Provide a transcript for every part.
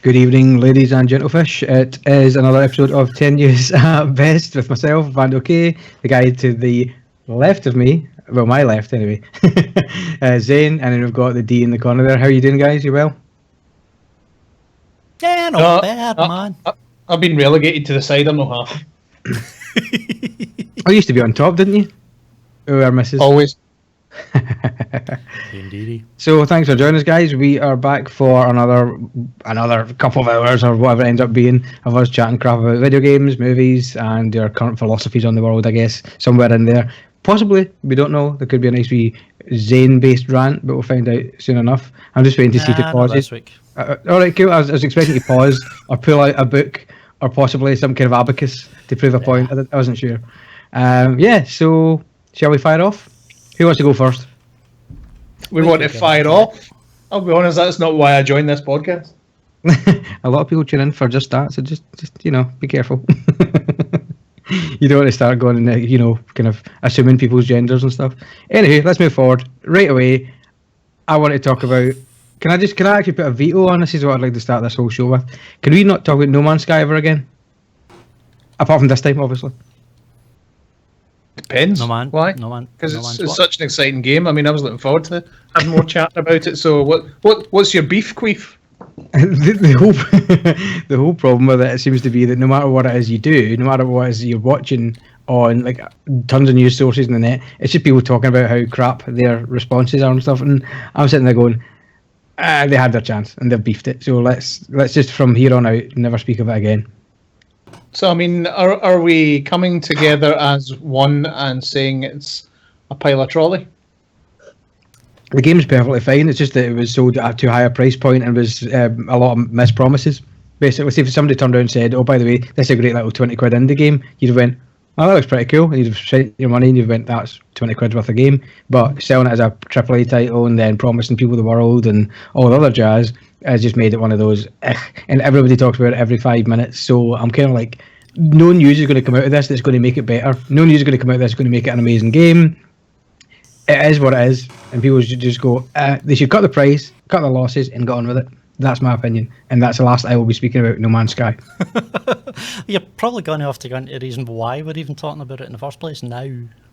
Good evening, ladies and gentlefish. It is another episode of Tenuous at Best with myself, Van OK, the guy to the left of me, well, my left anyway, Zane, and then we've got the D in the corner there. How are you doing, guys? You well? Yeah, not bad, man. I've been relegated to the side. I'm not half. I used to be on top, didn't you? Oh, our missus. Always. Indeedy. So thanks for joining us, guys. We are back for another couple of hours or whatever it ends up being of us chatting crap about video games, movies, and our current philosophies on the world. I guess somewhere in there, possibly, we don't know. There could be a nice wee Zane-based rant, but we'll find out soon enough. I'm just waiting to see if it pauses. This week. All right, cool. I was expecting to pause or pull out a book or possibly some kind of abacus to prove a point. I wasn't sure. So shall we fire off? Who wants to go first? We want to fire off. I'll be honest, that's not why I joined this podcast. A lot of people tune in for just that, so just be careful. You don't want to start going and kind of assuming people's genders and stuff. Anyway, let's move forward right away. I want to talk about. Can I actually put a veto on this? Is what I'd like to start this whole show with. Can we not talk about No Man's Sky ever again? Apart from this time, obviously. Depends. No man. Why? No man. Because it's such an exciting game. I mean, I was looking forward to having more chatting about it. So, what's your beef, Queef? the whole problem with it seems to be that no matter what it is you do, no matter what it is you're watching on like tons of news sources in the net, it's just people talking about how crap their responses are and stuff. And I'm sitting there going, they had their chance and they've beefed it. So let's just from here on out never speak of it again. So, I mean, are we coming together as one and saying it's a pile of trolley? The game's perfectly fine. It's just that it was sold at too high a price point and was a lot of missed promises. Basically, see if somebody turned around and said, "Oh, by the way, this is a great little 20 quid indie game," you'd have went, "Oh, that looks pretty cool." And you'd have spent your money and you'd have went, "That's 20 quid worth of game." But selling it as a AAA title and then promising people the world and all the other jazz has just made it one of those. And everybody talks about it every 5 minutes. So I'm kind of like, no news is going to come out of this that's going to make it better. No news is going to come out of this that's going to make it an amazing game. It is what it is, and people should just go. They should cut the price, cut the losses, and get on with it. That's my opinion, and that's the last I will be speaking about No Man's Sky. You're probably going to have to go into the reason why we're even talking about it in the first place now.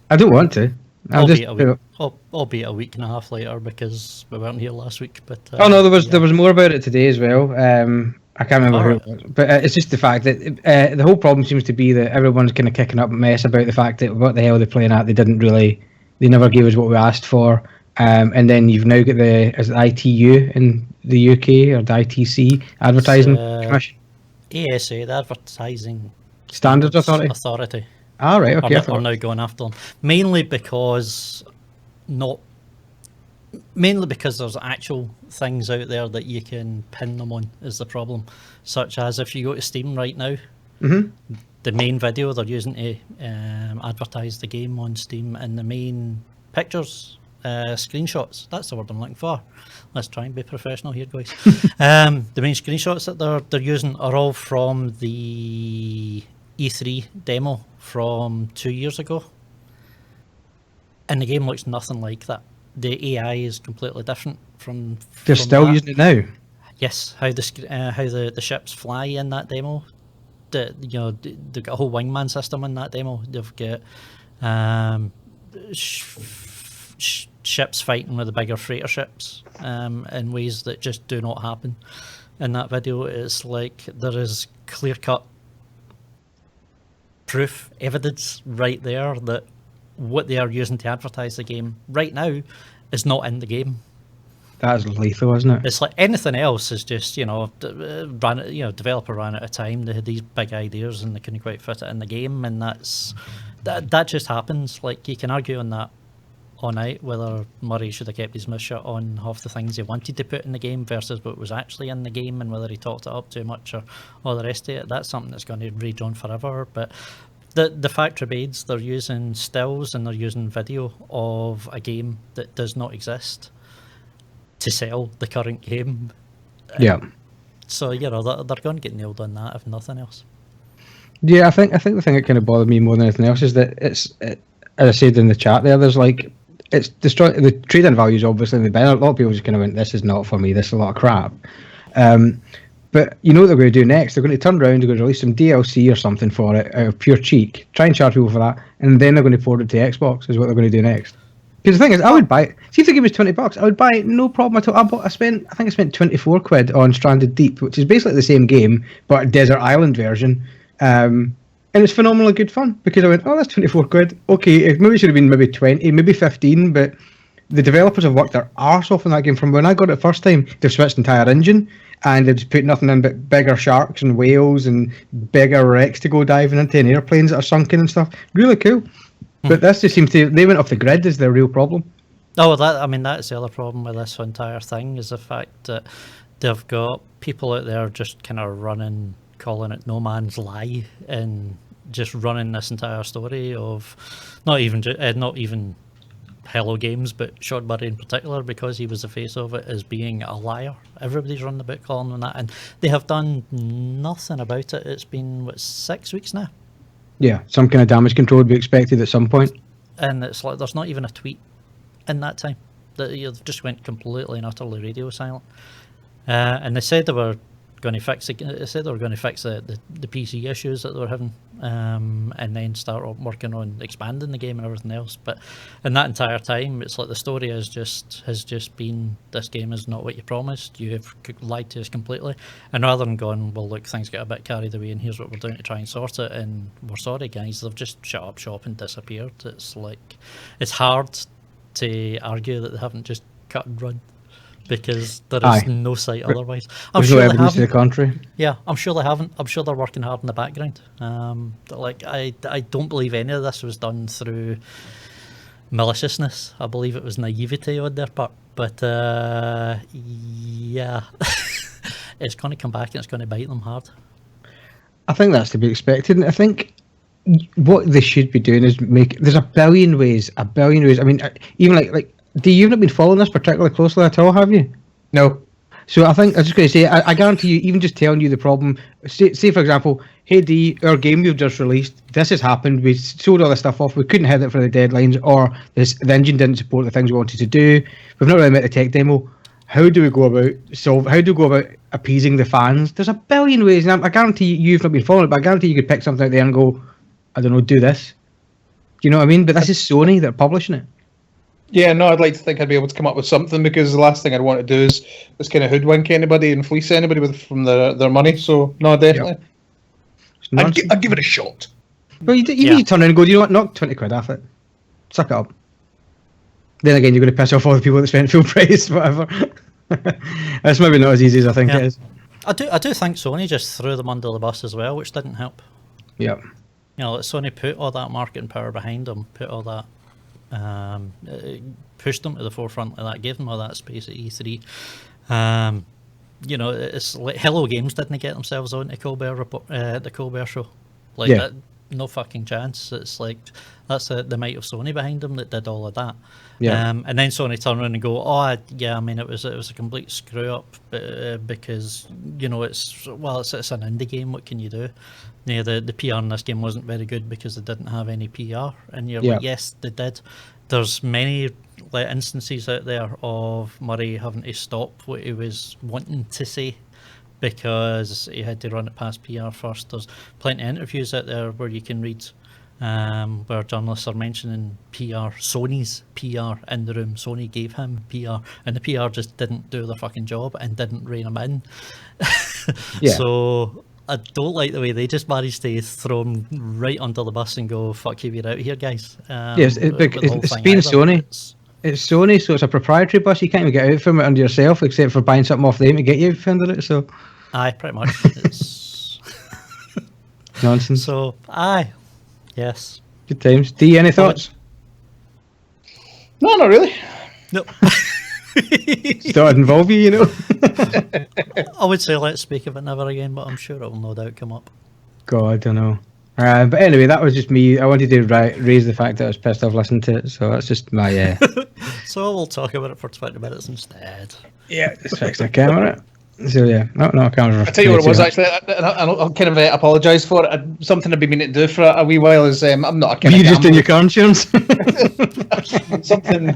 I don't want to. Albeit a week and a half later because we weren't here last week. But no, there was more about it today as well. I can't remember who it was, but it's just the fact that the whole problem seems to be that everyone's kind of kicking up a mess about the fact that what the hell they're playing at. They never gave us what we asked for. And then you've now got the ITU in the UK or the ITC Advertising Commission. ASA, the Advertising Standards Authority. Ah, right, okay. Are now going after them mainly because there's actual things out there that you can pin them on is the problem. Such as if you go to Steam right now, the main video they're using to advertise the game on Steam, and the main pictures, screenshots, that's the word I'm looking for. Let's try and be professional here, guys. The main screenshots that they're using are all from the E3 demo from 2 years ago. And the game looks nothing like that. The AI is completely different from They're still that. using it now? Yes, how the ships fly in that demo. They've got a whole wingman system in that demo. They've got ships fighting with the bigger freighter ships in ways that just do not happen in that video. It's like there is clear-cut proof, evidence right there that what they are using to advertise the game right now is not in the game. That's lethal, isn't it? It's like anything else is just, developer ran out of time. They had these big ideas and they couldn't quite fit it in the game, and that just happens. Like, you can argue on that all night whether Murray should have kept his mouth shut on half the things he wanted to put in the game versus what was actually in the game, and whether he talked it up too much or all the rest of it. That's something that's going to rage on forever. But the fact remains, they're using stills and they're using video of a game that does not exist to sell the current game. Yeah. So, they're going to get nailed on that, if nothing else. Yeah, I think the thing that kind of bothered me more than anything else is that as I said in the chat there's like, it's destroying the trade-in values, obviously. A lot of people just kind of went, "This is not for me. This is a lot of crap." But you know what they're going to do next? They're going to turn around, they're going to release some DLC or something for it out of pure cheek, try and charge people for that, and then they're going to port it to Xbox, is what they're going to do next. Because the thing is, I would buy it. See if the game was $20, I would buy it, no problem at all. I think I spent 24 quid on Stranded Deep, which is basically the same game, but a desert island version. And it's phenomenally good fun, because I went, oh, that's 24 quid. Okay, it maybe should have been maybe 20, maybe 15, but the developers have worked their arse off in that game. From when I got it first time, they've switched the entire engine, and they've just put nothing in but bigger sharks and whales and bigger wrecks to go diving into, and airplanes that are sunken and stuff. Really cool. But this just seems to, they went off the grid is their real problem. Oh, that's the other problem with this entire thing, is the fact that they've got people out there just kind of running, calling it No Man's Lie, and just running this entire story of not even Hello Games, but Sean Murray in particular, because he was the face of it, as being a liar. Everybody's run the book calling him that, and they have done nothing about it. It's been 6 weeks now. Yeah, some kind of damage control would be expected at some point. And it's like there's not even a tweet in that time. They've just went completely and utterly radio silent. And they said they were going to fix it. They said they were going to fix the PC issues that they were having, and then start working on expanding the game and everything else. But in that entire time, it's like the story has just been, this game is not what you promised. You have lied to us completely. And rather than going, well, look, things get a bit carried away, and here's what we're doing to try and sort it, and we're sorry, guys, they've just shut up shop and disappeared. It's like, it's hard to argue that they haven't just cut and run, because there is no sight otherwise. I'm There's sure no they evidence to haven't. the contrary. Yeah, I'm sure they haven't. I'm sure they're working hard in the background. Like I don't believe any of this was done through maliciousness. I believe it was naivety on their part. But yeah, it's going to come back and it's going to bite them hard. I think that's to be expected. And I think what they should be doing is there's a billion ways. I mean, even like, do you not been following this particularly closely at all, have you? No. So I think I was just going to say, I guarantee you, even just telling you the problem, say for example, hey D, our game you've just released, this has happened, we sold all this stuff off, we couldn't hit it for the deadlines, or the engine didn't support the things we wanted to do, we've not really met the tech demo. How do we go about appeasing the fans? There's a billion ways, and I guarantee you've not been following it, but I guarantee you could pick something out there and go, I don't know, do this. Do you know what I mean? But this is Sony that are publishing it. Yeah, no, I'd like to think I'd be able to come up with something, because the last thing I'd want to do is kind of hoodwink anybody and fleece anybody from their money. So, no, definitely. Yep. I'd give it a shot. Well, you need to turn around and go, do you know what, knock 20 quid off it. Suck it up. Then again, you're going to piss off all the people that spent full price, whatever. That's maybe not as easy as I think it is. I do think Sony just threw them under the bus as well, which didn't help. Yeah. You know, like Sony put all that marketing power behind them, put all that, pushed them to the forefront of that, gave them all that space at E3. You know, it's like Hello Games didn't get themselves on to the Colbert Show. Like, that, no fucking chance. It's like, that's the might of Sony behind them that did all of that. Yeah. And then Sony turn around and go, oh yeah, I mean, it was a complete screw up, because, you know, it's an indie game, what can you do? Yeah, the PR in this game wasn't very good because they didn't have any PR, and you're like, yes, they did. There's many instances out there of Murray having to stop what he was wanting to say because he had to run it past PR first. There's plenty of interviews out there where you can read where journalists are mentioning PR, Sony's PR in the room. Sony gave him PR, and the PR just didn't do their fucking job and didn't rein him in. So I don't like the way they just managed to throw him right under the bus and go, fuck you, we're out here, guys. Yes, it's being Sony. It's Sony, so it's a proprietary bus. You can't even get out from it under yourself, except for buying something off them to get you under it. So, aye, pretty much. It's nonsense. So, aye, yes. Good times. D, any thoughts? No, not really. Nope. Thought I'd involve you, you know. I would say let's speak of it never again, but I'm sure it will no doubt come up. God, I don't know. But anyway, that was just me. I wanted to raise the fact that I was pissed off listening to it, so that's just my... So we'll talk about it for 20 minutes instead. Yeah, just fix the camera. So yeah, no, I can't remember. I tell you what it was actually, and I'll kind of apologise for it. Something I've been meaning to do for a wee while is I'm not a kind You of just doing your gambler. car insurance?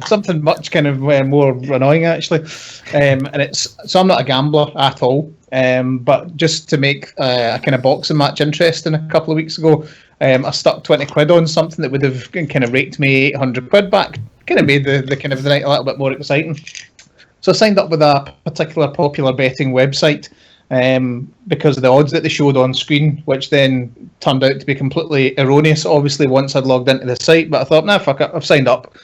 something much kind of more annoying actually, and it's so I'm not a gambler at all. But just to make a kind of boxing match interesting, a couple of weeks ago, I stuck 20 quid on something that would have kind of raked me 800 quid back. Kind of made the kind of the night a little bit more exciting. So I signed up with a particular popular betting website because of the odds that they showed on screen, which then turned out to be completely erroneous, obviously, once I'd logged into the site. But I thought, nah, fuck it, I've signed up.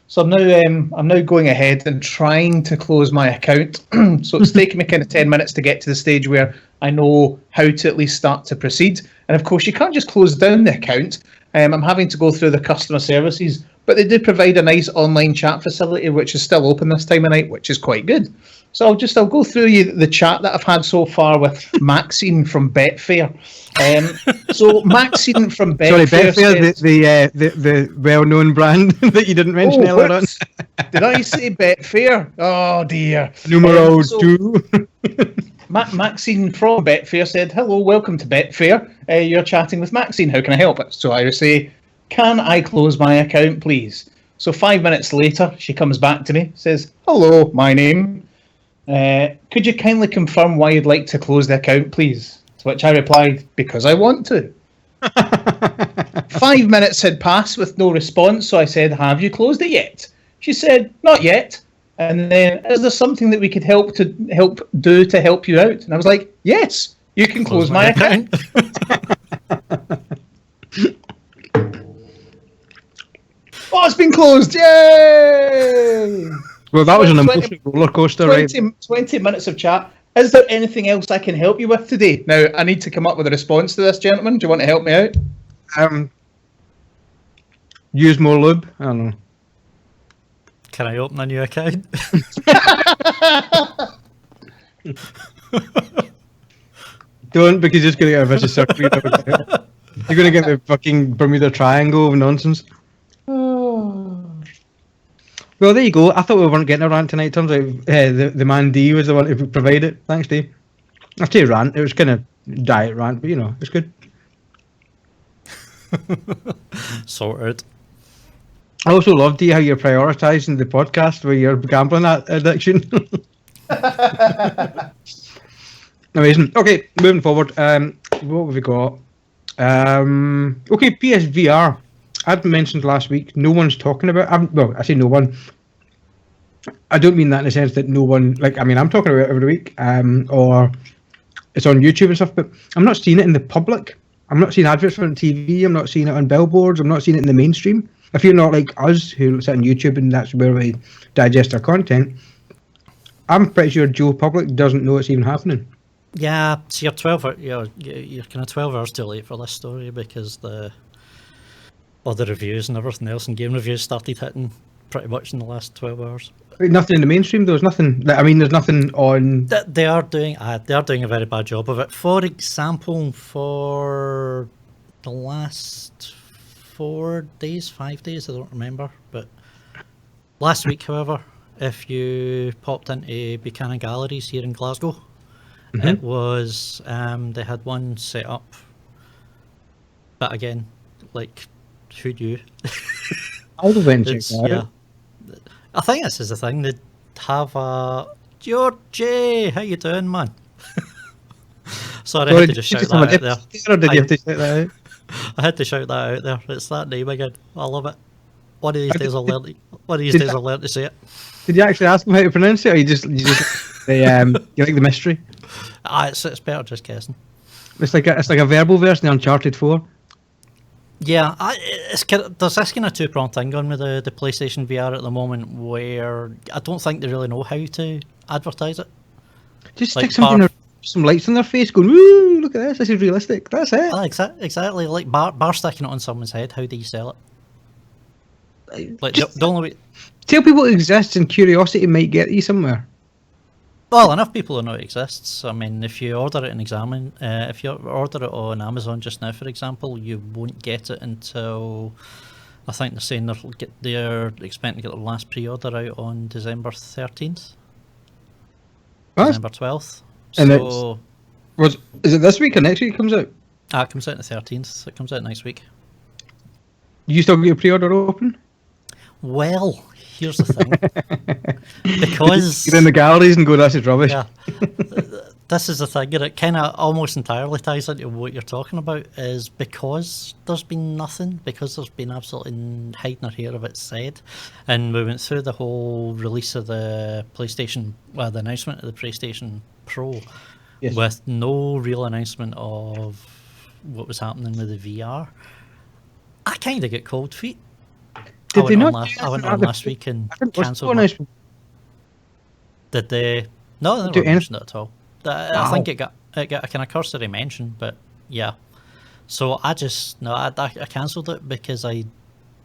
So I'm now going ahead and trying to close my account. So it's taken me kind of 10 minutes to get to the stage where I know how to at least start to proceed. And of course, you can't just close down the account. I'm having to go through the customer services, but they do provide a nice online chat facility, which is still open this time of night, which is quite good. So I'll go through the chat that I've had so far with Maxine from Betfair. So Maxine from Betfair. Sorry, Betfair, the well-known brand that you didn't mention earlier on. Did I say Betfair? Oh dear. Numero two. Maxine from Betfair said, "Hello, welcome to Betfair. You're chatting with Maxine. How can I help?" So I say, "Can I close my account, please?" So 5 minutes later, she comes back to me, says, "Hello, my name. Could you kindly confirm why you'd like to close the account, please?" To which I replied, "Because I want to." 5 minutes had passed with no response, so I said, "Have you closed it yet?" She said, "Not yet." And then, "Is there something that we could help you out?" And I was like, "Yes, you can close my account." Oh, it's been closed! Yay! Well, that was an emotional roller coaster, 20 minutes of chat. Is there anything else I can help you with today? Now, I need to come up with a response to this, gentlemen. Do you want to help me out? Use more lube? I don't know. Can I open a new account? Don't, because you're just going to get a vicious circle. You're going to get the fucking Bermuda Triangle of nonsense. Well, there you go. I thought we weren't getting a rant tonight. Turns out the man D was the one who provided it. Thanks, D. I say rant. It was kind of diet rant, but it's good. Sorted. I also love, D, how you're prioritising the podcast with your gambling addiction. Amazing. Okay, moving forward. What have we got? Okay, PSVR. I'd mentioned last week, no one's talking about. Well, I say no one. I don't mean that in the sense that no one. I'm talking about it every week, or it's on YouTube and stuff. But I'm not seeing it in the public. I'm not seeing adverts for it on TV. I'm not seeing it on billboards. I'm not seeing it in the mainstream. If you're not like us, who sit on YouTube and that's where we digest our content, I'm pretty sure Joe Public doesn't know it's even happening. Yeah, so you're kind of 12 hours too late for this story because the reviews and everything else and game reviews started hitting pretty much in the last 12 hours. Nothing in the mainstream. There's nothing. There's nothing on. They are doing a very bad job of it. For example, for the last 5 days, I don't remember, but last week, however, if you popped into Buchanan Galleries here in Glasgow, it was they had one set up, but again, like, who knew? I'll go and check that out. I think this is the thing. They'd have a Georgie, how you doing, man? Sorry, I had to just shout that out there. Or did you have to shout that out? I had to shout that out there. It's that name again. I love it. One of these days I'll learn to say it. Did you actually ask him how to pronounce it, or you just you like the mystery? It's better just guessing. It's like a verbal version of Uncharted 4. Yeah, there's this kind of two-pronged thing going with the PlayStation VR at the moment, where I don't think they really know how to advertise it. Just stick some lights on their face, going, "Woo! Look at this! This is realistic." That's it. Exactly. Like bar sticking it on someone's head. How do you sell it? Like the only way. Tell people it exists, and curiosity might get you somewhere. Well, enough people know it exists. I mean, if you order it if you order it on Amazon just now, for example, you won't get it until, I think they're saying they're expecting to get the last pre-order out on December 13th. What? December 12th. And So is it this week or next week it comes out? it comes out on the 13th. It comes out next week. You still get your pre-order open? Well, here's the thing. Because You're in the galleries and go, this is rubbish. yeah, this is the thing, and it kind of almost entirely ties into what you're talking about, is because there's been nothing, because there's been absolutely hide nor hair of it said, and we went through the whole release of the PlayStation, well, the announcement of the PlayStation Pro, Yes. with no real announcement of what was happening with the VR. I kind of get cold feet. Did they not? I went on last week and cancelled. Did they? No, they never mentioned it at all. I think it got a kind of cursory mention, but yeah. So I cancelled it because I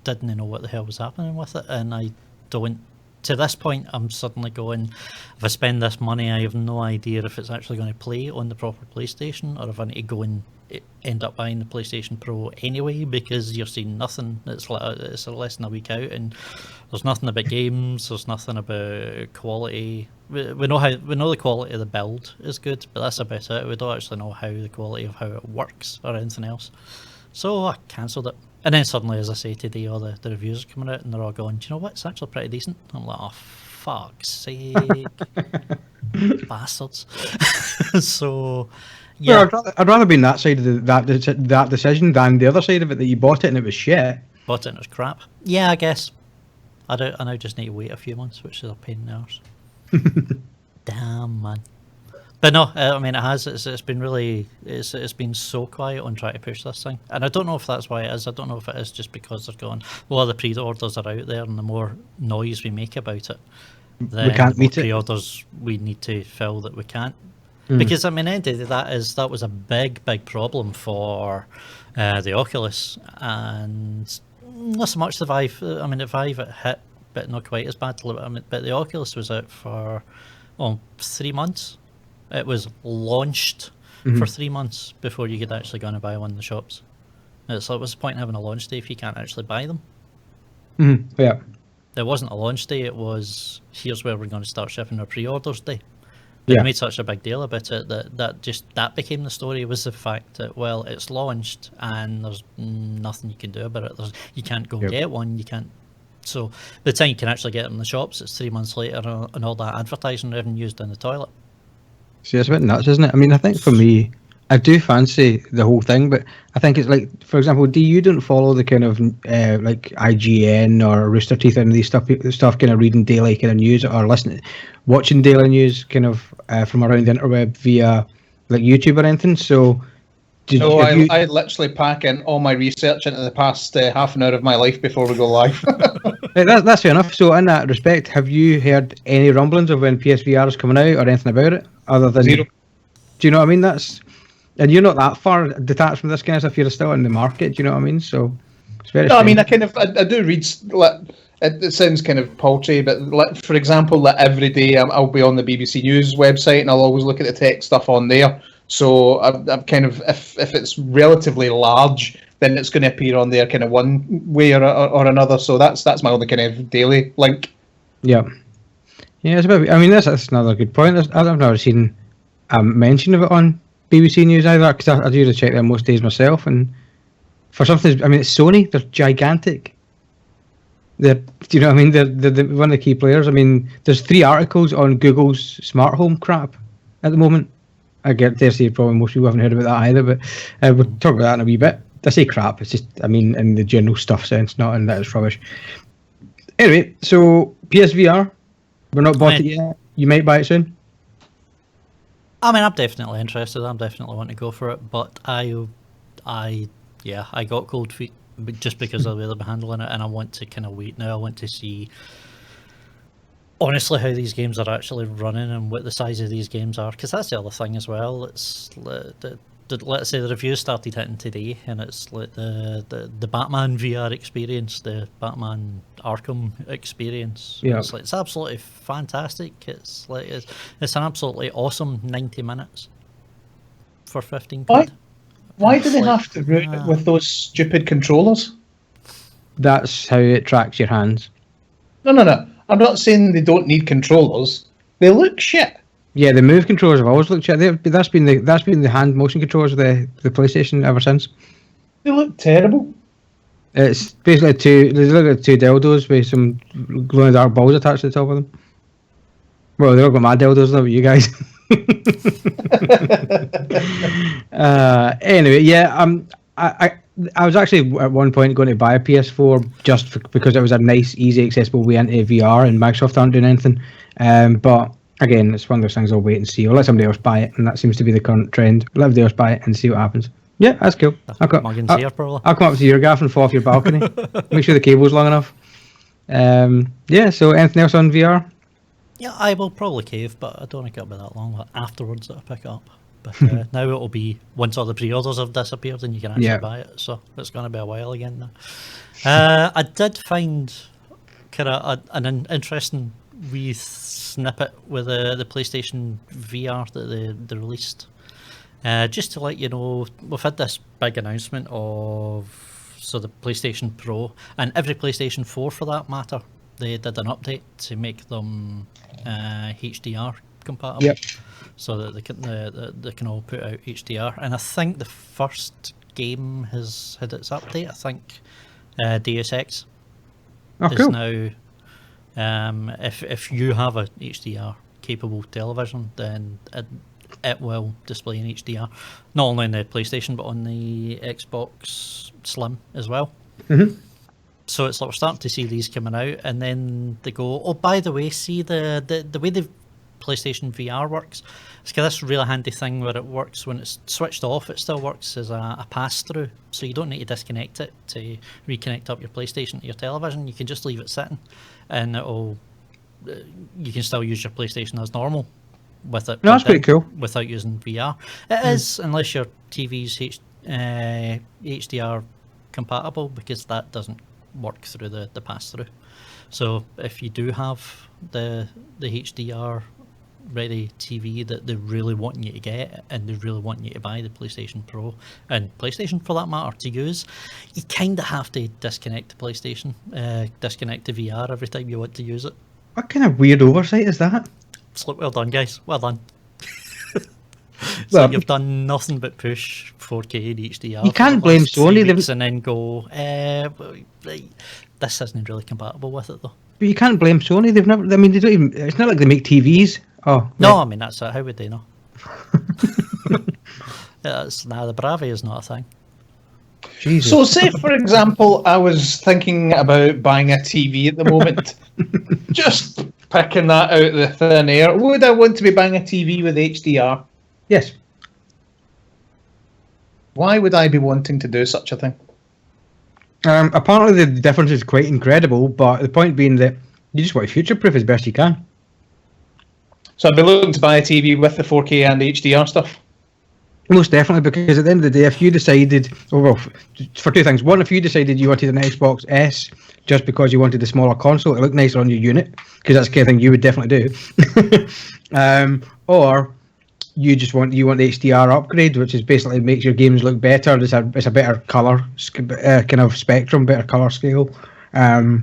didn't know what the hell was happening with it, and I don't. To this point, I'm suddenly going, if I spend this money, I have no idea if it's actually going to play on the proper PlayStation, or if I need to go and end up buying the PlayStation Pro anyway, because you're seeing nothing. It's less than a week out, and there's nothing about games. There's nothing about quality. We know the quality of the build is good, but that's about it. We don't actually know the quality of how it works or anything else. So I cancelled it. And then suddenly, as I say today, all the reviews are coming out and they're all going, do you know what, it's actually pretty decent. I'm like, oh, fuck's sake. Bastards. So, yeah. Well, I'd rather be on that side of that decision than the other side of it, that you bought it and it was shit. Bought it and it was crap. Yeah, I guess. I now just need to wait a few months, which is a pain in the arse. Damn, man. But no, I mean, it has. It's been really. It's been so quiet on trying to push this thing, and I don't know if that's why it is. I don't know if it is just because they're going, well, the pre-orders are out there, and the more noise we make about it, we can't meet it. Pre-orders we need to fill that we can't. Because I mean, that was a big problem for the Oculus, and not so much the Vive. I mean, the Vive it hit, but not quite as bad. I mean, but the Oculus was out for 3 months. It was launched for 3 months before you could actually go and buy one in the shops. So what's the point in having a launch day if you can't actually buy them? Yeah. There wasn't a launch day, it was, here's where we're going to start shipping our pre-orders day. They made such a big deal about it that became the story, was the fact that, well, it's launched and there's nothing you can do about it. You can't go get one, you can't. So by the time you can actually get them in the shops, it's 3 months later, and all that advertising revenue's down the toilet. See, it's a bit nuts, isn't it? I mean, I think for me, I do fancy the whole thing, but I think it's like, for example, you don't follow the kind of like IGN or Rooster Teeth and these stuff kind of reading daily kind of news, or watching daily news kind of from around the interweb via like YouTube or anything. So, I literally pack in all my research into the past half an hour of my life before we go live. That's fair enough. So in that respect, have you heard any rumblings of when PSVR is coming out or anything about it? Other than Zero. Do you know what I mean? And you're not that far detached from this kind of stuff. You're still in the market. Do you know what I mean? So it's very. No, I mean, I do read. It sounds kind of paltry, but for example, every day I'll be on the BBC News website and I'll always look at the tech stuff on there. So I'm kind of, if it's relatively large, then it's going to appear on there kind of one way or another. So that's my only kind of daily link. Yeah. Yeah, it's about. I mean, that's another good point. I've never seen a mention of it on BBC News either, because I usually check them most days myself. And for something, I mean, it's Sony. They're gigantic. Do you know what I mean? They're one of the key players. I mean, there's 3 articles on Google's smart home crap at the moment. I get to say probably most people haven't heard about that either, but we'll talk about that in a wee bit. I say crap. It's just, I mean, in the general stuff sense, not in that it's rubbish. Anyway, so PSVR. We're not bought it yet. You might buy it soon. I mean, I'm definitely interested. I'm definitely wanting to go for it, but I got cold feet just because of the way they've been handling it, and I want to kind of wait now. I want to see, honestly, how these games are actually running and what the size of these games are, because that's the other thing as well. It's let's say the reviews started hitting today, and it's like the Batman VR experience, the Batman Arkham experience. Yeah. It's absolutely fantastic. It's an absolutely awesome 90 minutes for 15 quid. Why do they have to ruin it with those stupid controllers? That's how it tracks your hands. No. I'm not saying they don't need controllers. They look shit. Yeah, the move controllers I've always looked at. That's been the hand motion controllers of the PlayStation ever since. They look terrible. It's basically they look like two dildos with some glow in the dark balls attached to the top of them. Well, they look like my dildos, not you guys. Anyway, yeah, I was actually at one point going to buy a PS4 because it was a nice, easy, accessible way into VR, and Microsoft aren't doing anything. But again, it's one of those things I'll wait and see. I'll let somebody else buy it, and that seems to be the current trend. Let somebody else buy it and see what happens. Yeah, that's cool. I'll come up to your gaff and fall off your balcony. Make sure the cable's long enough. Yeah, so anything else on VR? Yeah, I will probably cave, but I don't think it'll be that long afterwards that I pick it up. But now it'll be once all the pre-orders have disappeared and you can actually buy it, so it's going to be a while again now. I did find kind of an interesting wee snippet with the PlayStation VR that they released. Just to let you know, we've had this big announcement of the PlayStation Pro and every PlayStation 4 for that matter. They did an update to make them HDR compatible. Yep. So that they can all put out HDR. And I think the first game has had its update. I think Deus Ex is now. If you have a HDR capable television, then it will display in HDR, not only on the PlayStation but on the Xbox Slim as well. Mm-hmm. So it's like we're starting to see these coming out, and then they go, oh, by the way, see the way the PlayStation VR works. It's got this really handy thing where it works when it's switched off. It still works as a pass-through, so you don't need to disconnect it to reconnect up your PlayStation to your television. You can just leave it sitting, and you can still use your PlayStation as normal with it. No, that's pretty cool. Without using VR, it is, unless your TV's HDR compatible, because that doesn't work through the pass-through. So if you do have the HDR ready TV that they really want you to get, and they really want you to buy the PlayStation Pro and PlayStation for that matter to use, you kind of have to disconnect the PlayStation, disconnect the VR every time you want to use it. What kind of weird oversight is that? It's like, well done, guys. Well done. So you've done nothing but push 4K and HDR. You can't blame Sony. And then go, this isn't really compatible with it though. But you can't blame Sony. They've never. I mean, they don't even. It's not like they make TVs. Oh no, right. I mean that's it. How would they know? The Bravia is not a thing. Jesus. So, say for example, I was thinking about buying a TV at the moment. Just picking that out of the thin air. Would I want to be buying a TV with HDR? Yes. Why would I be wanting to do such a thing? Apparently the difference is quite incredible, but the point being that you just want to future-proof as best you can. So I'd be looking to buy a TV with the 4K and HDR stuff? Most definitely, because at the end of the day, if you decided, for two things. One, if you decided you wanted an Xbox S just because you wanted a smaller console, it looked nicer on your unit, because that's the kind of thing you would definitely do. Or you want the HDR upgrade, which is basically makes your games look better. It's a better color kind of spectrum, better color scale. It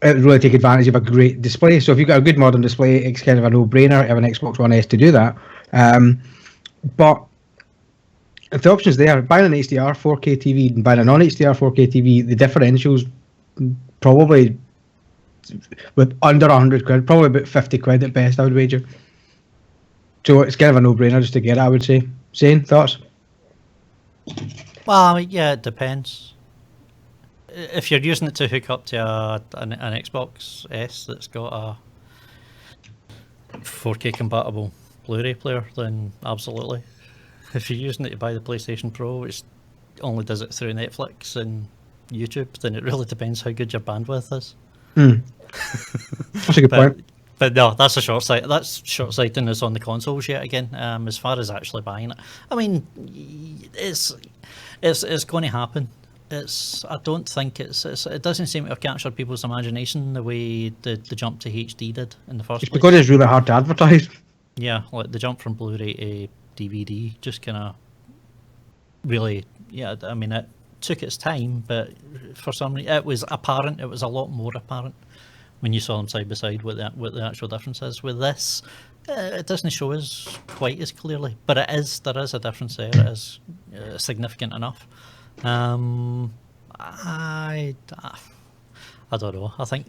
would really take advantage of a great display. So if you've got a good modern display, it's kind of a no-brainer to have an Xbox One S to do that. But if the option's there, buying an HDR 4K TV and buying a non-HDR 4K TV, the differential's probably with under 100 quid, probably about 50 quid at best, I would wager. So it's kind of a no-brainer just to get it, I would say. Shane, thoughts? Well, I mean, yeah, it depends. If you're using it to hook up to an Xbox S that's got a 4K compatible Blu-ray player, then absolutely. If you're using it to buy the PlayStation Pro, which only does it through Netflix and YouTube, then it really depends how good your bandwidth is. That's a good point. But no, that's that's short-sightedness on the consoles yet again. As far as actually buying it, I mean, it's going to happen. I don't think it doesn't seem to have captured people's imagination the way the jump to HD did in the first place. It's because it's really hard to advertise. Yeah, like the jump from Blu-ray to DVD just kind of really, yeah, I mean, it took its time, but for some reason it was apparent. It was a lot more apparent when you saw them side by side what the actual difference is. With this, It doesn't show us quite as clearly, but there is a difference there. It is significant enough. I don't know. I think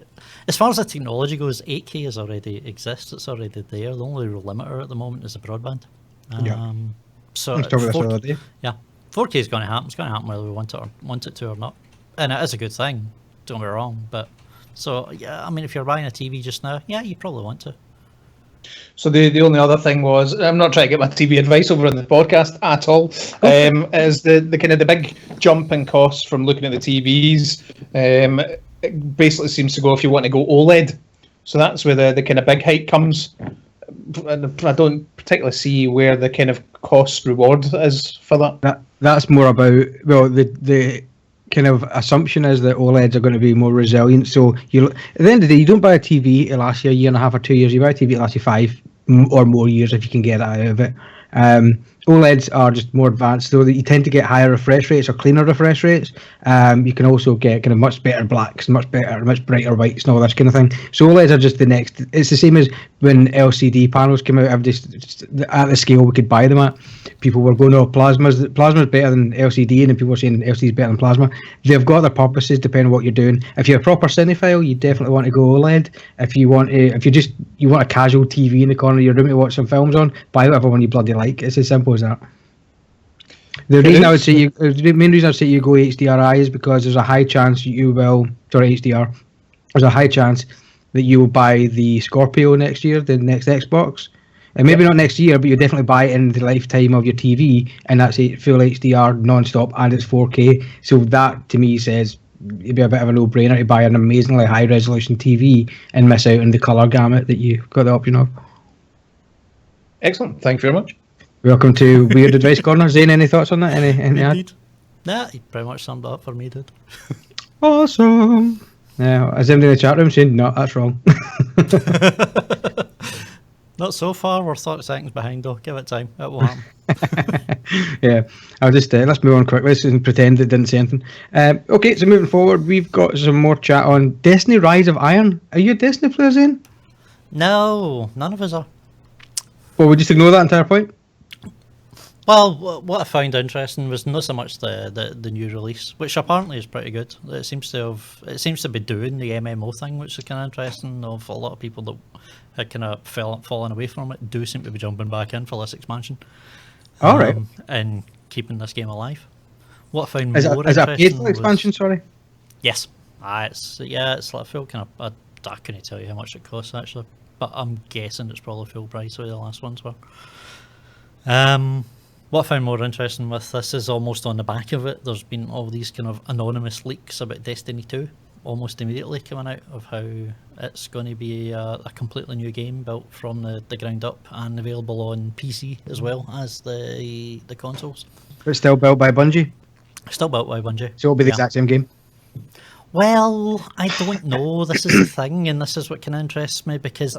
as far as the technology goes, 8K is already exists. It's already there. The only limiter at the moment is the broadband. So Let's talk about this the other day. yeah, 4K is going to happen. It's going to happen whether we want it to or not, and it is a good thing. Don't get me wrong, but so yeah, I mean, if you're buying a TV just now, yeah, you probably want to. So the only other thing was, I'm not trying to get my TV advice over on the podcast at all, is the kind of the big jump in costs from looking at the TVs. It basically seems to go if you want to go OLED. So that's where the kind of big hike comes. And I don't particularly see where the kind of cost reward is for that. That's more about, well, the kind of assumption is that OLEDs are going to be more resilient. So at the end of the day, you don't buy a TV it lasts you a year and a half or 2 years. You buy a TV it lasts you 5 or more years if you can get that out of it. OLEDs are just more advanced, though, that you tend to get higher refresh rates or cleaner refresh rates. You can also get kind of much better blacks, much brighter whites and all this kind of thing. So OLEDs are just the next. It's the same as when LCD panels came out. At the scale we could buy them at, people were going, "Oh, plasma's better than LCD," and then people were saying LCD is better than plasma. They've got their purposes depending on what you're doing. If you're a proper cinephile, you definitely want to go OLED. If you want a casual TV in the corner of your room to watch some films on, buy whatever one you bloody like. It's as simple as that. The main reason I would say you go HDRI is because there's a high chance HDR. There's a high chance that you will buy the Scorpio next year, the next Xbox. And maybe not next year, but you definitely buy it in the lifetime of your TV, and that's a full HDR non-stop, and it's 4K. So that, to me, says it'd be a bit of a no-brainer to buy an amazingly high-resolution TV and miss out on the colour gamut that you've got the option of. Excellent. Thank you very much. Welcome to Weird Advice Corner. Zane, any thoughts on that? Any Nah, he pretty much summed it up for me, dude. Awesome. Yeah, is anybody in the chat room saying, no, that's wrong? Not so far. We're 30 seconds behind, though. Give it time. It will happen. Yeah, I'll just let's move on quickly and pretend it didn't say anything. Okay, so moving forward, we've got some more chat on Destiny: Rise of Iron. Are you a Destiny player, Zane? No, none of us are. Well, we just ignore that entire point. Well, what I found interesting was not so much the new release, which apparently is pretty good. It seems to be doing the MMO thing, which is kind of interesting. Of a lot of people that had kind of fallen away from it do seem to be jumping back in for this expansion. All right, and keeping this game alive. What I found is more that a paid interesting expansion? Sorry. Yes, it's like full kind of. I couldn't tell you how much it costs actually, but I'm guessing it's probably full price where the last ones were. What I found more interesting with this is almost on the back of it, there's been all these kind of anonymous leaks about Destiny 2 almost immediately coming out of how it's going to be a completely new game built from the ground up and available on PC as well as the consoles. But still built by Bungie? Still built by Bungie. So it'll be the exact same game? Well, I don't know. This is the thing, and this is what kind of interests me, because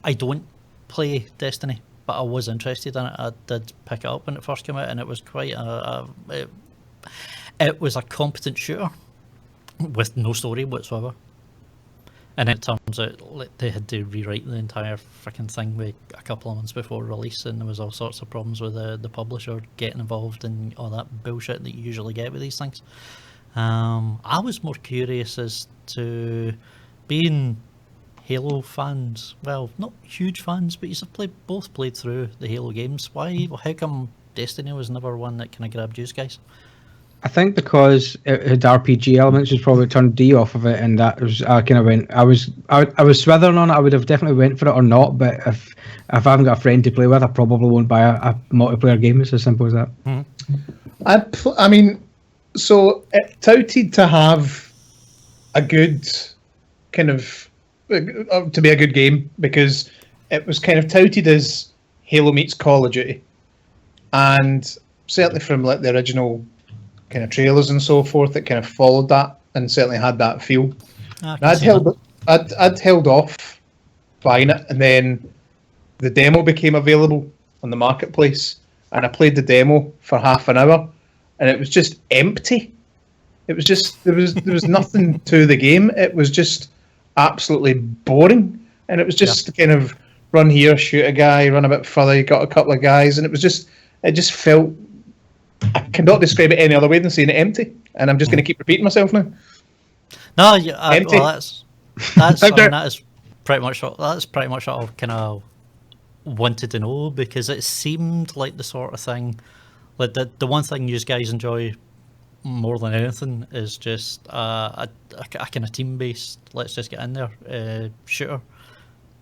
I don't play Destiny. But I was interested in it. I did pick it up when it first came out, and it was quite it was a competent shooter with no story whatsoever. And it turns out they had to rewrite the entire freaking thing a couple of months before release, and there was all sorts of problems with the publisher getting involved and all that bullshit that you usually get with these things. I was more curious as to being Halo fans, well, not huge fans, but you've both played through the Halo games. How come Destiny was never one that kind of grabbed you guys? I think because it had RPG elements, which probably turned D off of it, and that was I kind of went. I was swithering on it. I would have definitely went for it or not, but if I haven't got a friend to play with, I probably won't buy a multiplayer game. It's as simple as that. Mm-hmm. I mean, so it touted to have a good kind of. To be a good game, because it was kind of touted as Halo meets Call of Duty, and certainly from like the original kind of trailers and so forth, it kind of followed that and certainly had that feel. I'd held off buying it, and then the demo became available on the marketplace, and I played the demo for half an hour, and it was just empty. It was just there was nothing to the game. It was just absolutely boring, and it was just kind of run here, shoot a guy, run a bit further, you got a couple of guys, and it just felt, I cannot describe it any other way than saying it empty, and I'm just going to keep repeating myself now. No, well, that's I mean, that is pretty much what I kind of wanted to know, because it seemed like the sort of thing, like the one thing you guys enjoy more than anything is just a kind of team-based, let's just get in there, shooter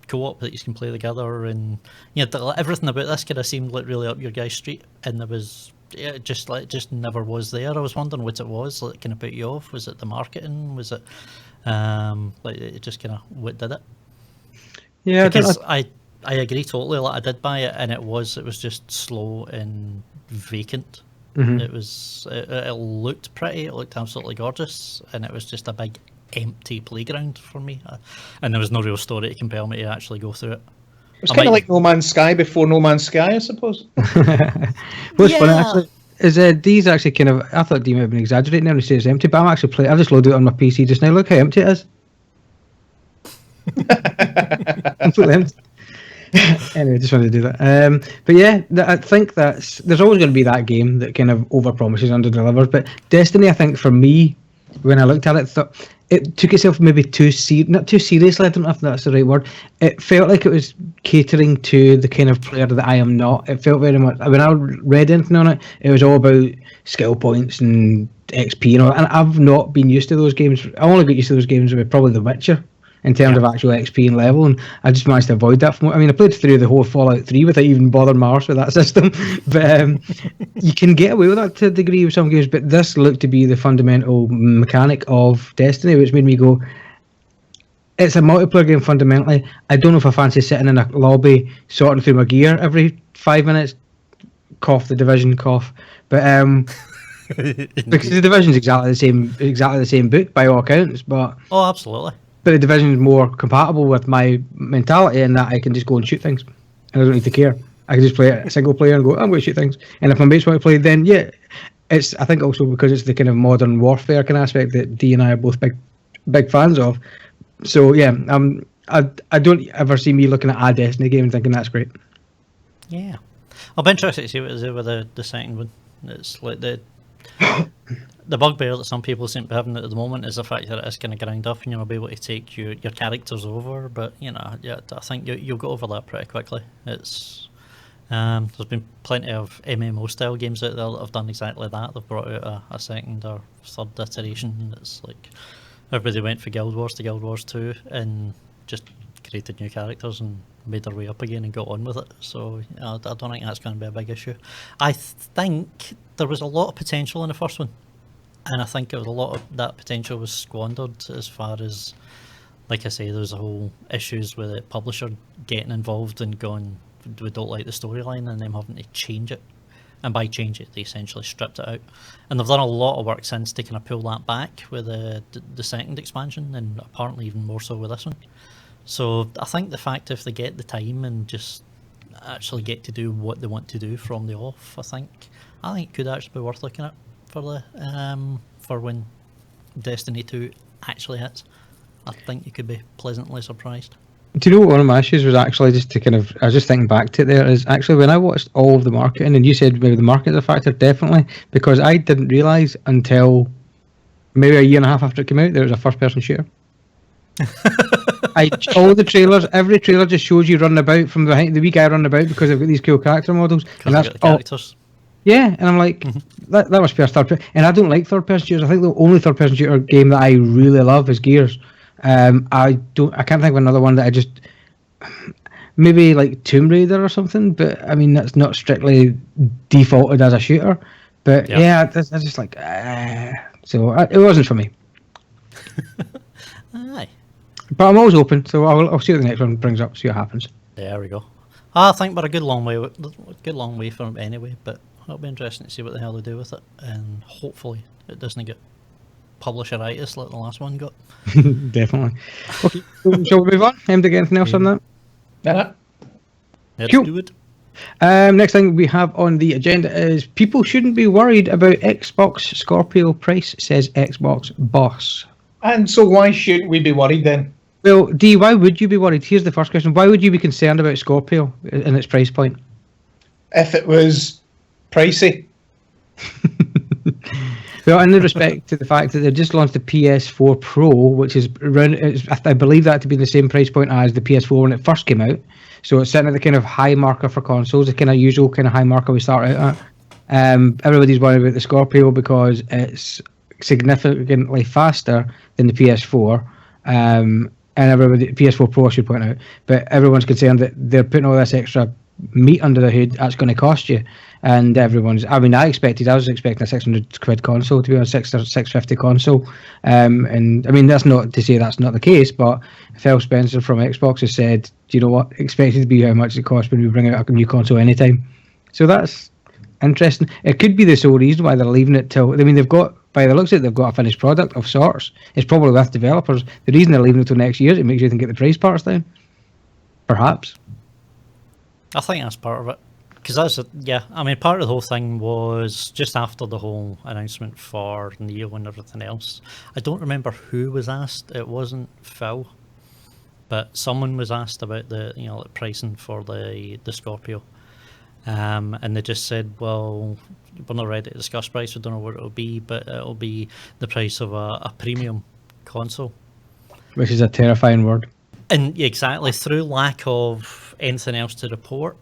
co-op that you can play together, and everything about this kind of seemed like really up your guys' street, and there was it just never was there. I was wondering what it was that kind of put you off. Was it the marketing? Was it like it just kind of what did it? Yeah, because I agree totally. Like, I did buy it, and it was just slow and vacant. Mm-hmm. It looked pretty. It looked absolutely gorgeous, and it was just a big empty playground for me. And there was no real story to compel me to actually go through it. It's kind of like No Man's Sky before No Man's Sky, I suppose. What's funny actually is D's actually kind of. I thought D might have been exaggerating when he says empty, but I'm actually playing. I just loaded it on my PC just now. Look how empty it is. Completely empty. Anyway, just wanted to do that. But yeah, I think there's always going to be that game that kind of overpromises, underdelivers. But Destiny, I think for me, when I looked at it, thought it took itself maybe not too seriously. I don't know if that's the right word. It felt like it was catering to the kind of player that I am not. It felt very much, when I read anything on it, it was all about skill points and XP and all. And I've not been used to those games. I only got used to those games with probably The Witcher, in terms of actual XP and level, and I just managed to avoid that. I mean, I played through the whole Fallout 3 without even bothering my arse with that system, but you can get away with that to a degree with some games, but this looked to be the fundamental mechanic of Destiny, which made me go, it's a multiplayer game fundamentally. I don't know if I fancy sitting in a lobby sorting through my gear every 5 minutes, cough, the Division cough, but because the Division's exactly the same book by all accounts, but... Oh, absolutely. But the Division is more compatible with my mentality in that I can just go and shoot things, and I don't need to care. I can just play a single player and go, I'm going to shoot things. And if my mates want to play, then yeah, it's. I think also because it's the kind of modern warfare kind of aspect that D and I are both big fans of. So yeah, I don't ever see me looking at a Destiny game and thinking that's great. Yeah, I'll be interested to see what it is with the second one. It's like the bugbear that some people seem to be having at the moment is the fact that it is kind of grind up and you'll be able to take your characters over, but I think you'll get over that pretty quickly. It's there's been plenty of MMO style games out there that have done exactly that. They've brought out a second or third iteration, and it's like everybody went for Guild Wars to Guild Wars 2 and just created new characters and made their way up again and got on with it. So I don't think that's going to be a big issue. I think there was a lot of potential in the first one, and I think it was a lot of that potential was squandered as far as, like I say, there's a whole issues with the publisher getting involved and going, we don't like the storyline, and them having to change it. And by change it, they essentially stripped it out. And they've done a lot of work since to kind of pull that back with the second expansion, and apparently even more so with this one. So I think the fact if they get the time and just actually get to do what they want to do from the off, I think it could actually be worth looking at for when Destiny 2 actually hits. I think you could be pleasantly surprised. Do you know what one of my issues was actually, just to kind of, I was just thinking back to it there, is actually when I watched all of the marketing, and you said maybe the marketing's a factor, definitely, because I didn't realise until maybe a year and a half after it came out, there was a first-person shooter. All the trailers, every trailer just shows you running about from behind, the wee guy running about because they've got these cool character models. And that's the characters. Yeah, and I'm like, that must be a third person. And I don't like third-person shooters. I think the only third-person shooter game that I really love is Gears. I can't think of another one that I just, maybe like Tomb Raider or something, but I mean that's not strictly defaulted as a shooter. But yeah, I just like, so it wasn't for me. Aye. But I'm always open, so I'll see what the next one brings up, see what happens. There we go. I think we're a good long way from it anyway, but it'll be interesting to see what the hell they do with it, and hopefully it doesn't get publisheritis like the last one got. Definitely. Okay, so shall we move on? To get anything else on that? Yeah. Let's cool. do it. Next thing we have on the agenda is people shouldn't be worried about Xbox Scorpio price, says Xbox boss. And so why shouldn't we be worried then? Well, D, why would you be worried? Here's the first question. Why would you be concerned about Scorpio and its price point? If it was pricey. Well, in respect to the fact that they just launched the PS4 Pro, which is around, I believe that to be the same price point as the PS4 when it first came out. So it's sitting at the kind of high marker for consoles, the kind of usual kind of high marker we start out at. Everybody's worried about the Scorpio because it's significantly faster than the PS4. And everybody, PS4 Pro, I should point out, but everyone's concerned that they're putting all this extra meat under the hood. That's going to cost you. And I was expecting a 600 quid console to be on 650 console. And I mean, that's not to say that's not the case, but Phil Spencer from Xbox has said, do you know what, expect it to be how much it costs when we bring out a new console anytime. So that's interesting. It could be the sole reason why they're leaving it till, I mean, they've got, by the looks of it, they've got a finished product of sorts. It's probably with developers. The reason they're leaving it till next year is it makes you think get the price parts down. Perhaps. I think that's part of it. Because I mean, part of the whole thing was just after the whole announcement for Neo and everything else. I don't remember who was asked. It wasn't Phil, but someone was asked about the like pricing for the Scorpio, and they just said, "Well, we're not ready to discuss price. We don't know what it'll be, but it'll be the price of a premium console." Which is a terrifying word. And exactly, through lack of anything else to report,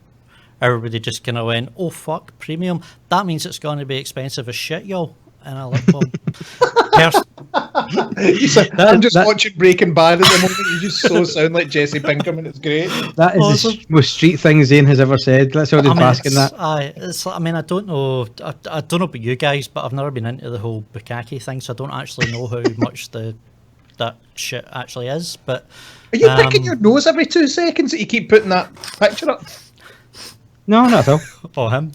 everybody just kind of went, "Oh fuck, premium! That means it's going to be expensive as shit, y'all." And I like, well, I'm just watching Breaking Bad at the moment. You just so sound like Jesse Pinkman. It's great. That is awesome. The most street thing Zane has ever said. Let's all just bask in that. I mean, I don't know. I don't know about you guys, but I've never been into the whole bukkake thing, so I don't actually know how much that shit actually is. But are you picking your nose every 2 seconds that you keep putting that picture up? No, not at all. Oh, him.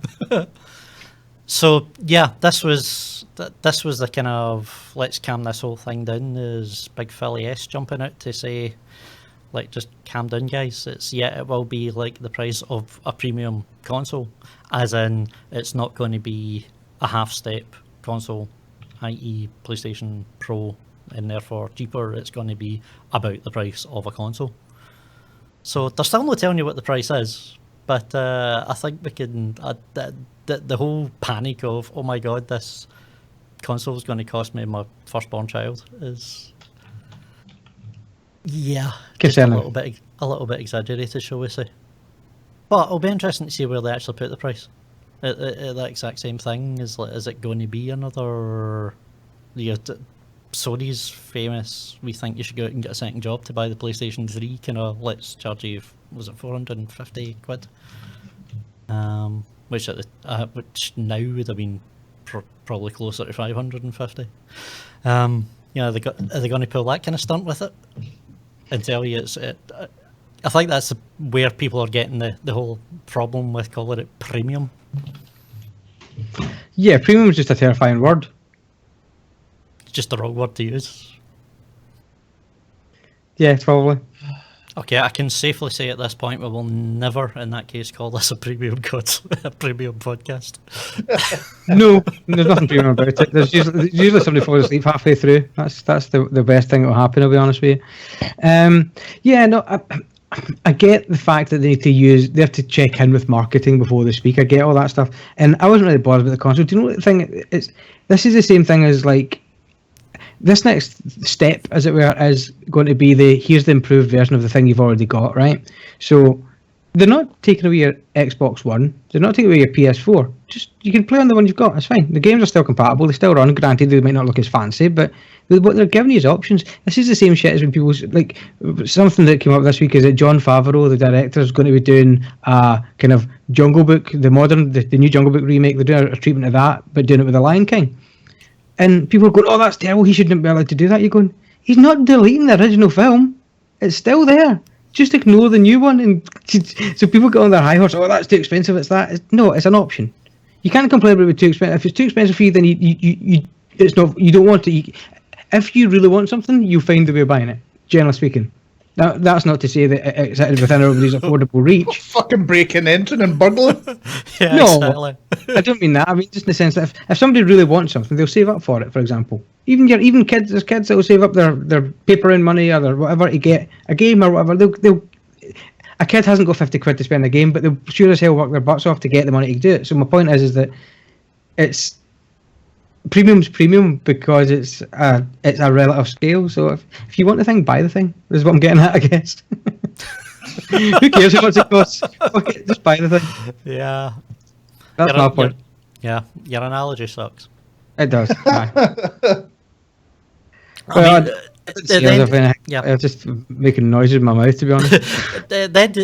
So yeah, this was the kind of let's calm this whole thing down. Is Big Philly S jumping out to say, like, just calm down, guys. It will be like the price of a premium console, as in it's not going to be a half-step console, i.e. PlayStation Pro, and therefore cheaper. It's going to be about the price of a console. So they're still not telling you what the price is. But I think we can. The whole panic of, oh my god, this console is going to cost me my firstborn child is, just a little bit exaggerated, shall we say? But it'll be interesting to see where they actually put the price. At that exact same thing, is it going to be another? Sony's famous, we think you should go out and get a second job to buy the PlayStation 3, kind of, let's charge you, was it 450 quid? Which now would have been probably closer to 550. Are they going to pull that kind of stunt with it and tell you I think that's where people are getting the whole problem with calling it premium. Yeah, premium is just a terrifying word. Just the wrong word to use. Yeah, probably. Okay, I can safely say at this point we will never, in that case, call this a premium podcast. No, there's nothing premium about it. There's usually somebody falls asleep halfway through. That's the best thing that will happen, I'll be honest with you. I get the fact that they have to check in with marketing before they speak. I get all that stuff. And I wasn't really bothered about the console. Do you know what the thing is? This is the same thing as, like, this next step, as it were, is going to be here's the improved version of the thing you've already got, right? So they're not taking away your Xbox One. They're not taking away your PS4. Just, you can play on the one you've got. It's fine. The games are still compatible. They still run. Granted, they might not look as fancy, but what they're giving you is options. This is the same shit as when people, like, something that came up this week is that Jon Favreau, the director, is going to be doing a kind of Jungle Book, the new Jungle Book remake. They're doing a treatment of that, but doing it with The Lion King. And people are going, oh, that's terrible, he shouldn't be allowed to do that. You're going, he's not deleting the original film. It's still there. Just ignore the new one. And so people get on their high horse, oh, that's too expensive, it's that. No, it's an option. You can't complain about it too expensive. If it's too expensive for you, then you don't want to. If you really want something, you'll find the way of buying it, generally speaking. Now, that's not to say that it's within everybody's affordable reach. Fucking breaking entering and burgling. Yeah, no, exactly. I don't mean that. I mean just in the sense that if somebody really wants something, they'll save up for it, for example. even kids, there's kids that will save up their paper round money or their whatever to get a game or whatever. They'll a kid hasn't got 50 quid to spend a game, but they'll sure as hell work their butts off to get the money to do it. So my point is that it's premium's premium because it's a relative scale. So if you want the thing, buy the thing. Is what I'm getting at, I guess. Who cares how much it costs? Fuck it, just buy the thing. Yeah. That's my point. Yeah, your analogy sucks. It does. Aye. I mean, I was just making noises in my mouth, to be honest. at the end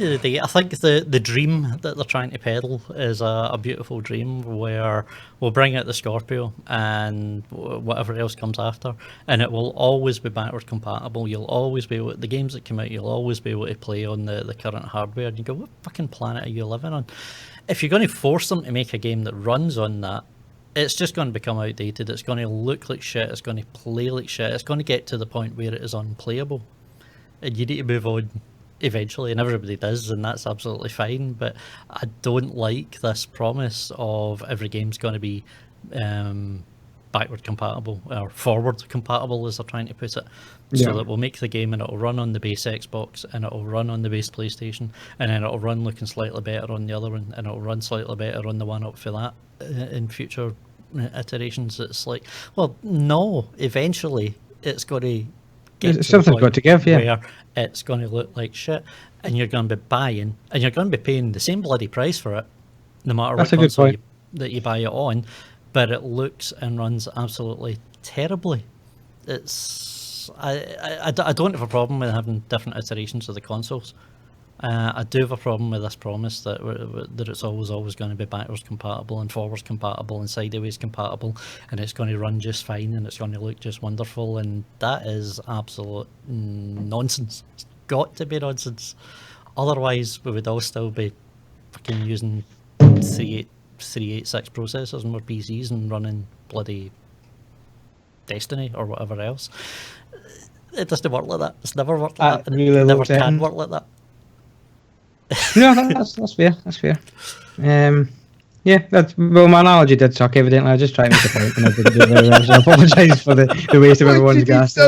of the day, I think the dream that they're trying to peddle is a beautiful dream where we'll bring out the Scorpio and whatever else comes after, and it will always be backward compatible. You'll always be able, the games that come out, you'll always be able to play on the current hardware. And you go, what fucking planet are you living on? If you're going to force them to make a game that runs on that, it's just going to become outdated. It's going to look like shit. It's going to play like shit. It's going to get to the point where it is unplayable. And you need to move on eventually, and everybody does, and that's absolutely fine. But I don't like this promise of every game's going to be backward compatible or forward compatible, as they're trying to put it. So that we'll make the game and it'll run on the base Xbox and it'll run on the base PlayStation, and then it'll run looking slightly better on the other one, and it'll run slightly better on the one up for that in future iterations. It's like, well, no, eventually it's got to get something's got to give, where it's going to look like shit, and you're going to be buying, and you're going to be paying the same bloody price for it, no matter what console that you buy it on, but it looks and runs absolutely terribly. I don't have a problem with having different iterations of the consoles. I do have a problem with this promise that it's always going to be backwards compatible and forwards compatible and sideways compatible, and it's going to run just fine and it's going to look just wonderful, and that is absolute nonsense. It's got to be nonsense. Otherwise, we would all still be fucking using 386 processors and more PCs and running bloody Destiny or whatever else. It doesn't work like that. It's never worked like that. Really it never can work like that. No, that's fair. That's fair. Yeah, well, my analogy did suck, evidently. I just tried to make a point and I didn't do very well, so I apologise for the waste of everyone's gas.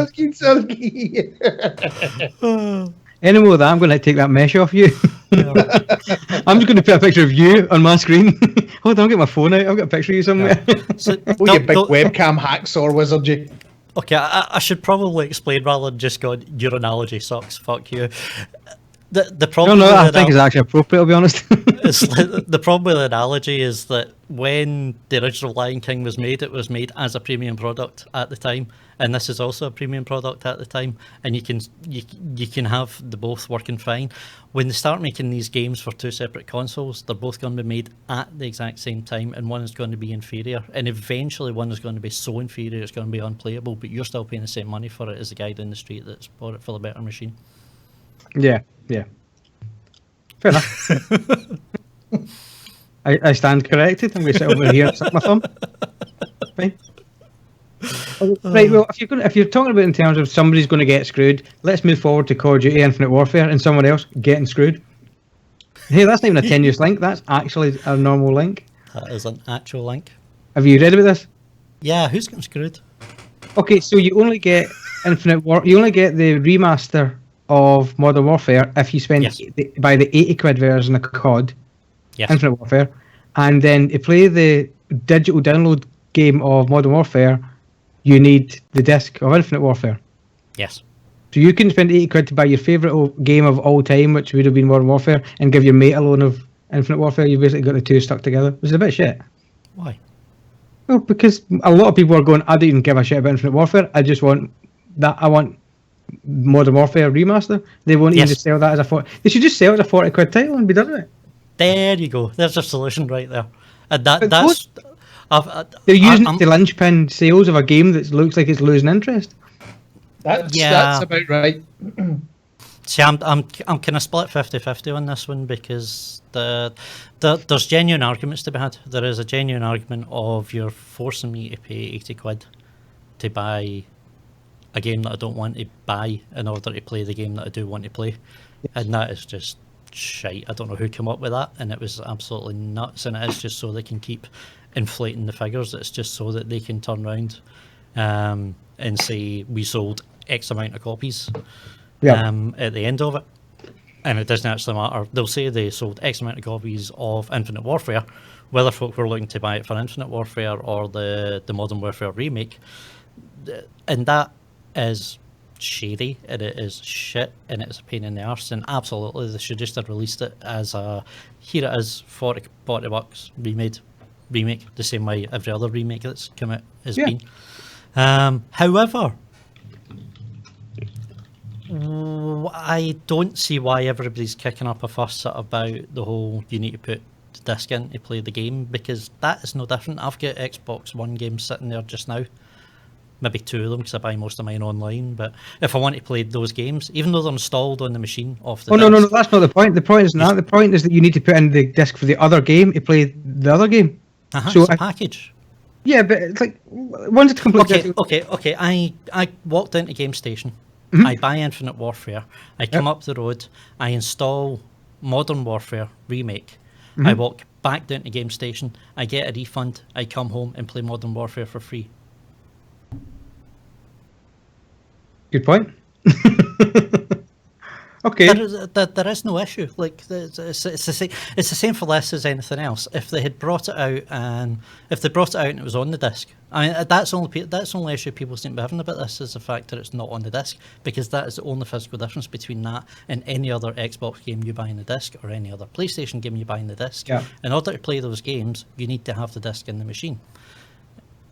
Any more of that, I'm going to take that mesh off you. I'm just going to put a picture of you on my screen. Hold on, I'll get my phone out. I've got a picture of you somewhere. So, you big webcam hacksaw wizard, you. Okay, I should probably explain rather than just go, your analogy sucks, fuck you. The problem I think it's actually appropriate, I'll be honest. The problem with the analogy is that when the original Lion King was made, it was made as a premium product at the time, and this is also a premium product at the time, and you can have the both working fine. When they start making these games for two separate consoles, they're both going to be made at the exact same time, and one is going to be inferior, and eventually one is going to be so inferior it's going to be unplayable, but you're still paying the same money for it as the guy down the street that's bought it for the better machine. Yeah. Fair enough. I stand corrected. I'm going to sit over here and suck my thumb. Fine. Right, well, if you're talking about in terms of somebody's going to get screwed, let's move forward to Call of Duty Infinite Warfare and someone else getting screwed. Hey, that's not even a tenuous link. That's actually a normal link. That is an actual link. Have you read about this? Yeah, who's getting screwed? Okay, so you only get you only get the remaster of Modern Warfare if you spend buy the 80 quid version of COD, Infinite Warfare, and then to play the digital download game of Modern Warfare, you need the disc of Infinite Warfare. Yes. So you can spend 80 quid to buy your favourite game of all time, which would have been Modern Warfare, and give your mate a loan of Infinite Warfare. You've basically got the two stuck together. Which is a bit shit. Why? Well, because a lot of people are going, I don't even give a shit about Infinite Warfare. I just want that. I want Modern Warfare remaster. They won't even just sell that as a 40. They should just sell it as a 40 quid title and be done with it. There you go. There's a solution right there. And that's they're using the linchpin sales of a game that looks like it's losing interest. That's about right. See, I'm kind of split 50-50 on this one, because there's genuine arguments to be had. There is a genuine argument of you're forcing me to pay 80 quid to buy a game that I don't want to buy in order to play the game that I do want to play. Yes. And that is just shite. I don't know who came up with that, and it was absolutely nuts, and it is just so they can keep inflating the figures. It's just so that they can turn around and say we sold X amount of copies Yeah. at the end of it. And it doesn't actually matter. They'll say they sold X amount of copies of Infinite Warfare, whether folk were looking to buy it for Infinite Warfare or the Modern Warfare remake. And that is shady, and it is shit, and it's a pain in the arse, and absolutely they should just have released it as a, here it is, 40 bucks, remake, the same way every other remake that's come out has been. However, I don't see why everybody's kicking up a fuss about the whole you need to put the disc in to play the game, because that is no different. I've got Xbox One games sitting there just now, maybe 2 of them because I buy most of mine online, but if I want to play those games, even though they're installed on the machine off the disc, No, that's not the point. The point is not. The point is that you need to put in the disc for the other game to play the other game. So it's a package. Yeah, but it's like, one's a completely Okay. I walked into Game Station. I buy Infinite Warfare. I come up the road. I install Modern Warfare Remake. I walk back down to Game Station. I get a refund. I come home and play Modern Warfare for free. Good point. Okay. There is no issue. Like it's the same for this as anything else. If they had brought it out and it was on the disc, I mean that's the only issue people seem to be having about this is the fact that it's not on the disc, because that is the only physical difference between that and any other Xbox game you buy in the disc or any other PlayStation game you buy in the disc. Yeah. In order to play those games, you need to have the disc in the machine.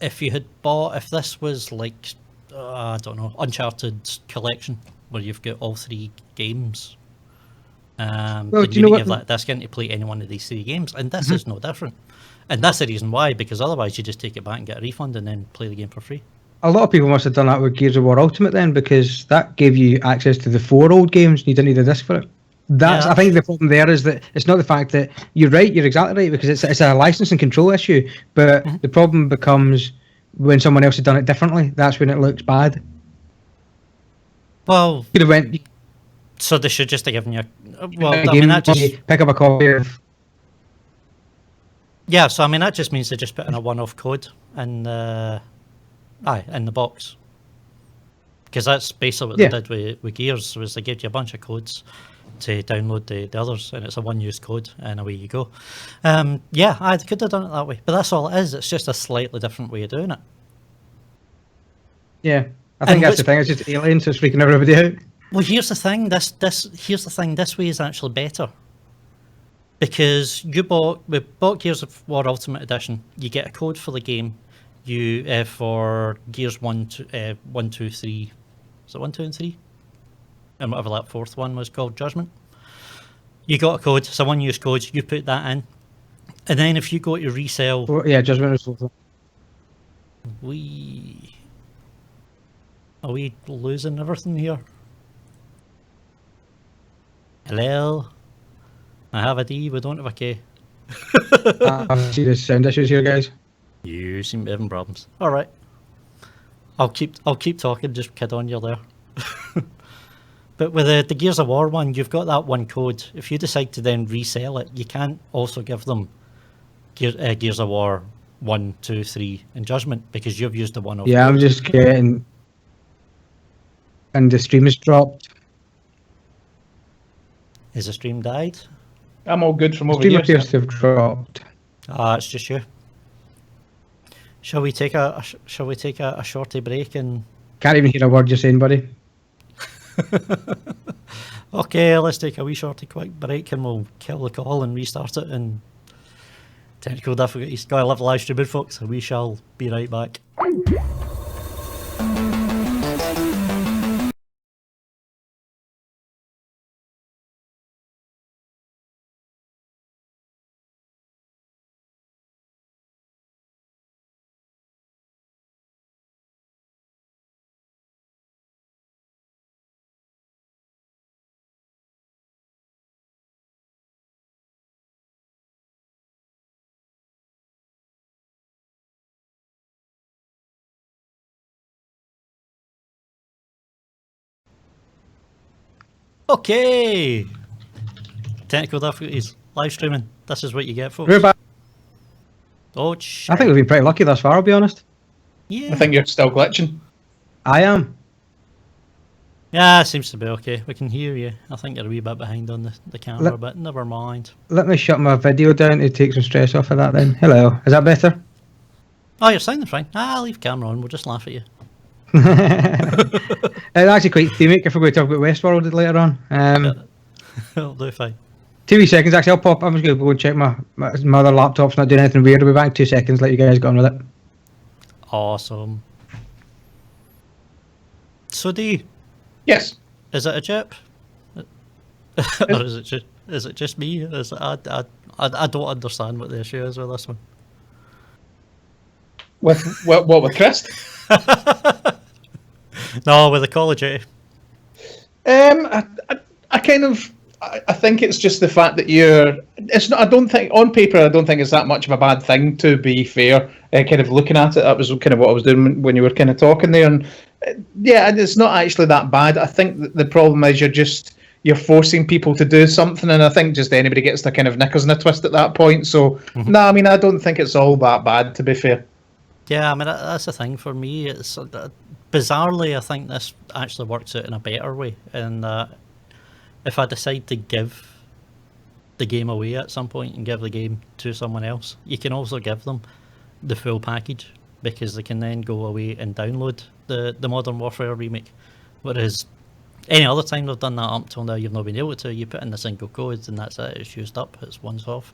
If this was like I don't know, Uncharted Collection, where you've got all 3 games, then you need to have that disc in to play any one of these 3 games, and this is no different. And that's the reason why, because otherwise you just take it back and get a refund and then play the game for free. A lot of people must have done that with Gears of War Ultimate then, because that gave you access to the 4 old games and you didn't need a disc for it. I think the problem there is that it's not the fact that you're exactly right, because it's a license and control issue, but the problem becomes when someone else had done it differently. That's when it looks bad. Well, could have went. So they should just have given you. That just pick up a copy of. Yeah, so that just means they just put in a one-off code in the box, because that's basically what they did with Gears, was they gave you a bunch of codes to download the others, and it's a one-use code, and away you go. I could have done it that way, but that's all it is. It's just a slightly different way of doing it. Yeah, I think that's the thing. It's just aliens that's freaking everybody out. Well, here's the thing. This way is actually better, because we bought Gears of War Ultimate Edition. You get a code for the game. You for Gears 1, 2, 3. Is it 1, 2, and 3? And whatever that 4th one was called, Judgment. You got a code. It's a one-use code. You put that in, and then if you go to resell, Judgment is 4th. Are we losing everything here? Hello? I have a D, we don't have a K. I see the sound issues here, guys. You seem to be having problems. Alright. I'll keep talking, just kid on, you're there. But with the Gears of War one, you've got that one code. If you decide to then resell it, you can't also give them Gears of War 1, 2, 3 and Judgment, because you've used the one of. Yeah, I'm just getting. And the stream has dropped. Is the stream died? I'm all good from over here. here. Stream appears to have dropped. It's just you. Shall we take a shorty break and? Can't even hear a word you're saying, buddy. Okay, let's take a wee shorty quick break and we'll kill the call and restart it. And technical difficulties. Gotta love the live streaming, folks. We shall be right back. Okay. Technical difficulties. Live streaming. This is what you get, folks. We're back. Oh, shit. I think we've been pretty lucky thus far, I'll be honest. Yeah. I think you're still glitching. I am. Yeah, it seems to be okay. We can hear you. I think you're a wee bit behind on the camera, but never mind. Let me shut my video down to take some stress off of that then. Hello. Is that better? Oh, you're sounding fine. Leave camera on. We'll just laugh at you. It's actually quite themic if we're going to talk about Westworld later on. It'll do fine. 2 wee seconds, actually. I'm just going to go and check my other laptop's not doing anything weird. I'll be back in 2 seconds, let you guys get on with it. Awesome. So, D, Yes. is it a chip? Or is it just me? I don't understand what the issue is with this one. With what with Chris? No, with the Call of Duty. I think it's just the fact that it's not. I don't think on paper. I don't think it's that much of a bad thing. To be fair, kind of looking at it, that was kind of what I was doing when you were kind of talking there, and yeah, it's not actually that bad. I think that the problem is you're forcing people to do something, and I think just anybody gets their kind of knickers in a twist at that point. So no, I mean I don't think it's all that bad. To be fair. Yeah, I mean that's the thing for me. It's bizarrely, I think this actually works out in a better way. In that, if I decide to give the game away at some point and give the game to someone else, you can also give them the full package because they can then go away and download the Modern Warfare remake. Whereas any other time they've done that up till now, you've not been able to. You put in the single code and that's it. It's used up. It's once off.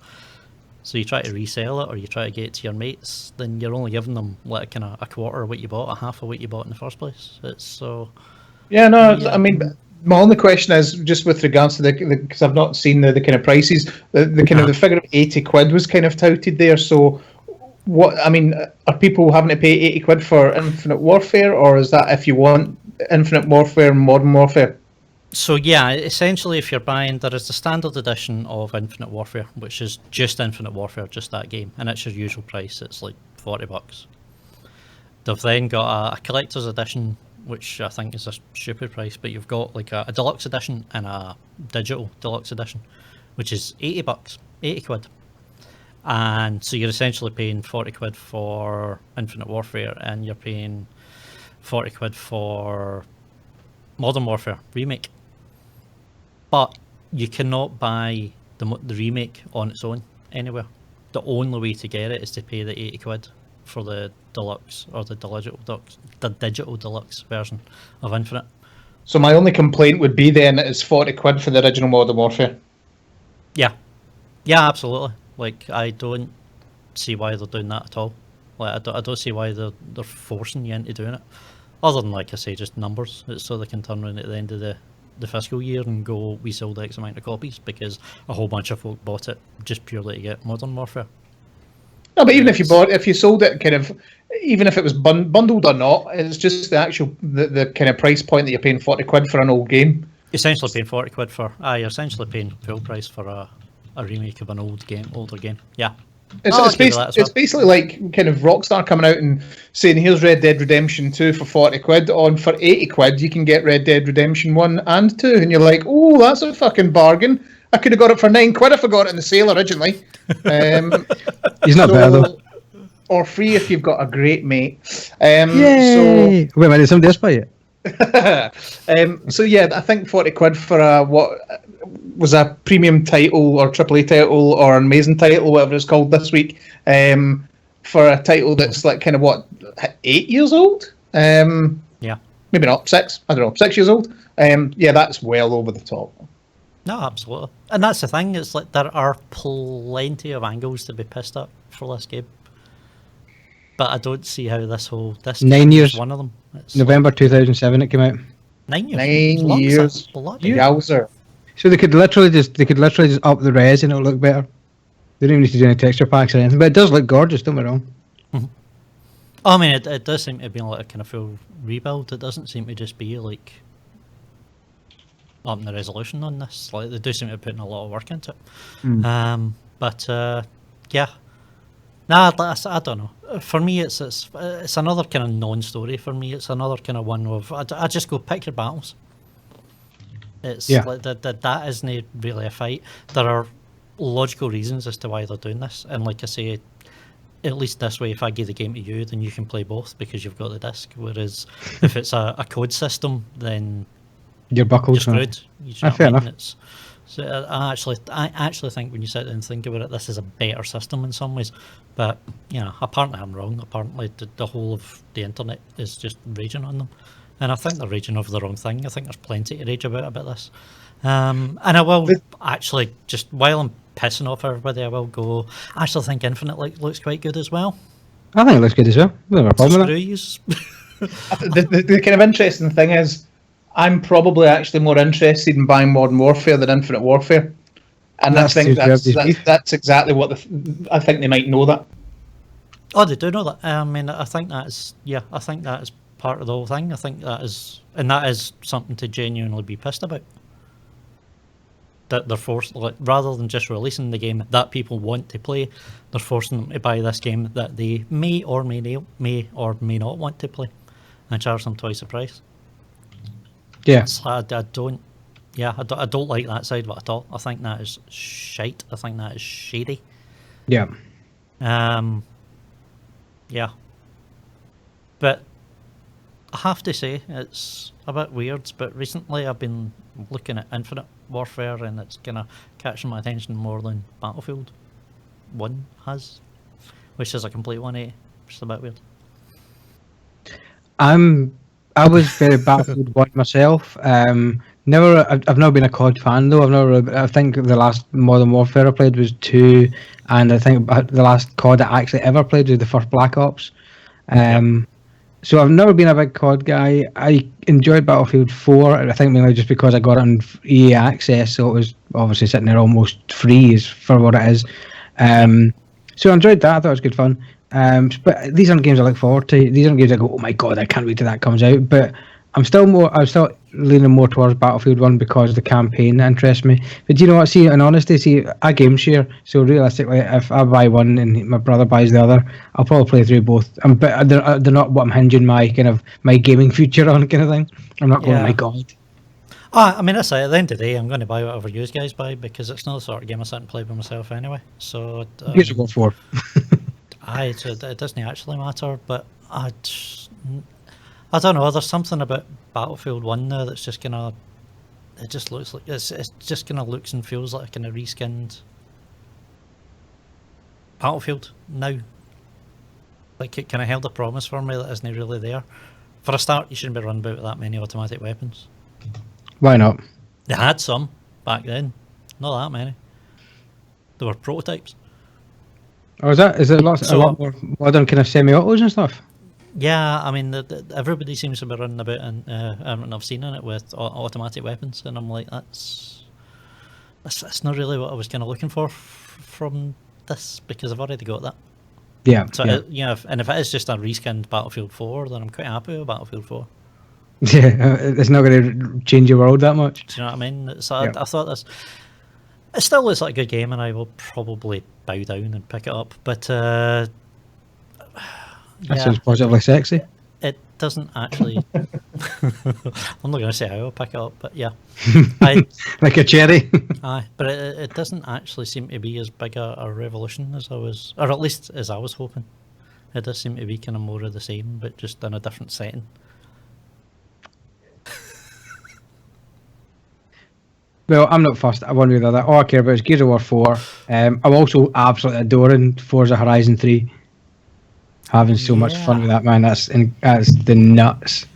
So you try to resell it or you try to get it to your mates, then you're only giving them like kind of a quarter of what you bought, a half of what you bought in the first place. It's so... Yeah, no, yeah. I mean, my only question is just with regards to because I've not seen the kind of prices, the kind of the figure of 80 quid was kind of touted there. So what, I mean, are people having to pay 80 quid for Infinite Warfare, or is that if you want Infinite Warfare and Modern Warfare? So yeah, essentially if you're buying, there is the standard edition of Infinite Warfare, which is just Infinite Warfare, just that game, and it's your usual price, it's like $40. They've then got a collector's edition, which I think is a stupid price, but you've got like a deluxe edition and a digital deluxe edition, which is $80, 80 quid. And so you're essentially paying 40 quid for Infinite Warfare, and you're paying 40 quid for Modern Warfare Remake. But you cannot buy the remake on its own anywhere. The only way to get it is to pay the 80 quid for the deluxe or the digital deluxe version of Infinite. So my only complaint would be then it's 40 quid for the original Modern Warfare. Yeah, absolutely. Like I don't see why they're doing that at all. Like I don't see why they're forcing you into doing it. Other than, like I say, just numbers. It's so they can turn around at the end of the fiscal year and go, we sold X amount of copies because a whole bunch of folk bought it just purely to get Modern Warfare. No, but even if you sold it kind of, even if it was bundled or not, it's just the actual, the kind of price point that you're paying 40 quid for an old game. Essentially paying 40 quid for, you're essentially paying full price for a remake of an older game. Yeah. It's basically like kind of Rockstar coming out and saying, here's Red Dead Redemption 2 for 40 quid. For 80 quid, you can get Red Dead Redemption 1 and 2. And you're like, oh, that's a fucking bargain. I could have got it for 9 quid if I got it in the sale originally. He's not bad though. Or free if you've got a great mate. Yay! Wait a minute, did somebody else buy it? So yeah, I think 40 quid for what was a premium title or AAA title or an amazing title, whatever it's called this week, for a title that's like kind of 8 years old? Yeah. Maybe not, 6, I don't know, 6 years old. Yeah, that's well over the top. No, absolutely. And that's the thing, it's like there are plenty of angles to be pissed at for this game. But I don't see how this 9 years. One of them. It's November 2007 it came out. 9 years. 9 years. Yowzer. So they could literally just up the res and it'll look better. They don't even need to do any texture packs or anything, but it does look gorgeous, don't be wrong. Mm-hmm. I mean, it does seem to be like a kind of full rebuild. It doesn't seem to just be like up in the resolution on this. Like they do seem to be putting a lot of work into it. But yeah. Nah, I don't know. For me, it's another kind of non-story. For me, it's another kind of one of I just go pick your battles. It's like that isn't really a fight. There are logical reasons as to why they're doing this, and like I say, at least this way, if I give the game to you, then you can play both because you've got the disc. Whereas if it's a code system, then You're buckled. you're screwed. You know Fair what I mean? enough. So I actually think when you sit there and think about it, this is a better system in some ways. But apparently I'm wrong. Apparently the whole of the internet is just raging on them, and I think they're raging over the wrong thing. I think there's plenty to rage about this. And I will actually, just while I'm pissing off everybody, I will go. I actually think Infinite looks quite good as well. I think it looks good as well. We don't have a problem with that. Screw The kind of interesting thing is, I'm probably actually more interested in buying Modern Warfare than Infinite Warfare, and I think that's exactly what I think they might know that. Oh, they do know that. I mean, I think that is part of the whole thing. I think that is something to genuinely be pissed about. That they're forced, rather than just releasing the game that people want to play, they're forcing them to buy this game that they may or may not want to play, and charge them twice the price. Yeah. So I don't like that side of it at all. I think that is shite. I think that is shady. Yeah. Yeah. But I have to say, it's a bit weird, but recently I've been looking at Infinite Warfare and it's kind of catching my attention more than Battlefield 1 has, which is a complete 180, which is a bit weird. I was very Battlefield 1 myself. I've never been a COD fan though. I think the last Modern Warfare I played was 2, and I think the last COD I actually ever played was the first Black Ops. So I've never been a big COD guy. I enjoyed Battlefield 4, I think mainly just because I got it on EA Access, so it was obviously sitting there almost free for what it is. So I enjoyed that. I thought it was good fun. But these aren't games I look forward to. These aren't games I go, oh my god, I can't wait till that comes out. But I'm still leaning more towards Battlefield 1 because the campaign interests me. But do you know what? See, in honesty, I game share. So realistically, if I buy one and my brother buys the other, I'll probably play through both. But they're not what I'm hinging my gaming future on, kind of thing. I'm not going, oh my god. I mean, that's it. At the end of the day, I'm going to buy whatever you guys buy because it's not the sort of game I sit and play by myself anyway. So Here's a go for. So it doesn't actually matter, but I don't know. There's something about Battlefield 1 now that's just gonna. It just looks like it's just gonna looks and feels like a kind of reskinned Battlefield now. Like it kind of held a promise for me that isn't really there. For a start, you shouldn't be running about with that many automatic weapons. Why not? They had some back then, not that many. They were prototypes. Oh, is there a lot more modern kind of semi-autos and stuff? Yeah, I mean, everybody seems to be running about, and I've seen in it with automatic weapons, and I'm like, that's not really what I was kind of looking for from this because I've already got that. Yeah. So yeah. And if it is just a reskinned Battlefield 4, then I'm quite happy with Battlefield 4. Yeah, it's not going to change your world that much. Do you know what I mean? So I thought this. It still looks like a good game, and I will probably bow down and pick it up. But that sounds positively sexy. It doesn't actually. I'm not going to say how I'll pick it up, but yeah, like a cherry. Aye, but it doesn't actually seem to be as big a revolution as I was, or at least as I was hoping. It does seem to be kind of more of the same, but just in a different setting. Well, I'm not fussed one way or the other. All I care about is Gears of War 4. I'm also absolutely adoring Forza Horizon 3. Having so much fun with that, man. That's the nuts.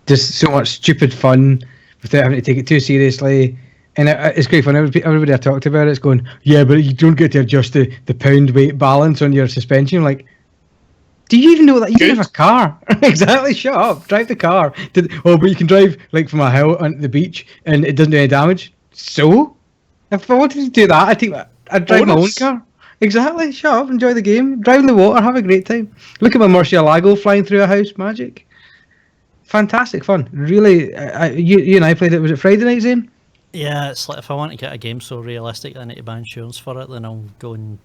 Just so much stupid fun without having to take it too seriously. And it's great fun. Everybody I talked about it's going, yeah, but you don't get to adjust the pound weight balance on your suspension. Like, do you even know that? You don't have a car. Exactly, shut up. Drive the car. But you can drive like from a hill onto the beach and it doesn't do any damage. So, if I wanted to do that, I'd drive my own car. Exactly, shut up, enjoy the game. Drive in the water, have a great time. Look at my Murcielago flying through a house, magic. Fantastic fun. Really, you and I played it, was it Friday night, Zane? Yeah, it's like if I want to get a game so realistic I need to buy insurance for it, then I'll go and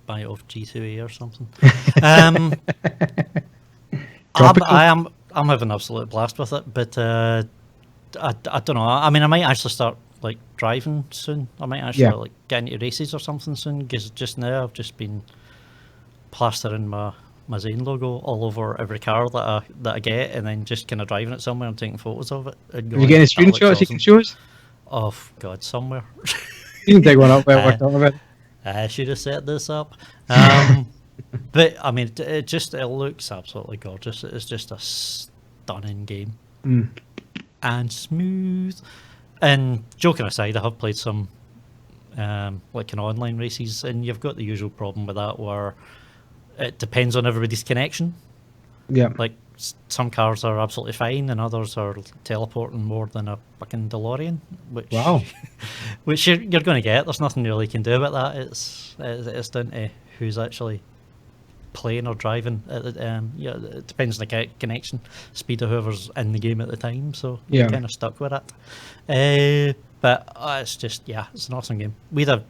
buy it off G2A or something. I'm having an absolute blast with it, but I don't know. I mean, I might actually start like driving soon. I might actually like get into races or something soon, because just now I've just been plastering my Zane logo all over every car that I get, and then just kind of driving it somewhere and taking photos of it. And Have you got any "That looks screenshots you can show us? Oh God, somewhere. You can dig one up while we're talking about it. I should have set this up. But I mean, it looks absolutely gorgeous. It's just a stunning game and smooth. And joking aside, I have played some like online races, and you've got the usual problem with that where it depends on everybody's connection. Yeah. Like some cars are absolutely fine, and others are teleporting more than a fucking DeLorean. Which, wow. Which you're going to get. There's nothing you really can do about that. It's down to who's actually playing or driving. Yeah, it depends on the connection speed of whoever's in the game at the time. So you're kind of stuck with it. But it's just, it's an awesome game. We had a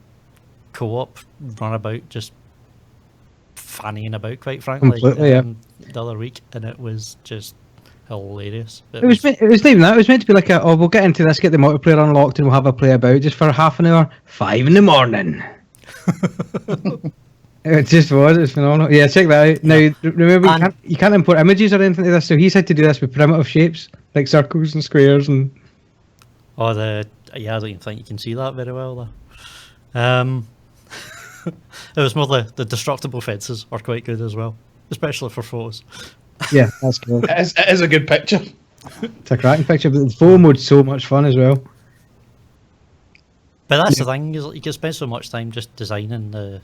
co-op run about just fannying about, quite frankly, the other week, and it was just hilarious. It was not even that. It was meant to be like we'll get into this, get the multiplayer unlocked, and we'll have a play about just for half an hour, 5 a.m. It just was. It's phenomenal. Yeah, check that out. Now, remember, you can't import images or anything to this, so he's had to do this with primitive shapes, like circles and squares and... I don't even think you can see that very well, though. It was more the destructible fences are quite good as well, especially for photos. Yeah, that's cool. It is a good picture. It's a cracking picture, but the photo mode's so much fun as well. But that's the thing, is you can spend so much time just designing the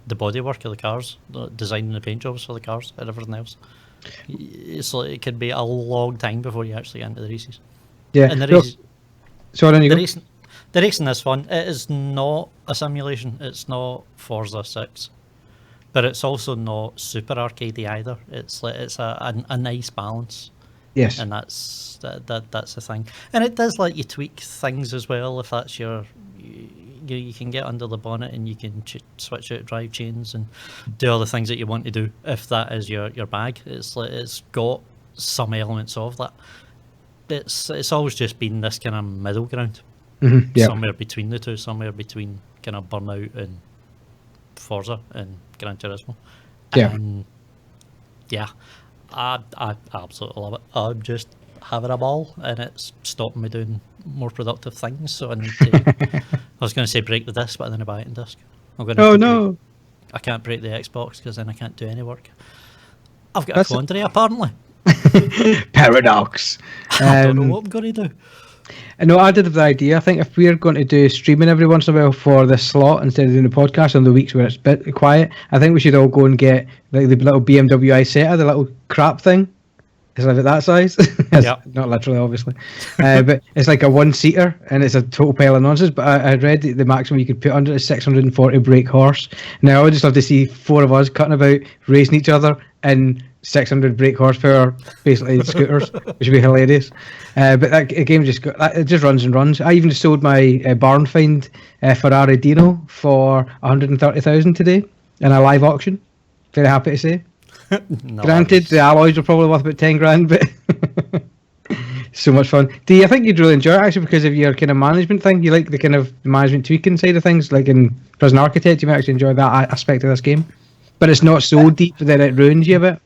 bodywork of the cars, designing the paint jobs for the cars and everything else. It's like, it could be a long time before you actually get into the races. Yeah. And the racing is fun. It is not a simulation. It's not Forza 6, but it's also not super arcadey either. It's a nice balance. Yes, and that's the thing. And it does let you tweak things as well if that's your. You can get under the bonnet and you can switch out drive chains and do all the things that you want to do if that is your bag. It's got some elements of that. It's always just been this kind of middle ground, somewhere between the two, somewhere between kind of Burnout and Forza and Gran Turismo. And I absolutely love it. I'm just having a ball, and it's stopping me doing more productive things. So I need to. I was going to say break the disc, but then I buy it in disc. I'm going to. I can't break the Xbox because then I can't do any work. I've got a quandary apparently. Paradox. I don't know what I'm going to do. No, I did have the idea. I think if we're going to do streaming every once in a while for this slot instead of doing the podcast on the weeks where it's a bit quiet, I think we should all go and get like the little BMW Isetta, the little crap thing. It's like that size. Not literally, obviously. But it's like a one-seater, and it's a total pile of nonsense. But I read the maximum you could put under is 640 brake horse. Now, I would just love to see 4 of us cutting about, racing each other in 600 brake horsepower, basically scooters, which would be hilarious. But that game it just runs and runs. I even just sold my barn find Ferrari Dino for 130,000 today in a live auction. Very happy to say. Granted, the alloys are probably worth about 10 grand, but so much fun. I think you'd really enjoy it actually because of your kind of management thing. You like the kind of management tweaking side of things, like as an architect, you might actually enjoy that aspect of this game. But it's not so deep that it ruins you a bit.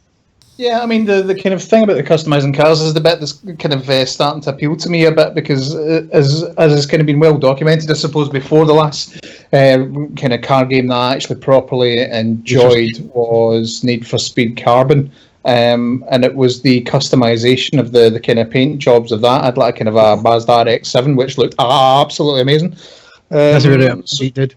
Yeah, I mean, the kind of thing about the customising cars is the bit that's kind of starting to appeal to me a bit because as has kind of been well documented, I suppose, before the last kind of car game that I actually properly enjoyed was Need for Speed Carbon. And it was the customisation of the kind of paint jobs of that. I had like kind of a Mazda RX-7, which looked absolutely amazing. That's a really updated.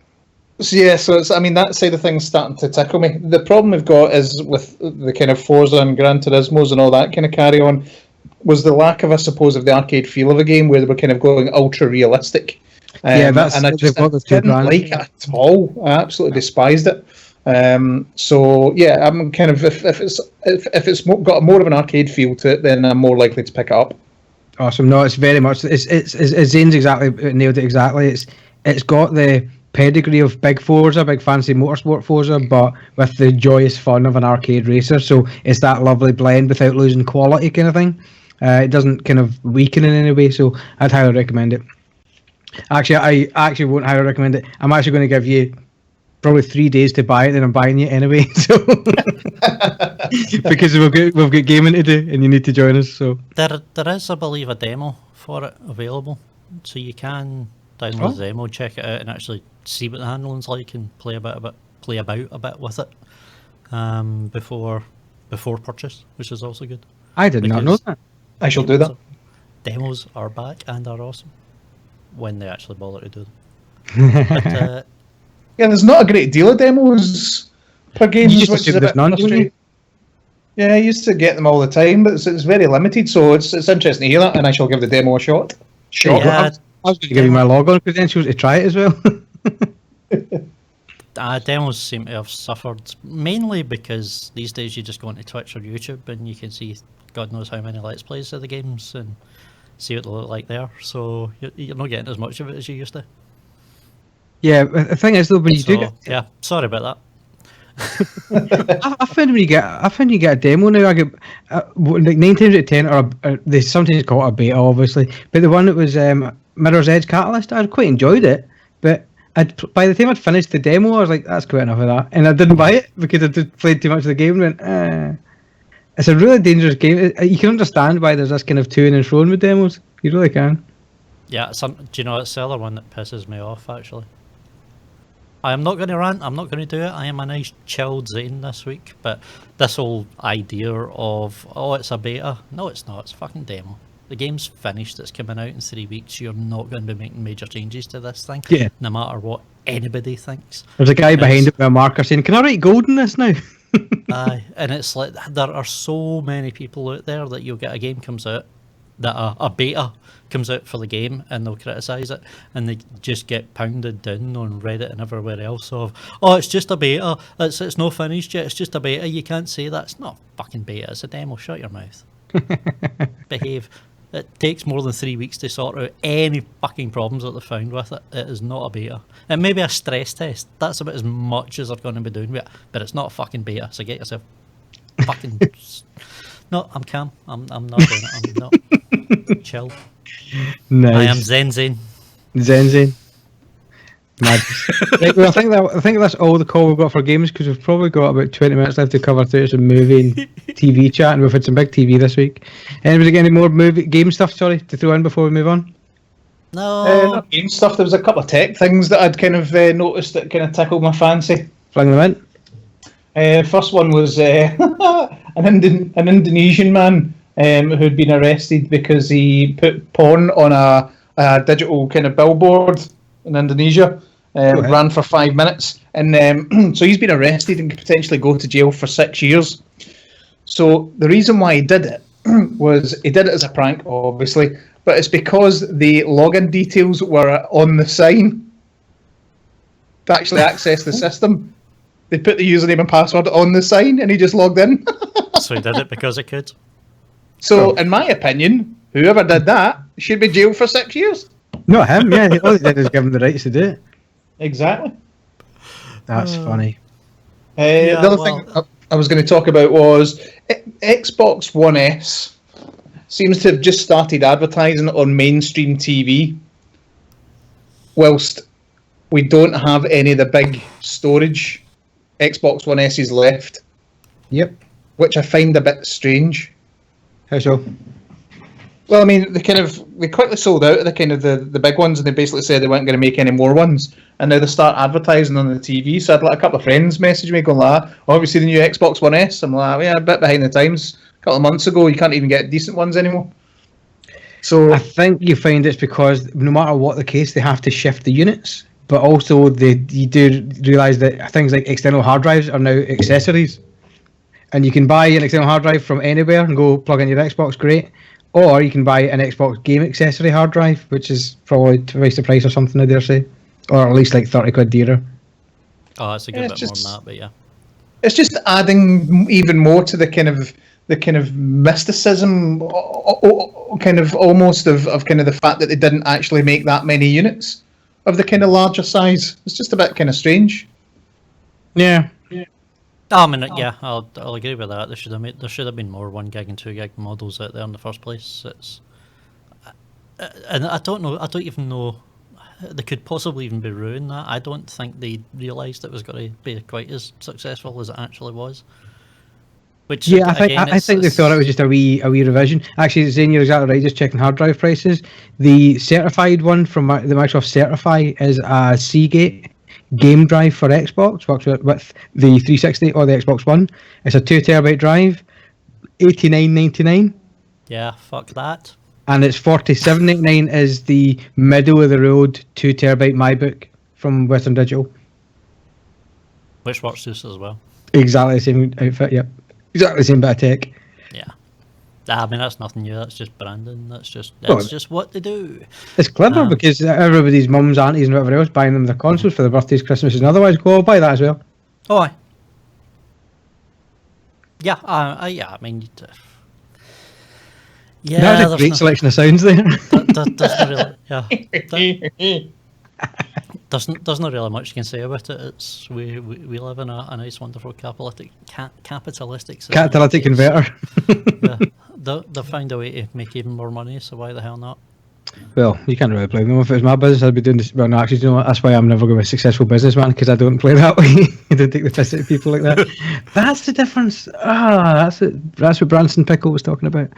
So it's, I mean, that side of things starting to tickle me. The problem we've got is with the kind of Forza and Gran Turismos and all that kind of carry on was the lack of, I suppose, of the arcade feel of a game where they were kind of going ultra realistic. And I didn't like it at all. I absolutely despised it. So yeah, I'm kind of if it's got more of an arcade feel to it, then I'm more likely to pick it up. Awesome. No, it's very much. It's Zane's exactly nailed it exactly. It's got the pedigree of big Forza, big fancy motorsport Forza, but with the joyous fun of an arcade racer. So it's that lovely blend without losing quality kind of thing. It doesn't kind of weaken in any way. So I'd highly recommend it. Actually, I actually won't highly recommend it. I'm actually going to give you probably 3 days to buy it, then I'm buying it anyway. So because we've got gaming to do, and you need to join us. So There is, I believe, a demo for it available, so you can download the demo, check it out, and actually see what the handling's like, and play about a bit with it before purchase, which is also good. I did not know that. I shall do that. Demos are back and are awesome when they actually bother to do them. But, Yeah, there's not a great deal of demos per game. You just assume there's none, don't you? Yeah, I used to get them all the time, but it's very limited, so it's interesting to hear that, and I shall give the demo a shot. Sure. Yeah, I was going to give you my logon credentials to try it as well. demos seem to have suffered mainly because these days you just go onto Twitch or YouTube and you can see God knows how many Let's Plays of the games and see what they look like there. So you're not getting as much of it as you used to. Yeah, the thing is though, when you do get, yeah, sorry about that. I find when you get a demo now, I get like 9 times out of 10, or they sometimes call it a beta, obviously. But the one that was Mirror's Edge Catalyst, I quite enjoyed it. But by the time I'd finished the demo, I was like, that's quite enough of that, and I didn't buy it because I played too much of the game. And went, it's a really dangerous game. You can understand why there's this kind of to and fro with demos. You really can. Yeah, do you know it's the other one that pisses me off actually? I am not going to rant, I'm not going to do it. I am a nice chilled Zane this week, but this whole idea of, oh, it's a beta. No, it's not. It's a fucking demo. The game's finished. It's coming out in 3 weeks. You're not going to be making major changes to this thing, no matter what anybody thinks. There's a guy behind it with a marker saying, can I write gold in this now? Aye, and it's like there are so many people out there that you'll get a game comes out, that a beta comes out for the game, and they'll criticise it, and they just get pounded down on Reddit and everywhere else of, oh, it's just a beta, it's not finished yet, it's just a beta, you can't say that, it's not a fucking beta, it's a demo, shut your mouth. Behave. It takes more than 3 weeks to sort out any fucking problems that they found with it. It is not a beta. It may be a stress test, that's about as much as they're going to be doing with it, but it's not a fucking beta, so get yourself fucking... No, I'm calm. I'm not doing it. I'm not. Chill. Nice. I am Zen. Mad. Right, well, I think that's all the call we've got for games, because we've probably got about 20 minutes left to cover through some movie and TV chat, and we've had some big TV this week. Anybody got any more game stuff, sorry, to throw in before we move on? No. Not game stuff. There was a couple of tech things that I'd kind of noticed that kind of tickled my fancy. Fling them in. First one was an Indonesian man who'd been arrested because he put porn on a digital kind of billboard in Indonesia. Ran for 5 minutes, and so he's been arrested and could potentially go to jail for 6 years. So the reason why he did it was he did it as a prank, obviously, but it's because the login details were on the sign to actually access the system. They put the username and password on the sign, and he just logged in. So he did it because he could. So, in my opinion, whoever did that should be jailed for 6 years. Not him, yeah. All he did is give him the rights to do it. Exactly. That's funny. The other thing I was going to talk about was Xbox One S seems to have just started advertising on mainstream TV, whilst we don't have any of the big storage Xbox One S's left. Yep. Which I find a bit strange. How so? Well, I mean, they quickly sold out of the big ones, and they basically said they weren't going to make any more ones. And now they start advertising on the TV. So I had like a couple of friends message me going like, obviously the new Xbox One S. I'm like, yeah, a bit behind the times. A couple of months ago, you can't even get decent ones anymore. So I think you find it's because no matter what the case, they have to shift the units. But also, you do realise that things like external hard drives are now accessories. And you can buy an external hard drive from anywhere and go plug in your Xbox, great. Or you can buy an Xbox game accessory hard drive, which is probably twice the price or something, I dare say. Or at least like 30 quid dearer. Oh, that's a good bit more than that, but yeah. It's just adding even more to the kind of mysticism, kind of almost of kind of the fact that they didn't actually make that many units of the kind of larger size. It's just a bit kind of strange. Yeah. I mean, yeah, I'll agree with that. There should have been more 1 gig and 2 gig models out there in the first place. And I don't even know they could possibly even be ruining that. I don't think they realised it was going to be quite as successful as it actually was. Which, Yeah, again, I think they thought it was just a wee revision. Actually, Zane, you're exactly right. Just checking hard drive prices. The certified one from the Microsoft Certify is a Seagate game drive for Xbox, works with the 360 or the Xbox One. It's a 2 terabyte drive, $89.99. Yeah, fuck that. And it's $47.99 is the middle of the road 2 terabyte MyBook from Western Digital. Which works just as well. Exactly the same outfit, yep. Exactly the same bit of tech. Yeah. I mean, that's nothing new. That's just branding. That's just what they do. It's clever because everybody's mums, aunties, and whatever else buying them their consoles for their birthdays, Christmases, and otherwise. Go, I'll buy that as well. Oh, aye. Yeah, I mean, yeah. That was a great selection of sounds there. Doesn't really, There's not really much you can say about it. It's we live in a nice, wonderful capitalistic system. Catalytic converter. Yeah, they've found a way to make even more money, so why the hell not? Well, you can't really blame them. If it was my business, I'd be doing this. Well, no, actually, you know what? That's why I'm never going to be a successful businessman, because I don't play that way. I don't take the piss out of people like that. That's the difference. That's it. That's what Branson Pickle was talking about.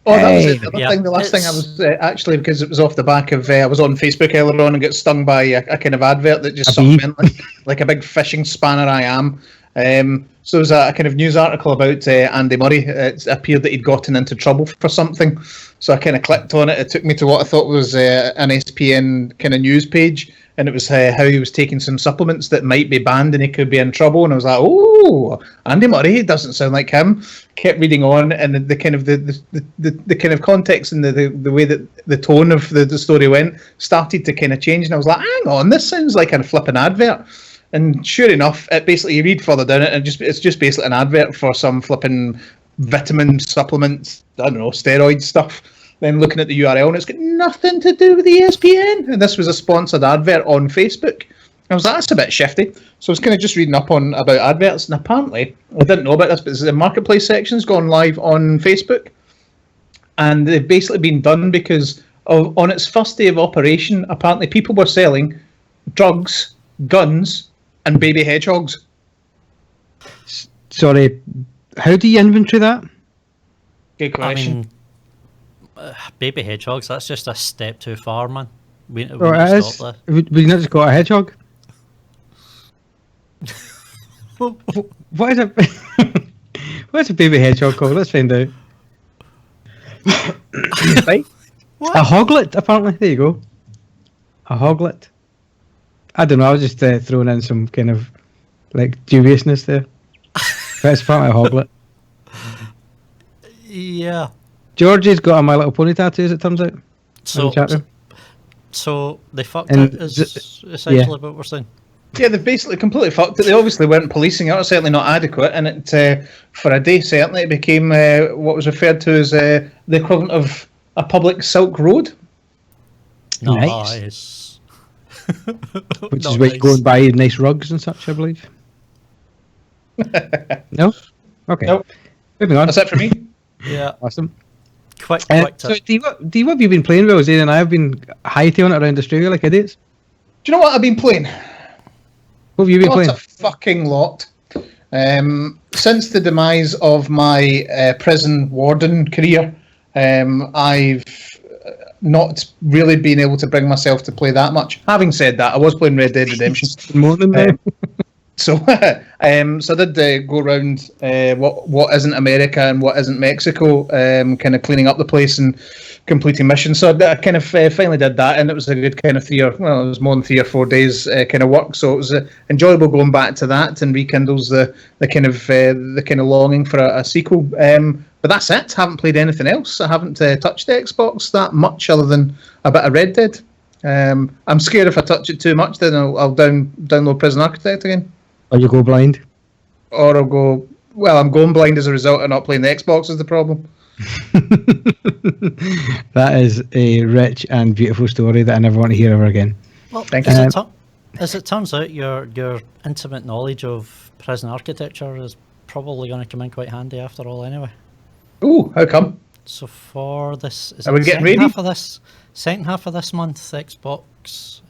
Oh, that was it. The last thing I was actually, because it was off the back of I was on Facebook earlier on and got stung by a kind of advert that just sort of went like a big fishing spanner. I am. So there was a kind of news article about Andy Murray. It appeared that he'd gotten into trouble for something. So I kind of clicked on it. It took me to what I thought was an SPN kind of news page, and it was how he was taking some supplements that might be banned and he could be in trouble. And I was like, oh, Andy Murray doesn't sound like him. Kept reading on, and the kind of the kind of context and the way that the tone of the story went started to kind of change. And I was like, hang on, this sounds like a flipping advert. And sure enough, it basically, you read further down it, and it's just basically an advert for some flipping vitamin supplements, I don't know, steroid stuff. Then looking at the URL, and it's got nothing to do with ESPN. And this was a sponsored advert on Facebook. I was like, that's a bit shifty. So I was kind of just reading up about adverts, and apparently, I didn't know about this, but the marketplace section's gone live on Facebook. And they've basically been done because on its first day of operation, apparently people were selling drugs, guns, and baby hedgehogs. Sorry, how do you inventory that? Good question. I mean, baby hedgehogs, that's just a step too far, man. We need Oh, to it stop is. Would you not just got a hedgehog? What is it? What's a baby hedgehog called? Let's find out. Right? What? A hoglet, apparently. There you go. A hoglet. I don't know. I was just throwing in some kind of like dubiousness there. But it's apparently a hoglet. Yeah. Georgie's got a My Little Pony tattoo, as it turns out. So they fucked And it, is essentially what we're saying. Yeah, they've basically completely fucked it. They obviously weren't policing it, or certainly not adequate, and it for a day certainly it became what was referred to as the equivalent of a public Silk Road. Nice. Which is where you go and buy nice rugs and such, I believe. No? Okay. Nope. Moving on. That's it for me. Yeah. Awesome. Quick So, D, what have you been playing, Will? Zane and I have been hightailing it around Australia like idiots. Do you know what I've been playing? What have you been playing? A fucking lot. Since the demise of my prison warden career, I've not really been able to bring myself to play that much. Having said that, I was playing Red Dead Redemption. More than that. So I did go around what isn't America and what isn't Mexico, kind of cleaning up the place and completing missions. So I kind of finally did that, and it was a good kind of it was more than 3 or 4 days kind of work. So it was enjoyable going back to that and rekindles the kind of longing for a sequel. But that's it. Haven't played anything else. I haven't touched the Xbox that much, other than a bit of Red Dead. I'm scared if I touch it too much, then I'll download Prison Architect again. Or you go blind. Or I'll go, well, I'm going blind as a result of not playing the Xbox is the problem. That is a rich and beautiful story that I never want to hear ever again. Well, Thank you. as it turns out, your intimate knowledge of prison architecture is probably going to come in quite handy after all anyway. Ooh, how come? So for this, is Are it we the getting second ready? second half of this month, Xbox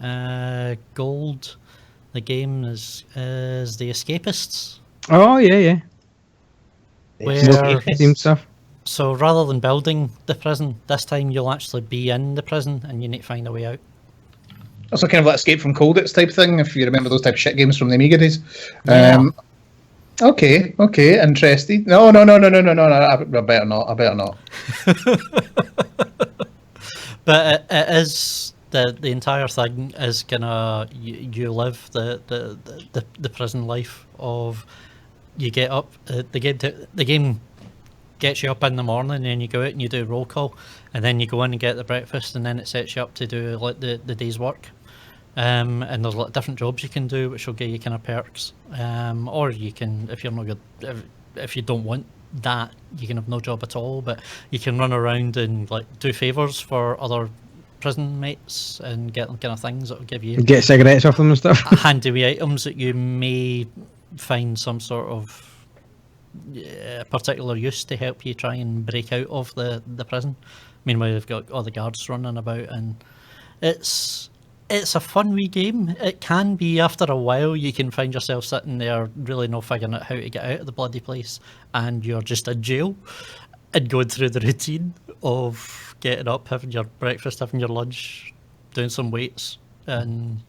Gold, the game is The Escapists. Oh yeah. Where Team stuff. so rather than building the prison, this time you'll actually be in the prison and you need to find a way out. Also kind of like Escape from Colditz type thing, if you remember those type of shit games from the Amiga days. Yeah. Okay, interesting. No, I better not. But it is the entire thing is gonna you live the prison life of you get up the game gets you up in the morning and then you go out and you do roll call and then you go in and get the breakfast and then it sets you up to do like the day's work. And there's like different jobs you can do which will give you kind of perks. Or you can, if you're not good, if you don't want that, you can have no job at all, but you can run around and like do favours for other prison mates and get kind of things that will give you Get cigarettes off them and stuff. handy wee items that you may find some sort of particular use to help you try and break out of the prison. Meanwhile, they've got all the guards running about, and it's a fun wee game. It can be, after a while, you can find yourself sitting there really not figuring out how to get out of the bloody place, and you're just in jail and going through the routine of getting up, having your breakfast, having your lunch, doing some weights, and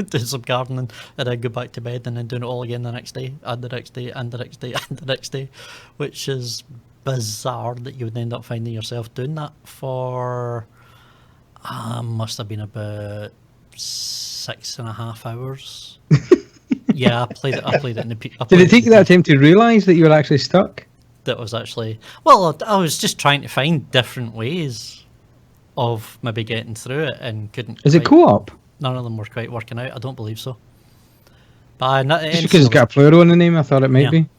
doing some gardening, and then go back to bed, and then doing it all again the next day, and the next day, and the next day, and the next day, which is bizarre that you would end up finding yourself doing that for must have been about 6.5 hours. Yeah, I played it in the Did it take you that time to realise that you were actually stuck? that was actually, well, I was just trying to find different ways of maybe getting through it and couldn't. Is it co-op? None of them were quite working out. I don't believe so. But Just because it's got a plural in the name, I thought it might be.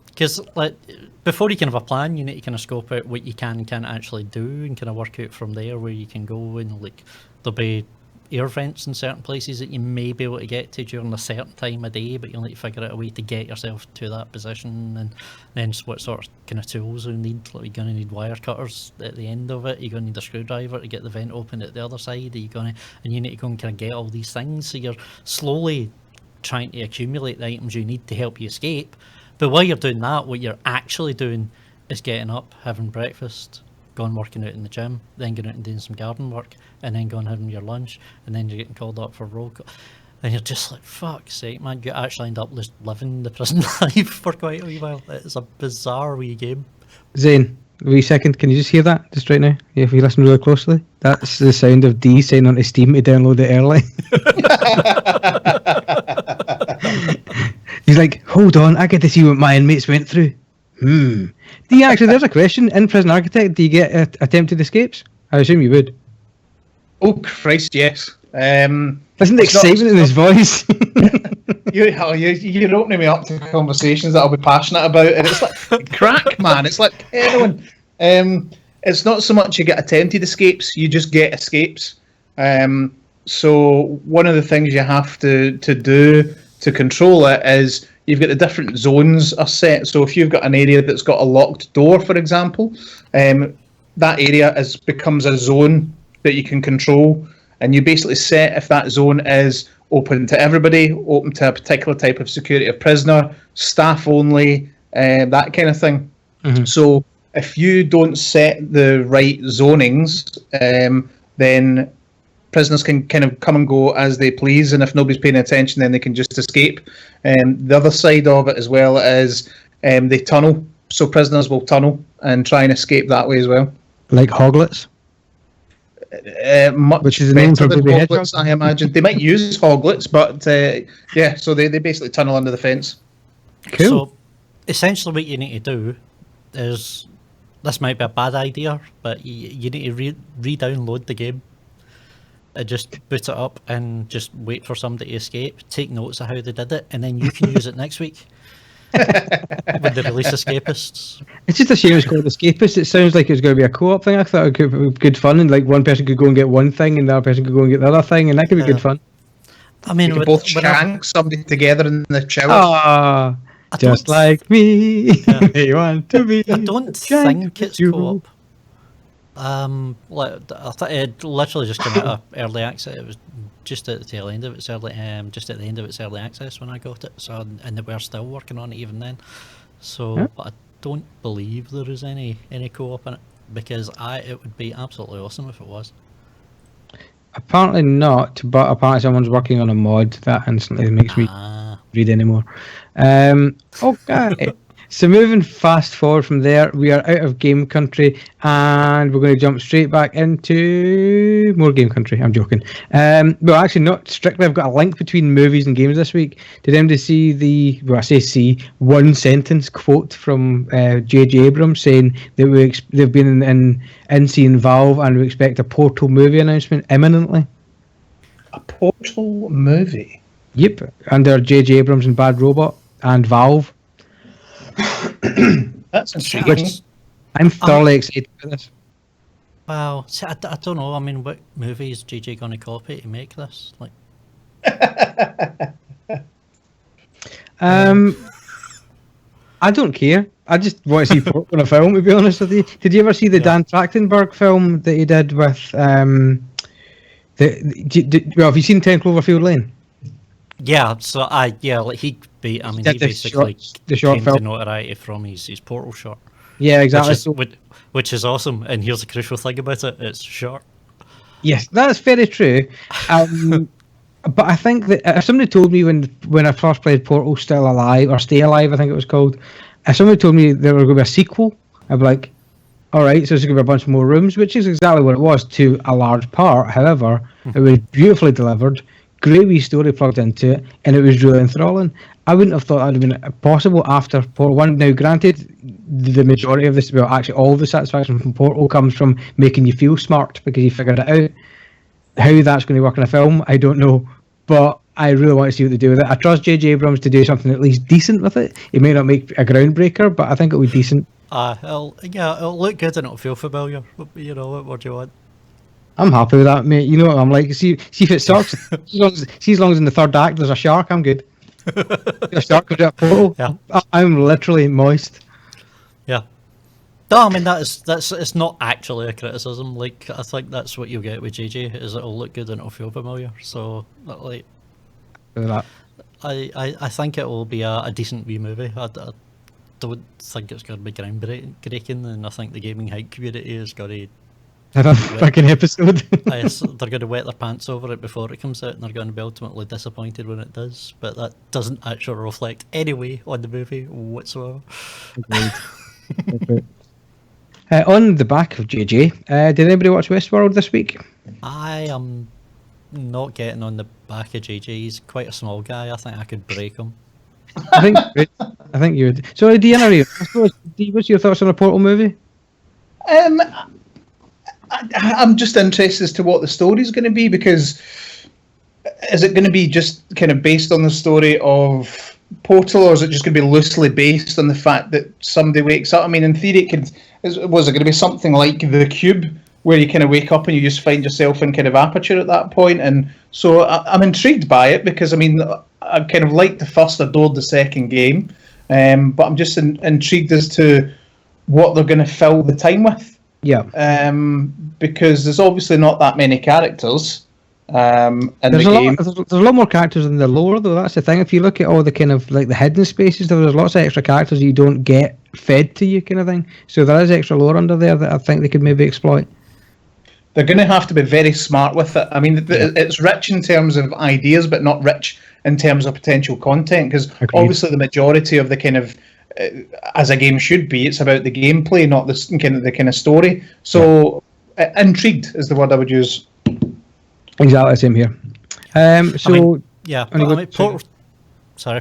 Because like before you can have a plan, you need to kind of scope out what you can and can't actually do, and kind of work out from there where you can go. And like there'll be air vents in certain places that you may be able to get to during a certain time of day, but you'll need to figure out a way to get yourself to that position. And then what sort of kind of tools you need. Like you're going to need wire cutters at the end of it. You're going to need a screwdriver to get the vent open at the other side. And you need to go and kind of get all these things. So you're slowly trying to accumulate the items you need to help you escape. But while you're doing that, what you're actually doing is getting up, having breakfast, going working out in the gym, then going out and doing some garden work, and then going having your lunch, and then you're getting called up for roll call. And you're just like, fuck's sake, man, you actually end up living the prison life for quite a wee while. It's a bizarre wee game. Zane, a wee second, can you just hear that just right now? If you listen really closely, that's the sound of D saying onto Steam to download it early. He's like, hold on, I get to see what my inmates went through. Do you actually, there's a question, in Prison Architect, do you get attempted escapes? I assume you would. Oh Christ, yes. Listen to the excitement in his voice. You're opening me up to conversations that I'll be passionate about, and it's like crack, man. It's like heroin. It's not so much you get attempted escapes, you just get escapes. So one of the things you have to do to control it is you've got the different zones are set. So if you've got an area that's got a locked door, for example, that area becomes a zone that you can control, and you basically set if that zone is open to everybody, open to a particular type of security of prisoner, staff only, that kind of thing. Mm-hmm. So if you don't set the right zonings, then prisoners can kind of come and go as they please, and if nobody's paying attention, then they can just escape. The other side of it as well is they tunnel, so prisoners will tunnel and try and escape that way as well. Like hoglets? Which is the name for hoglets, I imagine. They might use hoglets, but yeah, so they basically tunnel under the fence. Cool. So essentially what you need to do is, this might be a bad idea, but you need to re-download the game. Just boot it up and just wait for somebody to escape, take notes of how they did it, and then you can use it next week with the release Escapists. It's just a shame it's called Escapists. It sounds like it's going to be a co-op thing. I thought it could be good fun, and like one person could go and get one thing and the other person could go and get the other thing, and that could be good fun. I mean, you could both shank somebody together in the shower. Just like me, they want to be. I don't think it's co-op. I thought it literally just came out of early access. It was just at the tail end of its early, just at the end of its early access when I got it. So, and they were still working on it even then. So, Yeah. but I don't believe there is any co-op in it because it would be absolutely awesome if it was. Apparently not, but apparently someone's working on a mod that instantly makes me read anymore. Okay. So moving fast forward from there, we are out of game country and we're going to jump straight back into more game country. I'm joking. Well, actually, not strictly. I've got a link between movies and games this week. Did anybody see one sentence quote from J.J. Abrams saying that they've been in seeing Valve and we expect a Portal movie announcement imminently? A Portal movie? Yep, under J.J. Abrams and Bad Robot and Valve. That's intriguing. I'm thoroughly excited for this. Well, see, I don't know. I mean, what movie is GG going to copy to make this? Like, I don't care. I just want to see Portal in a film, to be honest with you. Did you ever see the Dan Trachtenberg film that he did with well, have you seen 10 Cloverfield Lane? yeah. So like he basically the short came film. to notoriety from his Portal short. Yeah, exactly. Which is awesome. And here's the crucial thing about it: it's short. Yes, that's very true. But I think that if somebody told me when I first played Portal Still Alive, or Stay Alive, I think it was called, if somebody told me there was going to be a sequel, I'd be like, alright, so there's going to be a bunch more rooms, which is exactly what it was to a large part. However, it was beautifully delivered, great wee story plugged into it, and it was really enthralling. I wouldn't have thought that would have been possible after Portal 1. Now, granted, the majority of this, well, actually all the satisfaction from Portal comes from making you feel smart because you figured it out. How that's going to work in a film, I don't know. But I really want to see what they do with it. I trust J.J. Abrams to do something at least decent with it. He may not make a groundbreaker, but I think it'll be decent. It'll look good and it'll feel familiar. You know, what do you want? I'm happy with that, mate. You know what I'm like. See if it sucks. as long as in the third act there's a shark, I'm good. A shark comes out of Portal. Yeah. I'm literally moist. Yeah. No, I mean it's not actually a criticism. Like, I think that's what you'll get with JJ, is it'll look good and it'll feel familiar. So like, That. I think it will be a decent wee movie. I don't think it's going to be groundbreaking, and I think the gaming hype community is going to Have a fucking episode. they're going to wet their pants over it before it comes out, and they're going to be ultimately disappointed when it does. But that doesn't actually reflect any way on the movie whatsoever. On the back of JJ, did anybody watch Westworld this week? I am not getting on the back of JJ. He's quite a small guy. I think I could break him. I think you would. So, Deanna, what's your thoughts on a Portal movie? I'm just interested as to what the story's going to be, because is it going to be just kind of based on the story of Portal, or is it just going to be loosely based on the fact that somebody wakes up? I mean, in theory, was it going to be something like The Cube, where you kind of wake up and you just find yourself in kind of aperture at that point? And so I'm intrigued by it, because, I mean, I kind of liked the first, adored the second game, but I'm just intrigued as to what they're going to fill the time with. Yeah. Because there's obviously not that many characters in There's the game. there's a lot more characters in the lore, though. That's the thing. If you look at all the kind of like the hidden spaces, there's lots of extra characters you don't get fed to you, kind of thing. So there is extra lore under there that I think they could maybe exploit. They're going to have to be very smart with it. I mean, it's rich in terms of ideas, but not rich in terms of potential content. Because obviously, the majority of the kind of as a game should be, it's about the gameplay, not the kind of story. So, intrigued is the word I would use. Exactly the same here.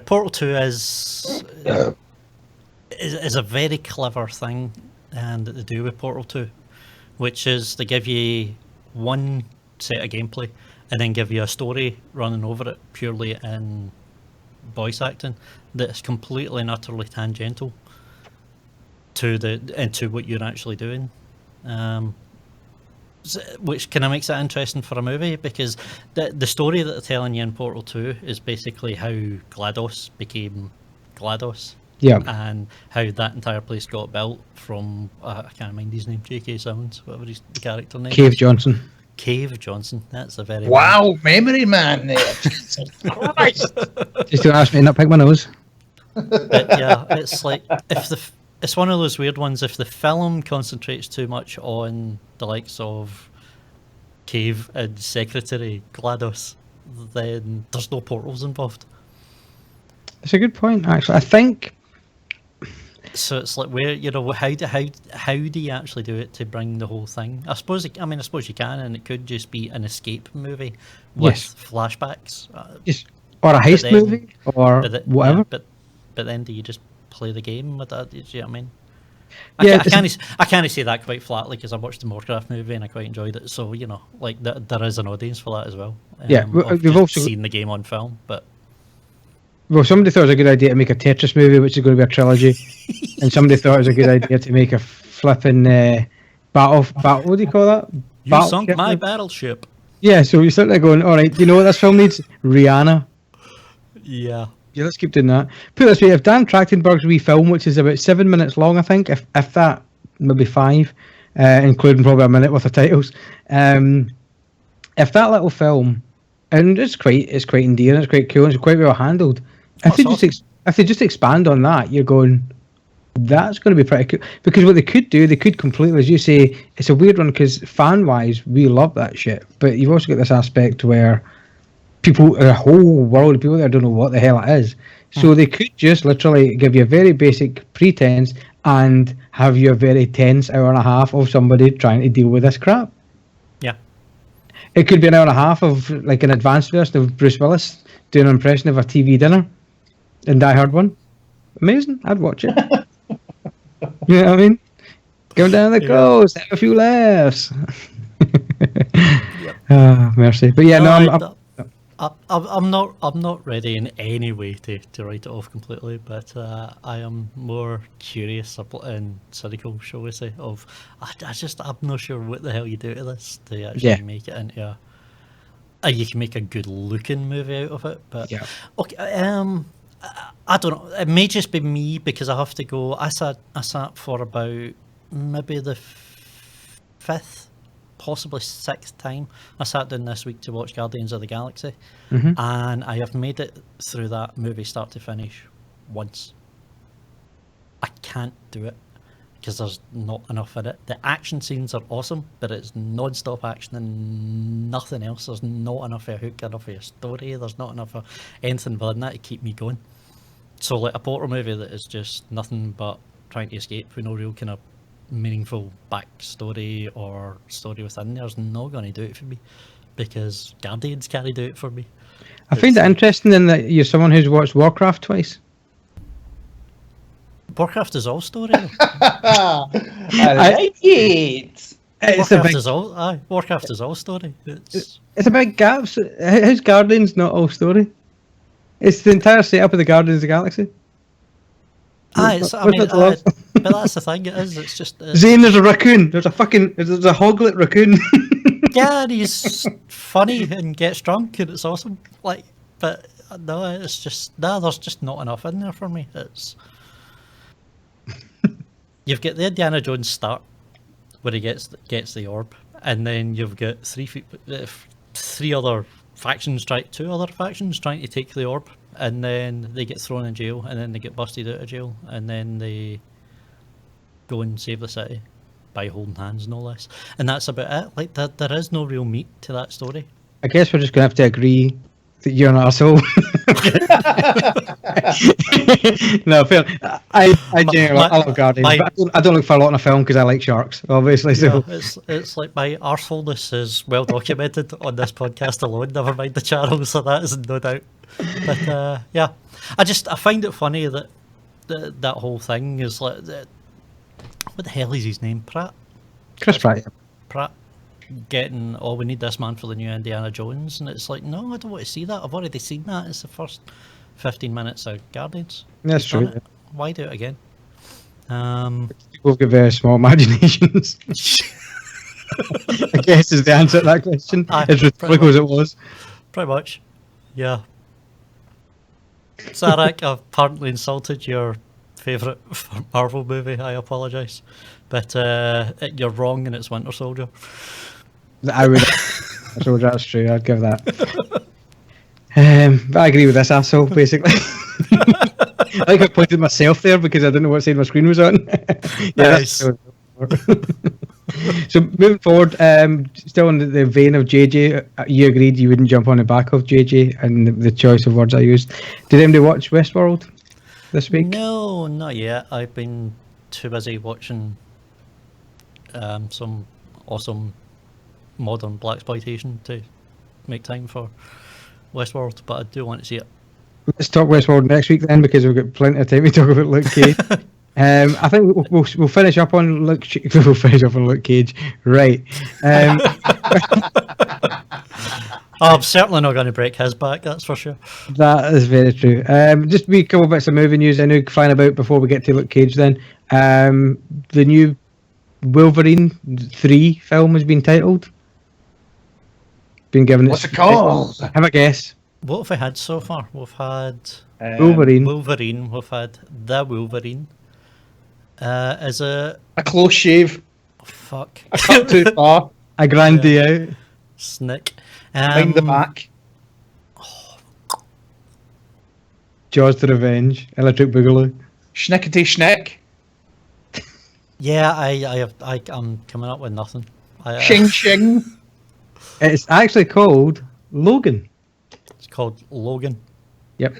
Portal 2 is a very clever thing that they do with Portal 2, which is they give you one set of gameplay and then give you a story running over it purely in voice acting that's completely and utterly tangential to what you're actually doing, which kind of makes it interesting for a movie, because the story that they're telling you in Portal 2 is basically how GLaDOS became GLaDOS, Yeah. And how that entire place got built from, I can't mind his name, J.K. Simmons, whatever the character name Cave is. Johnson. Cave Johnson, that's a very Wow, memory man there. Jesus Christ. Just don't ask me to not pick my nose. But yeah, it's like it's one of those weird ones. If the film concentrates too much on the likes of Cave and Secretary GLaDOS, then there's no portals involved. It's a good point, actually. I think. So it's like, where, you know, how do you actually do it to bring the whole thing? I suppose you can, and it could just be an escape movie with flashbacks. Yes. Or a heist movie, or whatever. Yeah, but then do you just play the game with that? Do you know what I mean? Yeah, I can't say that quite flatly, because I watched the Warcraft movie and I quite enjoyed it. So, you know, like there is an audience for that as well. Yeah, we've also seen the game on film, but. Well, somebody thought it was a good idea to make a Tetris movie, which is going to be a trilogy, and somebody thought it was a good idea to make a flipping battle. What do you call that? You sunk my battleship. Yeah, so you're sitting there going, all right, do you know what this film needs? Rihanna. Yeah. Yeah, let's keep doing that. Put it this way, if Dan Trachtenberg's wee film, which is about 7 minutes long, I think, if that, maybe 5, including probably a minute worth of titles, if that little film, and it's quite endearing, it's quite cool, and it's quite well handled. If they just expand on that, you're going, that's going to be pretty cool. Because what they could completely, as you say, it's a weird one, because fan-wise, we love that shit, but you've also got this aspect where people, a whole world of people that don't know what the hell it is. So they could just literally give you a very basic pretense and have you a very tense hour and a half of somebody trying to deal with this crap. Yeah. It could be an hour and a half of like an advanced version of Bruce Willis doing an impression of a TV dinner in Die Hard 1. Amazing. I'd watch it. You know what I mean? Go down the coast, have a few laughs. Mercy. But yeah, I'm not ready in any way to write it off completely, but I am more curious and cynical, shall we say, of I'm not sure what the hell you do to this to actually make it into you can make a good looking movie out of it, but okay, I don't know, it may just be me, because I have to go, I sat for about maybe the 5th, possibly 6th time. I sat down this week to watch Guardians of the Galaxy, and I have made it through that movie start to finish once. I can't do it because there's not enough in it. The action scenes are awesome, but it's non-stop action and nothing else. There's not enough of a hook, enough of a story. There's not enough of anything within that to keep me going. So like a Porter movie that is just nothing but trying to escape with no real kind of meaningful backstory or story within there's not going to do it for me, because Guardians can't do it for me. I find it interesting in that you're someone who's watched Warcraft twice. Warcraft is all story. I like it. Warcraft is all story. It's a big gap. How's Guardians not all story? It's the entire setup of the Guardians of the Galaxy. But that's the thing. It is. It's just Zane. There's a raccoon. There's a hoglet raccoon. Yeah, and he's funny and gets drunk, and it's awesome. Like, but no, it's just there's just not enough in there for me. It's you've got the Indiana Jones start where he gets the orb, and then you've got two other factions trying to take the orb, and then they get thrown in jail, and then they get busted out of jail, and then they go and save the city by holding hands, no less. And that's about it. Like, there is no real meat to that story. I guess we're just going to have to agree that you're an arsehole. No, fair. I love Guardians, but I don't look for a lot in a film because I like sharks, obviously. So yeah, it's like my arseholeness is well documented on this podcast alone, never mind the channel, so that is no doubt. But yeah, I find it funny that that whole thing is like, what the hell is his name? Chris Pratt. Pratt getting, we need this man for the new Indiana Jones, and it's like, no, I don't want to see that. I've already seen that. It's the first 15 minutes of Guardians. That's true. Why do it again? People have very small imaginations. I guess is the answer to that question. As rhetorical as it was. Pretty much. Yeah. Sarek, I've apparently insulted your favourite Marvel movie. I apologise, but you're wrong, and it's Winter Soldier. I would. So that's true. I'd give that. But I agree with this asshole, basically. I think I pointed myself there because I didn't know what side my screen was on. Nice. So moving forward, still in the vein of JJ, you agreed you wouldn't jump on the back of JJ and the choice of words I used. Did anybody watch Westworld this week? No, not yet. I've been too busy watching some awesome modern blaxploitation to make time for Westworld, but I do want to see it. Let's talk Westworld next week then, because we've got plenty of time to talk about Luke Cage. I think we'll finish up on Luke. We'll finish up on Luke Cage, right? I'm certainly not going to break his back. That's for sure. That is very true. Just a couple bits of movie news I know flying about before we get to Luke Cage. Then the new Wolverine 3 film has been titled. Been given. What's it called? Have a guess. What have we had so far? We've had Wolverine. We've had the Wolverine. Is it A close shave. fuck? A cut too far. A grand day out. Snick. Behind the back. Jaws to Revenge. Electric Boogaloo. Schnickety schnick. Yeah, I'm coming up with nothing. Shing shing. It's actually called Logan. It's called Logan. Yep.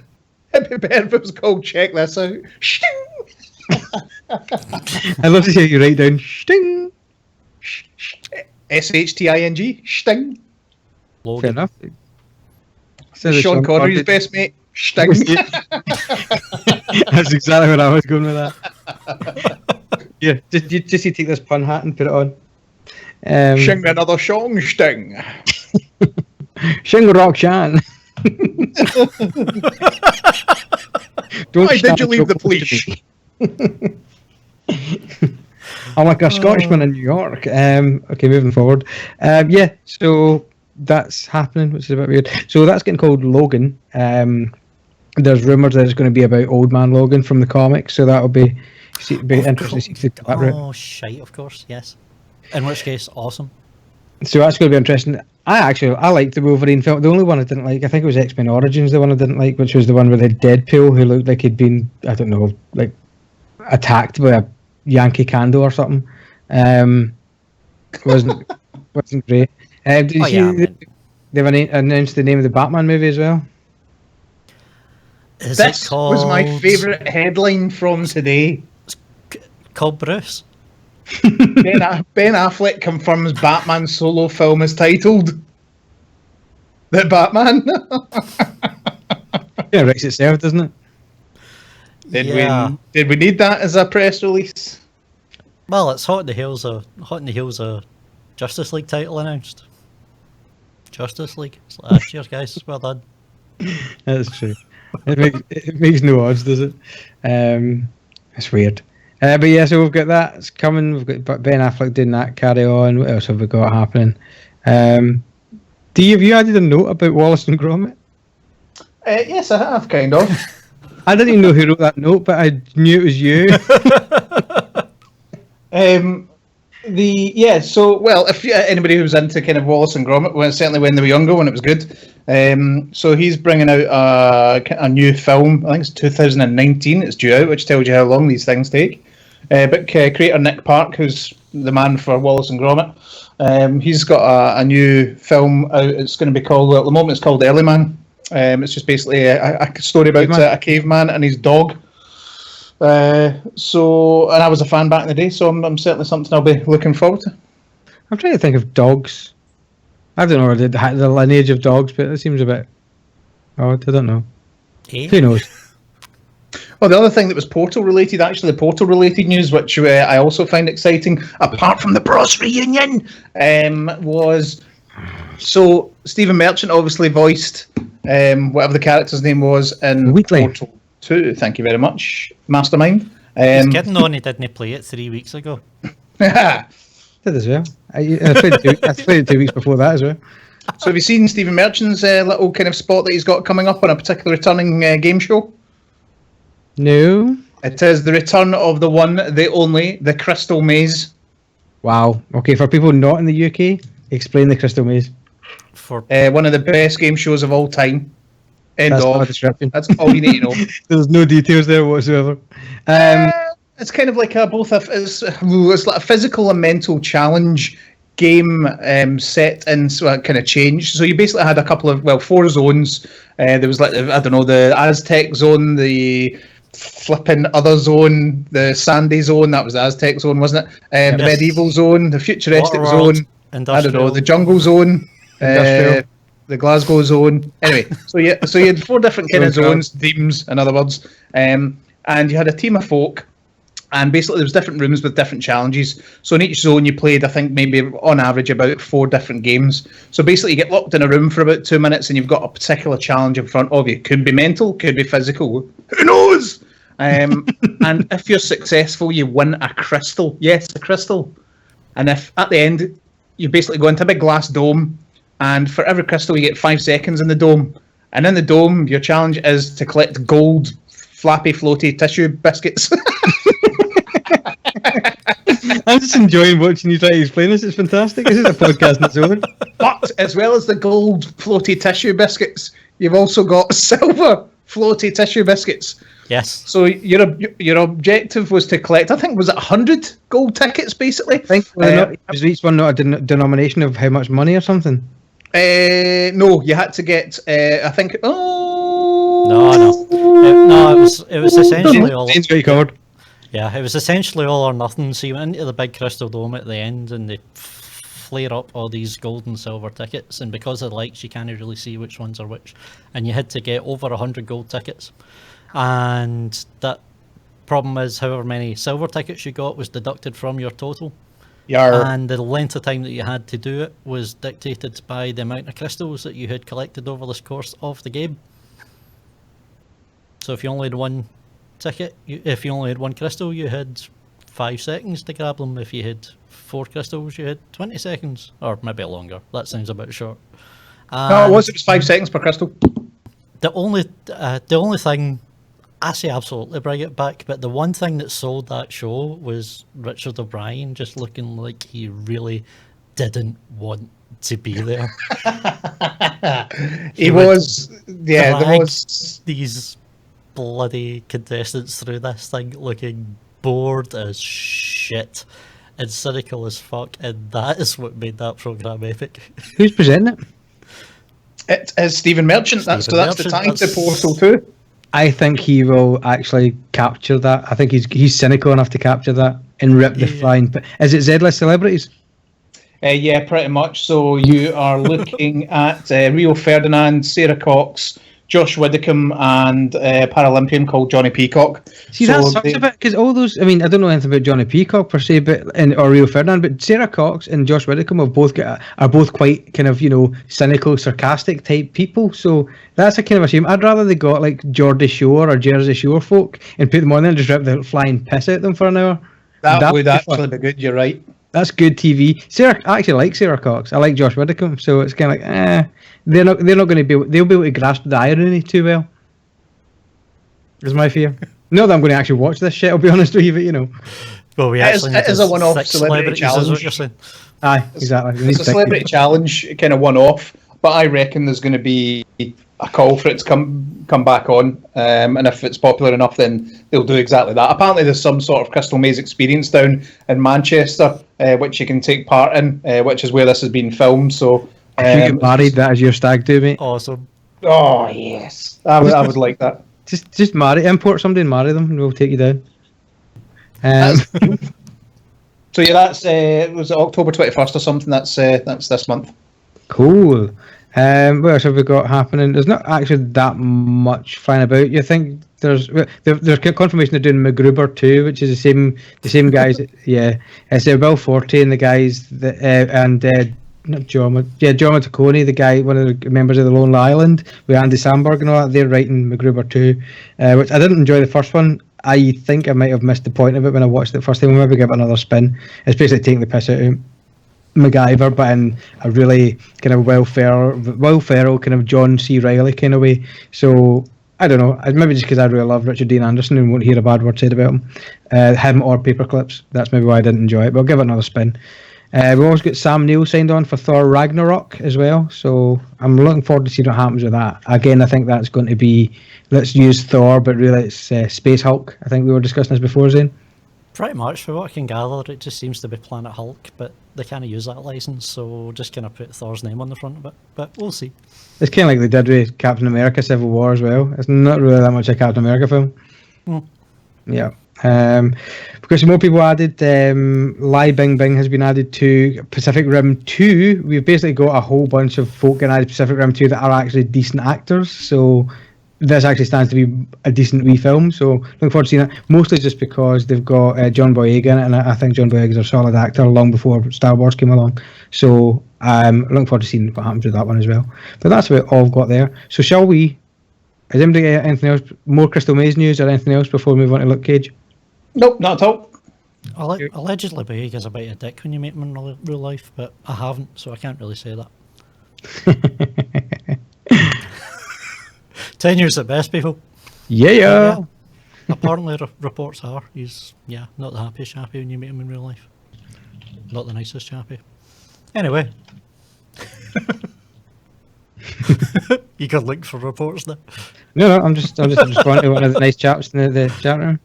It'd be better if it was called Check This Out. Shing. I love to hear you write down Sting. SHTING. Sting. Logan. Fair enough. Sean Connery's best mate. Sting. That's exactly where I was going with that. Yeah, just you take this pun hat and put it on. Shing me another song, Sting. Shing Rock Shan. Why did you leave the police? I'm like a Scotsman in New York. Okay, moving forward. Yeah, so that's happening, which is a bit weird. So that's getting called Logan. There's rumours that it's going to be about Old Man Logan from the comics, so that'll be interesting to see that route. Oh, shite, of course, yes. In which case, awesome. So that's going to be interesting. I liked the Wolverine film. The only one I didn't like, I think it was X-Men Origins, the one I didn't like, which was the one with the Deadpool who looked like he'd been, I don't know, like attacked by a Yankee Candle or something. Wasn't great. Did you see they've announced the name of the Batman movie as well? Is This it called... was my favourite headline from today. Called Bruce? Ben Affleck confirms Batman solo film is titled The Batman. Yeah, it writes itself, doesn't it? Did we need that as a press release? Well, it's hot in the heels of Justice League title announced. Justice League. Cheers, guys. Well done. That's true. It makes no odds, does it? It's weird. But yeah, so we've got that. It's coming. We've got Ben Affleck doing that. Carry on. What else have we got happening? Have you added a note about Wallace and Gromit? Yes, I have, kind of. I didn't even know who wrote that note, but I knew it was you. If anybody who was into kind of Wallace and Gromit, well, certainly when they were younger, when it was good. So he's bringing out a new film. I think it's 2019. It's due out, which tells you how long these things take. But creator Nick Park, who's the man for Wallace and Gromit, he's got a new film out. It's going to be called, at the moment, it's called Early Man. It's just basically a story about a caveman and his dog. And I was a fan back in the day, so I'm certainly something I'll be looking forward to. I'm trying to think of dogs. I don't know the lineage of dogs, but it seems a bit odd. I don't know. Who knows? Well, the other thing that was Portal related, actually, the Portal related news, which I also find exciting, apart from the Bros reunion, was so Stephen Merchant obviously voiced whatever the character's name was in Portal 2. Thank you very much, Mastermind. He's kidding on, he didn't play it 3 weeks ago. Did as well. I played it 2 weeks before that as well. So have you seen Stephen Merchant's little kind of spot that he's got coming up on a particular returning game show? No. It is the return of the one, the only, the Crystal Maze. Wow. Okay, for people not in the UK, explain the Crystal Maze. For One of the best game shows of all time. End That's not a of. description. That's all you need to know. There's no details there whatsoever. It's kind of like it's like a physical and mental challenge game set in kind of change. So you basically had a couple of 4 zones. There was the Aztec zone, the flipping other zone, the sandy zone. That was the Aztec zone, wasn't it? The medieval zone, the futuristic Waterworld, zone. Industrial. I don't know, the jungle zone. The Glasgow zone. Anyway, so you had 4 different kind of zones, themes, in other words, and you had a team of folk, and basically there was different rooms with different challenges. So in each zone you played, I think maybe on average about 4 different games. So basically you get locked in a room for about 2 minutes, and you've got a particular challenge in front of you. Could be mental, could be physical. Who knows? And if you're successful, you win a crystal. Yes, a crystal. And if at the end you basically go into a big glass dome. And for every crystal, you get 5 seconds in the dome. And in the dome, your challenge is to collect gold, flappy, floaty tissue biscuits. I'm just enjoying watching you try to explain this. It's fantastic. This is a podcast in its own. But as well as the gold, floaty tissue biscuits, you've also got silver, floaty tissue biscuits. Yes. So your objective was to collect, I think, was it 100 gold tickets, basically? I think was each one not a denomination of how much money or something? No, you had to get, I think, It was essentially all. It's very covered. Yeah, it was essentially all or nothing. So you went into the big crystal dome at the end, and they flare up all these gold and silver tickets. And because of the lights, you can't really see which ones are which. And you had to get over 100 gold tickets. And that problem is, however many silver tickets you got was deducted from your total. And the length of time that you had to do it was dictated by the amount of crystals that you had collected over the course of the game. So if you only had 1 ticket, if you only had 1 crystal, you had 5 seconds to grab them. If you had 4 crystals, you had 20 seconds, or maybe longer. That sounds a bit short. No, it was 5 seconds per crystal. The only thing, I say absolutely bring it back, but the one thing that sold that show was Richard O'Brien just looking like he really didn't want to be there. There was these bloody contestants through this thing looking bored as shit and cynical as fuck, and that is what made that programme epic. Who's presenting it? It is Stephen Merchant. That's the tag to Portal 2. I think he will actually capture that. I think he's cynical enough to capture that and rip the flying. Is it Z-list celebrities? Yeah, pretty much. So you are looking at Rio Ferdinand, Sarah Cox, Josh Widdicombe, and a Paralympian called Johnny Peacock. See, that sucks a bit, because all those, I mean, I don't know anything about Johnny Peacock per se, or Rio Ferdinand, but Sarah Cox and Josh Widdicombe are both quite kind of, cynical, sarcastic type people, so that's a kind of a shame. I'd rather they got like Geordie Shore or Jersey Shore folk and put them on there and just rip the flying piss out of them for an hour. That would actually be good, you're right. That's good TV. I actually like Sarah Cox. I like Josh Widdicombe, so it's kind of like, they're not going to they'll be able to grasp the irony too well. Is my fear. Not that I'm going to actually watch this shit, I'll be honest with you, but Well, it is a one-off celebrity challenge. Is what you're saying. Aye, exactly. It's a celebrity challenge, kind of one-off, but I reckon there's going to be a call for it to come back on, and if it's popular enough, then they'll do exactly that. Apparently there's some sort of Crystal Maze experience down in Manchester, which you can take part in, which is where this has been filmed. So if you get married, that is your stag do, mate. Awesome. Oh yes, I would like that. Just import somebody and marry them, and we'll take you down. So yeah, that's was it October 21st or something? That's this month. Cool. What else have we got happening? There's not actually that much flying about. You think there's confirmation they're doing MacGruber 2, which is the same guys. Yeah, it's Will Forte and the guys that not John Matacone, the guy, one of the members of the Lonely Island, with Andy Samberg and all that. They're writing MacGruber 2, which I didn't enjoy the first one. I think I might have missed the point of it when I watched it first time. We'll maybe give it another spin. It's basically taking the piss out of MacGyver, but in a really kind of Will Ferrell kind of John C. Reilly kind of way. So I don't know. Maybe just because I really love Richard Dean Anderson and won't hear a bad word said about him. Him or Paperclips. That's maybe why I didn't enjoy it, but I'll give it another spin. We've also got Sam Neill signed on for Thor Ragnarok as well, so I'm looking forward to seeing what happens with that. Again, I think that's going to be, let's use Thor, but really it's Space Hulk. I think we were discussing this before, Zane. Pretty much, for what I can gather, it just seems to be Planet Hulk, but they can't use that license, so just kind of put Thor's name on the front of it. But we'll see. It's kind of like they did with Captain America Civil War as well. It's not really that much a Captain America film. Yeah. We've got some more people added. Lai Bing Bing has been added to Pacific Rim 2. We've basically got a whole bunch of folk getting added to Pacific Rim 2 that are actually decent actors, so this actually stands to be a decent wee film, so looking forward to seeing it. Mostly just because they've got John Boyega in it, and I think John Boyega is a solid actor long before Star Wars came along. So looking forward to seeing what happens with that one as well. But that's about all I've got there. So shall we? Is anybody got anything else? More Crystal Maze news or anything else before we move on to Luke Cage? Nope, not at all. Allegedly, Boyega's a bit of a dick when you meet him in real life, but I haven't, so I can't really say that. Tenuous at best, people. Yeah. Apparently, reports are he's not the happiest chappy when you meet him in real life. Not the nicest chappy. Anyway, you got linked for reports there. No, I'm just responding to one of the nice chaps in the chat room.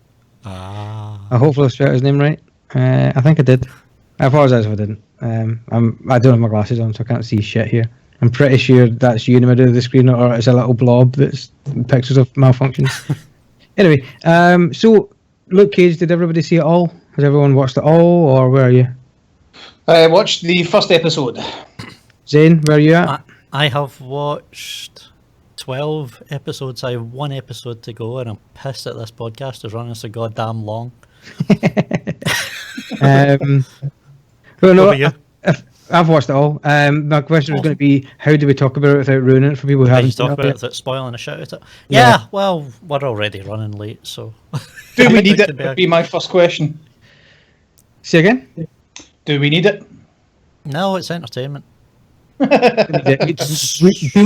I hopefully I spelled his name right. I think I did. I apologise if I didn't. I don't have my glasses on, so I can't see shit here. I'm pretty sure that's you in the middle of the screen, or it's a little blob that's pictures of malfunctions. Anyway, so Luke Cage, did everybody see it all? Has everyone watched it all, or where are you? I watched the first episode. Zane, where are you at? I have watched 12 episodes. I have one episode to go, and I'm pissed that this podcast is running so goddamn long. Well, no, I've watched it all. My question was going to be, how do we talk about it without ruining it for people who haven't seen talk it about it yet? without spoiling a shit at it. Yeah, well, we're already running late, so. Do we need it? Would be my first question. Say again? Do we need it? No, it's entertainment. People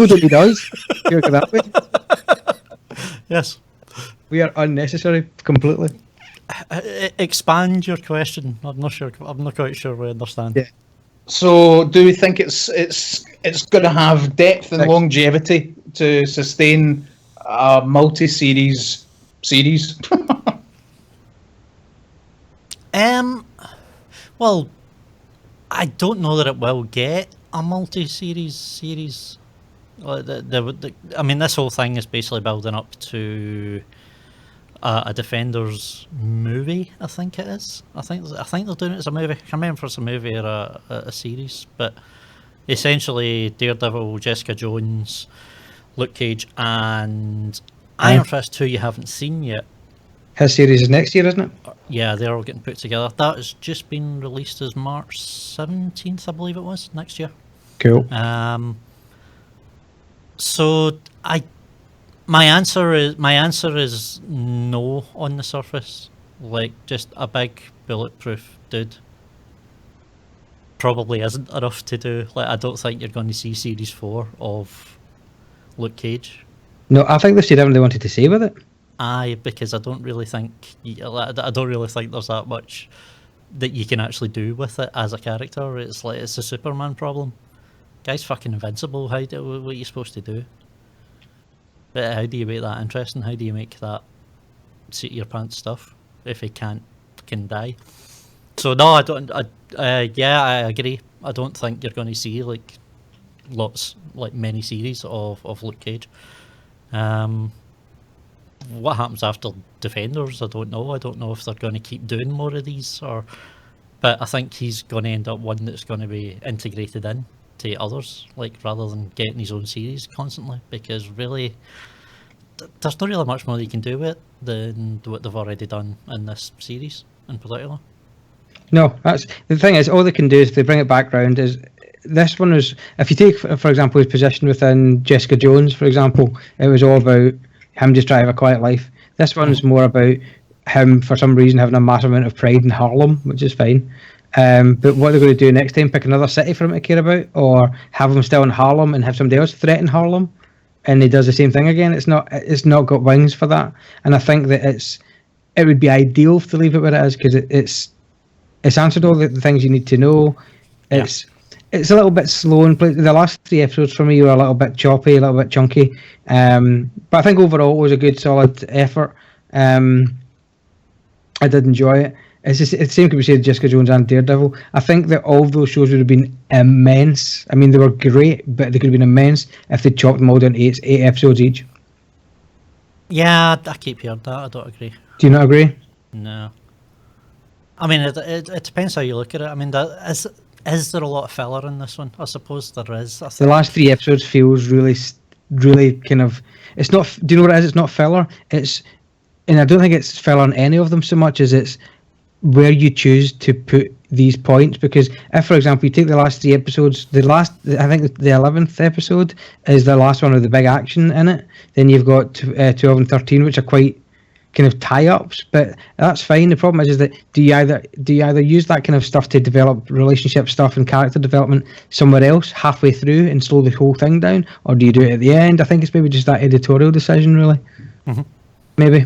don't need us. Go that way. Yes. We are unnecessary completely. Expand your question. I'm not quite sure we understand. Yeah. So, do we think it's going to have depth and longevity to sustain a multi-series series? Well, I don't know that it will get a multi-series series. I mean, this whole thing is basically building up to a Defenders movie. I think it is. I think they're doing it as a movie. I can't remember if it's a movie or a series, but essentially Daredevil, Jessica Jones, Luke Cage, and Iron Fist 2 you haven't seen yet. His series is next year, isn't it? Yeah, they're all getting put together. That has just been released as March 17th, I believe it was, next year. Cool. So my answer is no on the surface. Like, just a big bulletproof dude probably isn't enough to do. Like, I don't think you're going to see series 4 of Luke Cage. No, I think they've said everything they wanted to say with it. Aye, because I don't really think there's that much that you can actually do with it as a character. It's like it's a Superman problem. Guy's fucking invincible. What are you supposed to do? But how do you make that interesting? How do you make that seat your pants stuff if he can't fucking die? So no, I don't. I agree. I don't think you're going to see like many series of Luke Cage. What happens after Defenders, I don't know. I don't know if they're going to keep doing more of these, but I think he's going to end up one that's going to be integrated in to others, like, rather than getting his own series constantly, because really there's not really much more you can do with it than what they've already done in this series in particular. No, that's the thing. Is all they can do is, if they bring it back round, is this one was, if you take for example his position within Jessica Jones, for example, it was all about him just trying to have a quiet life. This one's more about him, for some reason, having a massive amount of pride in Harlem, which is fine. But what they're going to do next time, pick another city for him to care about, or have him still in Harlem and have somebody else threaten Harlem? and he does the same thing again. It's not got wings for that, and I think that it would be ideal to leave it where it is, because it's answered all the things you need to know. It's a little bit slow and the last 3 episodes for me were a little bit choppy, a little bit chunky, but I think overall it was a good solid effort. I did enjoy it. It's the same could be said Jessica Jones and Daredevil. I think that all of those shows would have been immense. I mean, they were great, but they could have been immense if they chopped them all down to 8 episodes each. Yeah, I keep hearing that. I don't agree. Do you not agree? No. I mean, it depends how you look at it. I mean, is there a lot of filler in this one? I suppose there is. The last 3 episodes feels really kind of... It's not... Do you know what it is? It's not filler. And I don't think it's filler on any of them so much as it's where you choose to put these points. Because if, for example, you take the last 3 episodes, I think the 11th episode is the last one with the big action in it. Then you've got 12 and 13, which are quite kind of tie-ups, but that's fine. The problem is that do you either use that kind of stuff to develop relationship stuff and character development somewhere else halfway through and slow the whole thing down, or do you do it at the end? I think it's maybe just that editorial decision, really. Mm-hmm. Maybe.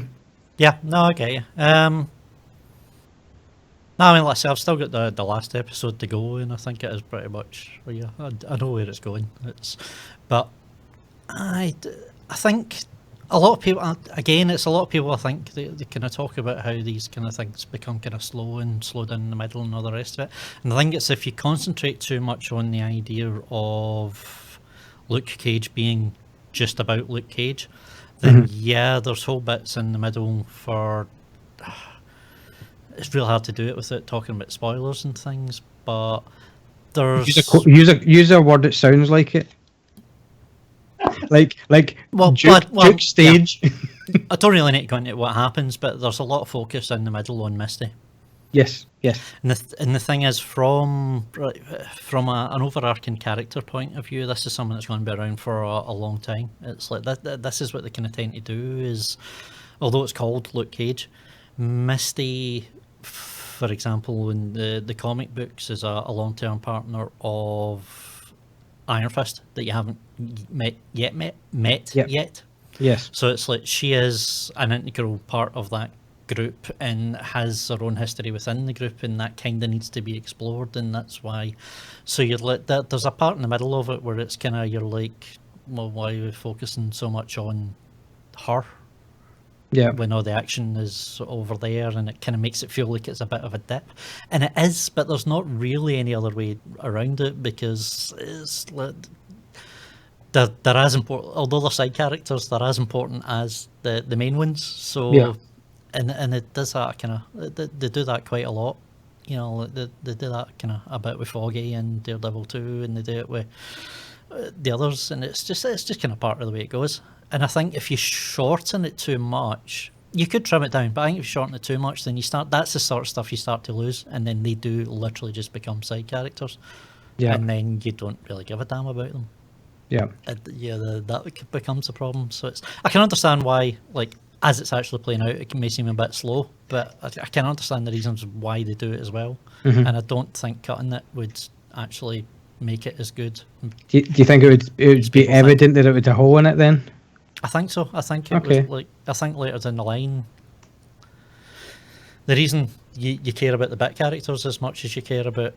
Yeah, no, I get you. No, I mean, let's say I've still got the last episode to go, and I think it is pretty much, well, yeah, I know where it's going. But I think a lot of people, again, it's a lot of people, I think, they kind of talk about how these kind of things become kind of slow and slow down in the middle and all the rest of it. And I think it's if you concentrate too much on the idea of Luke Cage being just about Luke Cage, then yeah, there's whole bits in the middle for... It's real hard to do it without talking about spoilers and things, but there's... Use a word that sounds like it. like Duke stage. Yeah. I don't really need to go into what happens, but there's a lot of focus in the middle on Misty. Yes. And the thing is, from an overarching character point of view, this is something that's going to be around for a long time. It's like this is what they kind of tend to do is, although it's called Luke Cage, Misty, for example, in the comic books, is a long-term partner of Iron Fist that you haven't met yet. Yes. So it's like she is an integral part of that group and has her own history within the group, and that kind of needs to be explored, and that's why. So you're like that. There's a part in the middle of it where it's kind of you're like, well, why are we focusing so much on her? Yeah. When all the action is over there, and it kind of makes it feel like it's a bit of a dip, and it is, but there's not really any other way around it because it's like they're as important, although they're side characters, they're as important as the main ones. So, yeah. and it does that kind of they do that quite a lot. You know, they do that kind of a bit with Foggy and Daredevil 2, and they do it with the others, and it's just kind of part of the way it goes. And I think if you shorten it too much, you could trim it down, but I think if you shorten it too much, then that's the sort of stuff you start to lose, and then they do literally just become side characters. Yeah. And then you don't really give a damn about them. Yeah. That becomes a problem. So I can understand why, like, as it's actually playing out, it may seem a bit slow, but I can understand the reasons why they do it as well. Mm-hmm. And I don't think cutting it would actually make it as good. Do you think it would be evident that it would have a hole in it then? I think so. I think it was like, I think later down the line, the reason you care about the bit characters as much as you care about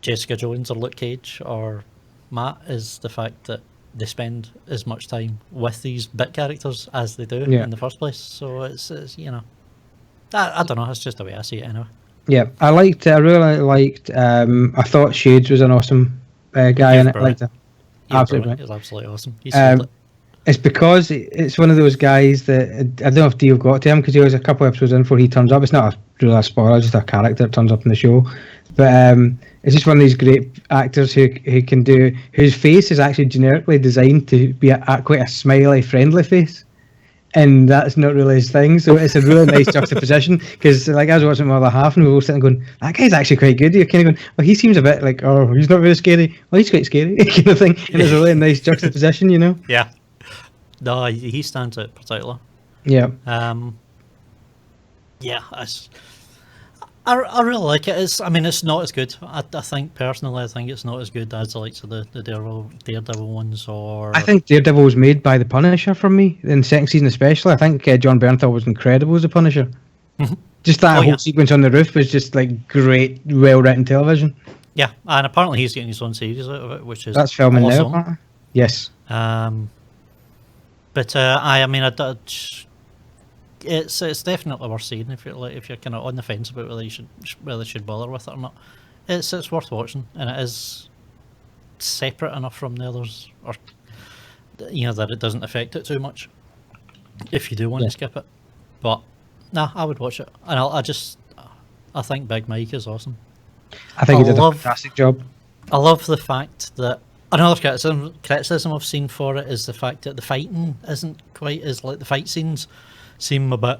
Jessica Jones or Luke Cage or Matt is the fact that they spend as much time with these bit characters as they do in the first place. So it's you know, I don't know. It's just the way I see it anyway. Yeah, I really liked. I thought Shades was an awesome guy in it. Absolutely, it was absolutely awesome. It's because it's one of those guys that I don't know if Dio got to him because he was a couple of episodes in before he turns up. It's not really a spoiler, just a character that turns up in the show. But it's just one of these great actors who can do, whose face is actually generically designed to be quite a smiley, friendly face. And that's not really his thing, so it's a really nice juxtaposition. Because like I was watching my other half, and we were all sitting going, "That guy's actually quite good." You're kind of going, "Well, he seems a bit like, oh, he's not very scary. Well, he's quite scary," kind of thing. And it's a really nice juxtaposition, you know. Yeah. No, he stands out particularly. Yeah. Yeah. I really like it. It's not as good. I think personally, it's not as good as the likes of the Daredevil ones. Or I think Daredevil was made by the Punisher for me in the second season, especially. I think John Bernthal was incredible as a Punisher. Just that whole sequence on the roof was just like great, well-written television. Yeah, and apparently he's getting his own series out of it, which is that's filming awesome. now. Yes. But it's definitely worth seeing if you're kind of on the fence about whether you should bother with it or not. It's worth watching, and it is separate enough from the others, or that it doesn't affect it too much. If you do want to skip it, but I would watch it, and I think Big Mike is awesome. I think he did a fantastic job. I love the fact that another criticism I've seen for it is the fact that the fighting isn't quite as like the fight scenes seem a bit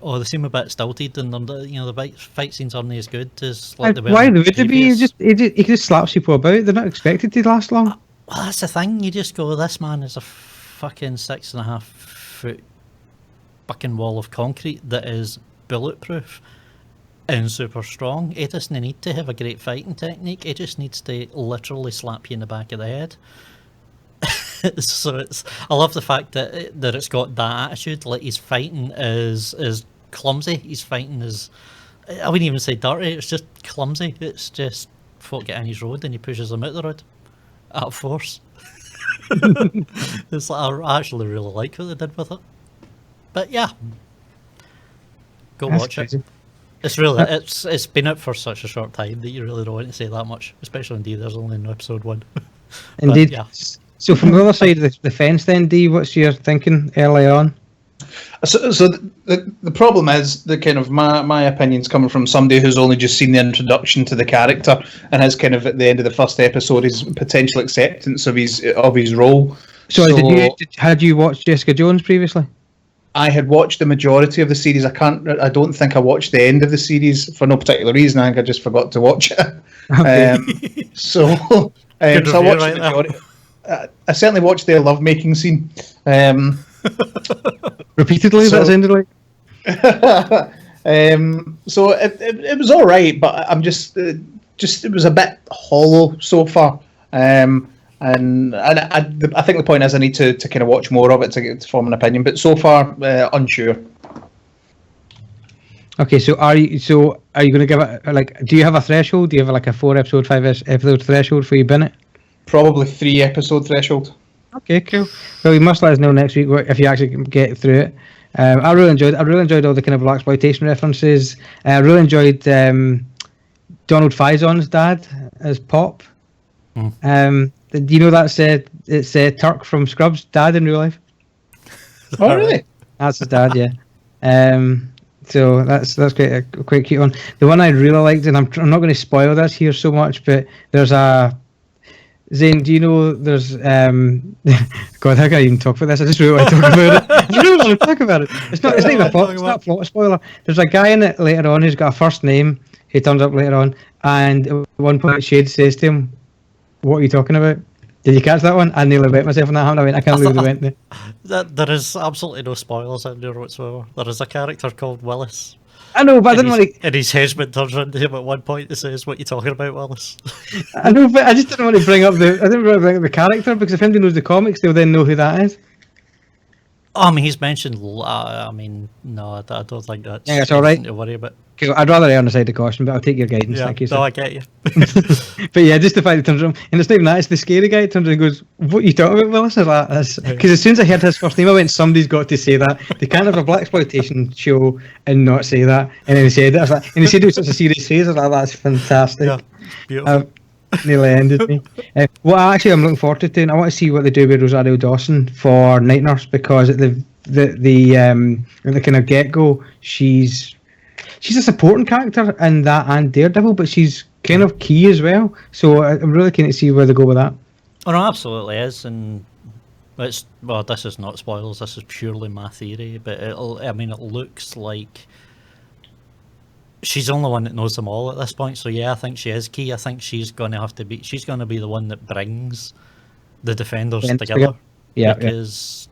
stilted, and the fight scenes aren't as good as like the why would they be? He just slaps people about. They're not expected to last long. Well, that's the thing. You just go, this man is a fucking 6.5 foot fucking wall of concrete that is bulletproof and super strong. He doesn't need to have a great fighting technique. He just needs to literally slap you in the back of the head. So I love the fact that it's got that attitude. Like, his fighting is clumsy. His fighting is, I wouldn't even say dirty. It's just clumsy. It's just folk get in his road and he pushes them out the road out of force. It's like, I actually really like what they did with it. But yeah, go watch it. It's really it's been out for such a short time that you really don't want to say that much, especially indeed there's only in episode 1. Indeed. Yeah. So from the other side of the fence then, Dee, what's your thinking early on? So the problem is the kind of my opinion's coming from somebody who's only just seen the introduction to the character and has kind of at the end of the first episode his potential acceptance of his role. So had you watched Jessica Jones previously? I had watched the majority of the series. I don't think I watched the end of the series for no particular reason. I think I just forgot to watch it. Okay. So I watched the majority. I certainly watched their lovemaking scene. Repeatedly, that sounded like. So it was all right, but I'm just it was a bit hollow so far. And I think the point is I need to kind of watch more of it to form an opinion. But so far, unsure. Okay, so are you going to give it do you have a threshold? Do you have like a 4 episode, 5 episode threshold for you Bennett? Probably 3 episode threshold. Okay, cool. Well, you must let us know next week if you actually get through it. I really enjoyed all the kind of blaxploitation references. I really enjoyed Donald Faison's dad as Pop. Do you know it's Turk from Scrubs' dad in real life? Oh, really? That's his dad, yeah. So that's quite cute one. The one I really liked, and I'm not going to spoil this here so much, but there's a Zane. Do you know there's God, how can I even talk about this? I just really want to talk about it. I really want to talk about it. It's not even a plot. It's not a plot spoiler. There's a guy in it later on who's got a first name. He turns up later on, and at one point Shade says to him, "What are you talking about?" Did you catch that one? I nearly wet myself on that. I can't believe they went there. There is absolutely no spoilers in there whatsoever. There is a character called Willis. I know, but I didn't want to. And his henchman turns around to him at one point and says, "What are you talking about, Willis?" I know, but I just didn't want to bring up the character, because if anybody knows the comics, they'll then know who that is. He's mentioned. No, I don't think that's. Yeah, it's all right. To worry about. Cool. I'd rather err on the side of caution, but I'll take your guidance. Yeah, Thank you. No, I get you. But yeah, just the fact he turns around, and it's not even that, it's the scary guy. Turns around and goes, "What are you talking about, Willis?" Because as soon as I heard his first name, I went, "Somebody's got to say that. They can't have a blaxploitation show and not say that." And then he said it. I was like, and he said it with such a serious face. I was like, "That's fantastic." Yeah, beautiful. Nearly ended me. What actually I'm looking forward to doing, I want to see what they do with Rosario Dawson for Night Nurse, because at the kind of get go, she's a supporting character in that and Daredevil, but she's kind of key as well. So I'm really keen to see where they go with that. Oh, no, absolutely is, and this is not spoilers. This is purely my theory, but it looks like she's the only one that knows them all at this point. So yeah, I think she is key. I think she's going to be the one that brings the Defenders together. Yeah, because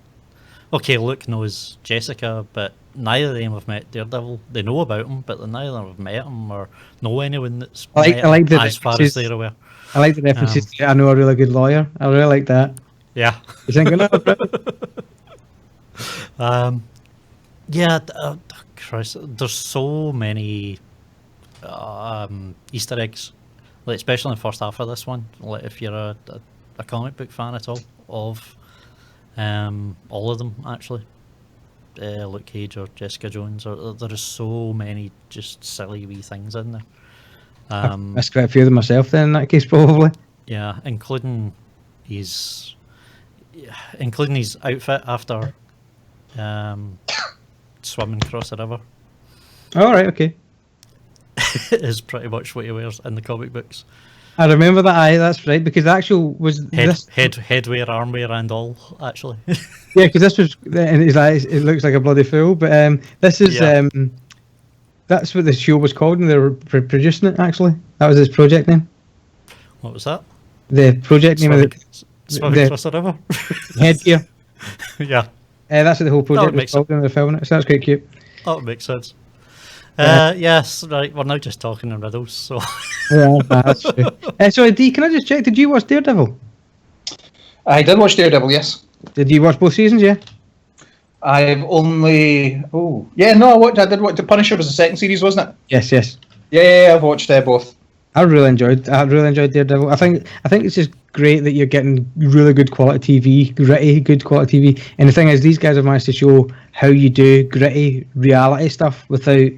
Okay, Luke knows Jessica, but neither of them have met Daredevil. They know about him, but neither of them have met him or know anyone that's met I like him, the as far as references. they're aware. I like the references. To, I know a really good lawyer. I really like that. Yeah. You think, no, Yeah, Christ, there's so many Easter eggs, like especially in the first half of this one. Like if you're a comic book fan at all of them actually, Luke Cage or Jessica Jones, or there are so many just silly wee things in there. I've missed quite a few of them myself. Then in that case, probably. Yeah, his including his outfit after swimming across the river. All right, okay. Is pretty much what he wears in the comic books. I remember that. Aye, that's right. Because the actual was this. Headwear, armwear, and all actually. Yeah, because this was in his eyes. It looks like a bloody fool. But this is that's what the show was called, and they were producing it. Actually, that was his project name. What was that? The project name of Swimming across the river. Headgear. Yeah. That's what the whole project was makes called when they were filming it. So that's quite cute. That would make sense. Yes, right. We're now just talking in riddles. So. Yeah, that's true. Sorry, D, can I just check? Did you watch Daredevil? I did watch Daredevil, yes. Did you watch both seasons? Yeah. I've only... I did watch... The Punisher was the second series, wasn't it? Yes. Yeah, I've watched both. I really enjoyed Daredevil. I think it's just great that you're getting really good quality TV, gritty, good quality TV. And the thing is, these guys have managed to show how you do gritty reality stuff without...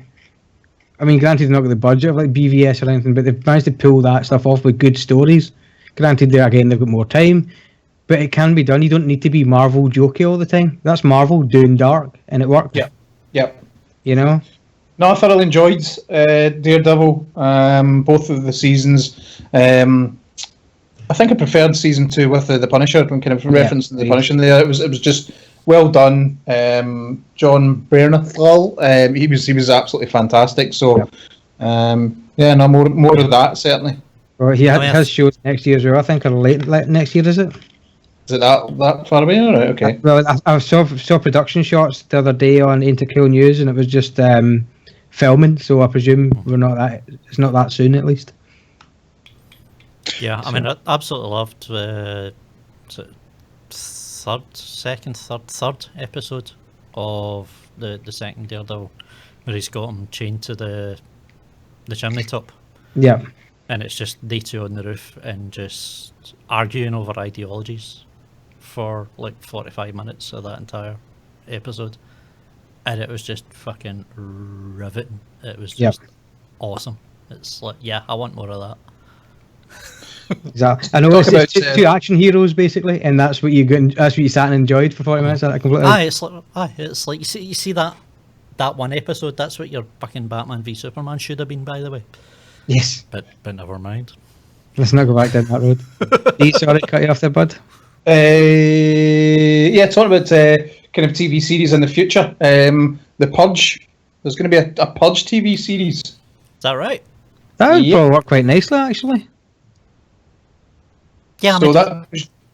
I mean, granted, they're not got the budget of like BVS or anything, but they've managed to pull that stuff off with good stories. Granted, they've got more time, but it can be done. You don't need to be Marvel jokey all the time. That's Marvel doing dark, and it worked. Yeah. You know? No, I thoroughly enjoyed Daredevil, both of the seasons. I think I preferred season 2 with the Punisher, when kind of referencing the Punisher there. It was just well done. John Bernthal, he was absolutely fantastic. So, more of that certainly. Well, he has shows next year as well. I think, or late next year, is it? Is it that far away? All right, okay. Well, I saw production shots the other day on Interkill News, and it was just filming. So I presume it's not that soon, at least. Yeah, I mean, I absolutely loved third episode of the second Daredevil, where he's got him chained to the chimney top. Yeah. And it's just they two on the roof and just arguing over ideologies for like 45 minutes of that entire episode. And it was just fucking riveting. It was just awesome. It's like, yeah, I want more of that. Exactly. I know it's two action heroes basically, and that's what you sat and enjoyed for 40 minutes. It's like you see that one episode. That's what your fucking Batman v Superman should have been, by the way. Yes, but never mind. Let's not go back down that road. Sorry, cut you off there, bud. Talking about kind of TV series in the future. The Purge. There's going to be a Purge TV series. Is that right? That would probably work quite nicely, actually. Yeah. So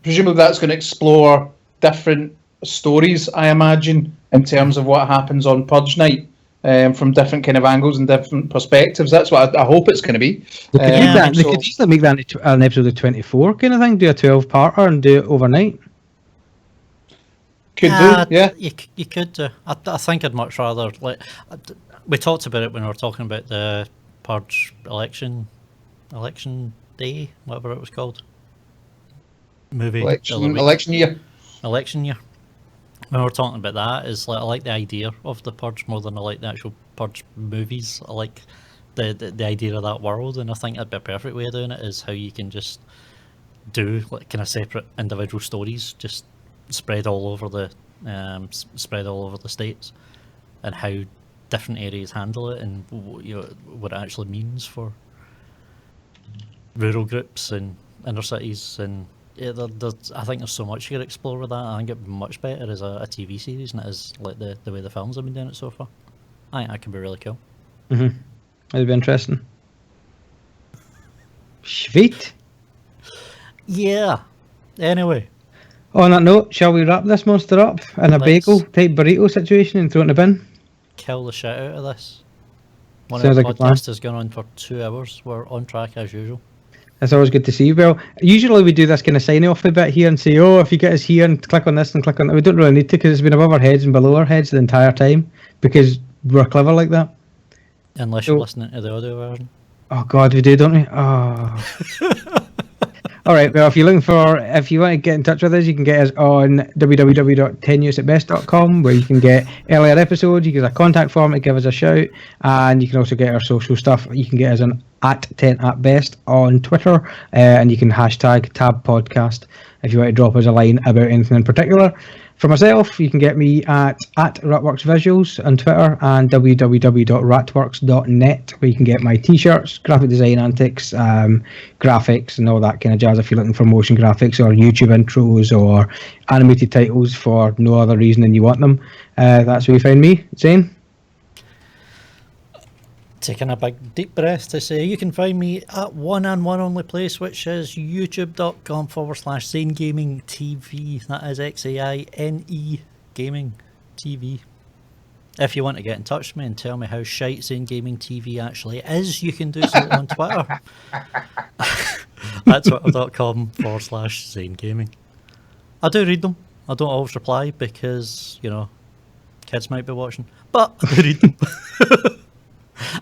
presumably that's going to explore different stories, I imagine, in terms of what happens on Purge night. From different kind of angles and different perspectives. That's what I hope it's going to be. They could easily make that an episode of 24 kind of thing, do a 12-parter and do it overnight. You could do. I think I'd much rather, like, we talked about it when we were talking about the Purge election day, whatever it was called. Movie. Election year. When we're talking about that, is like I like the idea of the Purge more than I like the actual Purge movies. I like the idea of that world, and I think that'd be a perfect way of doing it. Is how you can just do like kind of separate individual stories, just spread all over the states, and how different areas handle it, and what it actually means for rural groups and inner cities and. Yeah, I think there's so much you could explore with that. I think it'd be much better as a TV series than it is like the way the films have been doing it so far. I think that could be really cool. Mm-hmm. It'd be interesting. Sweet. Yeah. Anyway, On that note, shall we wrap this monster up in a Let's. bagel type burrito situation and throw it in the bin? Kill the shit out of this. One Sounds of like the a plan. podcast has gone on for 2 hours. We're on track as usual. It's always good to see you. Well, usually we do this kind of sign-off a bit here and say, oh, if you get us here and click on this and click on that. We don't really need to because it's been above our heads and below our heads the entire time because we're clever like that. Unless you're listening to the audio version. Oh, God, we do, don't we? Oh. All right, well, if you want to get in touch with us, you can get us on www.tenuously.com, where you can get earlier episodes, you can get a contact form to give us a shout, and you can also get our social stuff. You can get us on @10atbest on Twitter, and you can hashtag T.A.B podcast if you want to drop us a line about anything in particular. For myself, you can get me at ratworksvisuals on Twitter and www.ratworks.net, where you can get my t-shirts, graphic design antics, graphics and all that kind of jazz if you're looking for motion graphics or YouTube intros or animated titles for no other reason than you want them. That's where you find me. Zane? Taking a big deep breath to say you can find me at one and one only place, which is youtube.com/Zane Gaming TV. That is XAINE Gaming TV. If you want to get in touch with me and tell me how shite Zane Gaming TV actually is, you can do so on Twitter at twitter.com/Zane Gaming. I do read them. I don't always reply because, kids might be watching, but I do read them.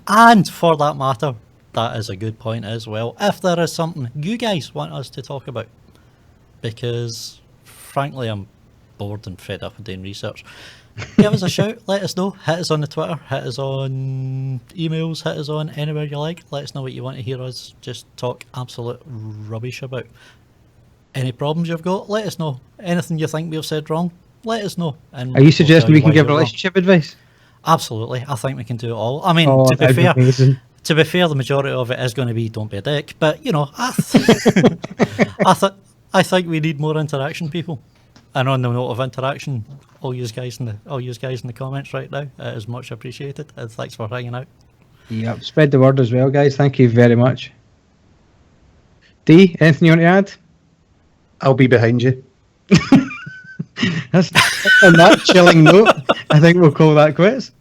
And for that matter, that is a good point as well. If there is something you guys want us to talk about, because frankly I'm bored and fed up of doing research, give us a shout, let us know, hit us on the Twitter, hit us on emails, hit us on anywhere you like, let us know what you want to hear us just talk absolute rubbish about. Any problems you've got, let us know. Anything you think we've said wrong, let us know. And Are you suggesting we can why give you're wrong. relationship advice? Absolutely, I think we can do it all. I mean, Oh, to be that'd be fair, amazing. the majority of it is going to be don't be a dick. But I think we need more interaction, people. And on the note of interaction, all you guys in the comments right now, it is much appreciated. And thanks for hanging out. Yep, spread the word as well, guys. Thank you very much. D, anything you want to add? I'll be behind you. That's on that chilling note, I think we'll call that quits.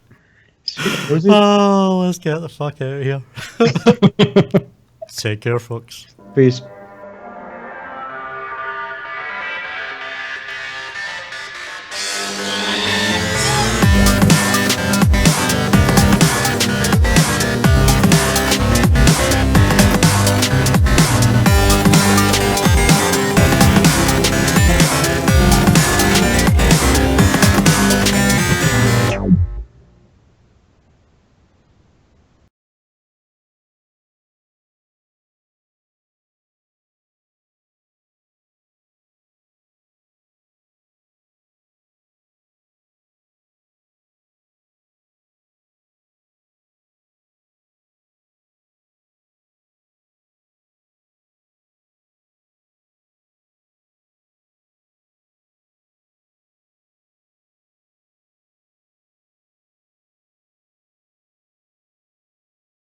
Oh, let's get the fuck out of here. Take care, folks. Peace.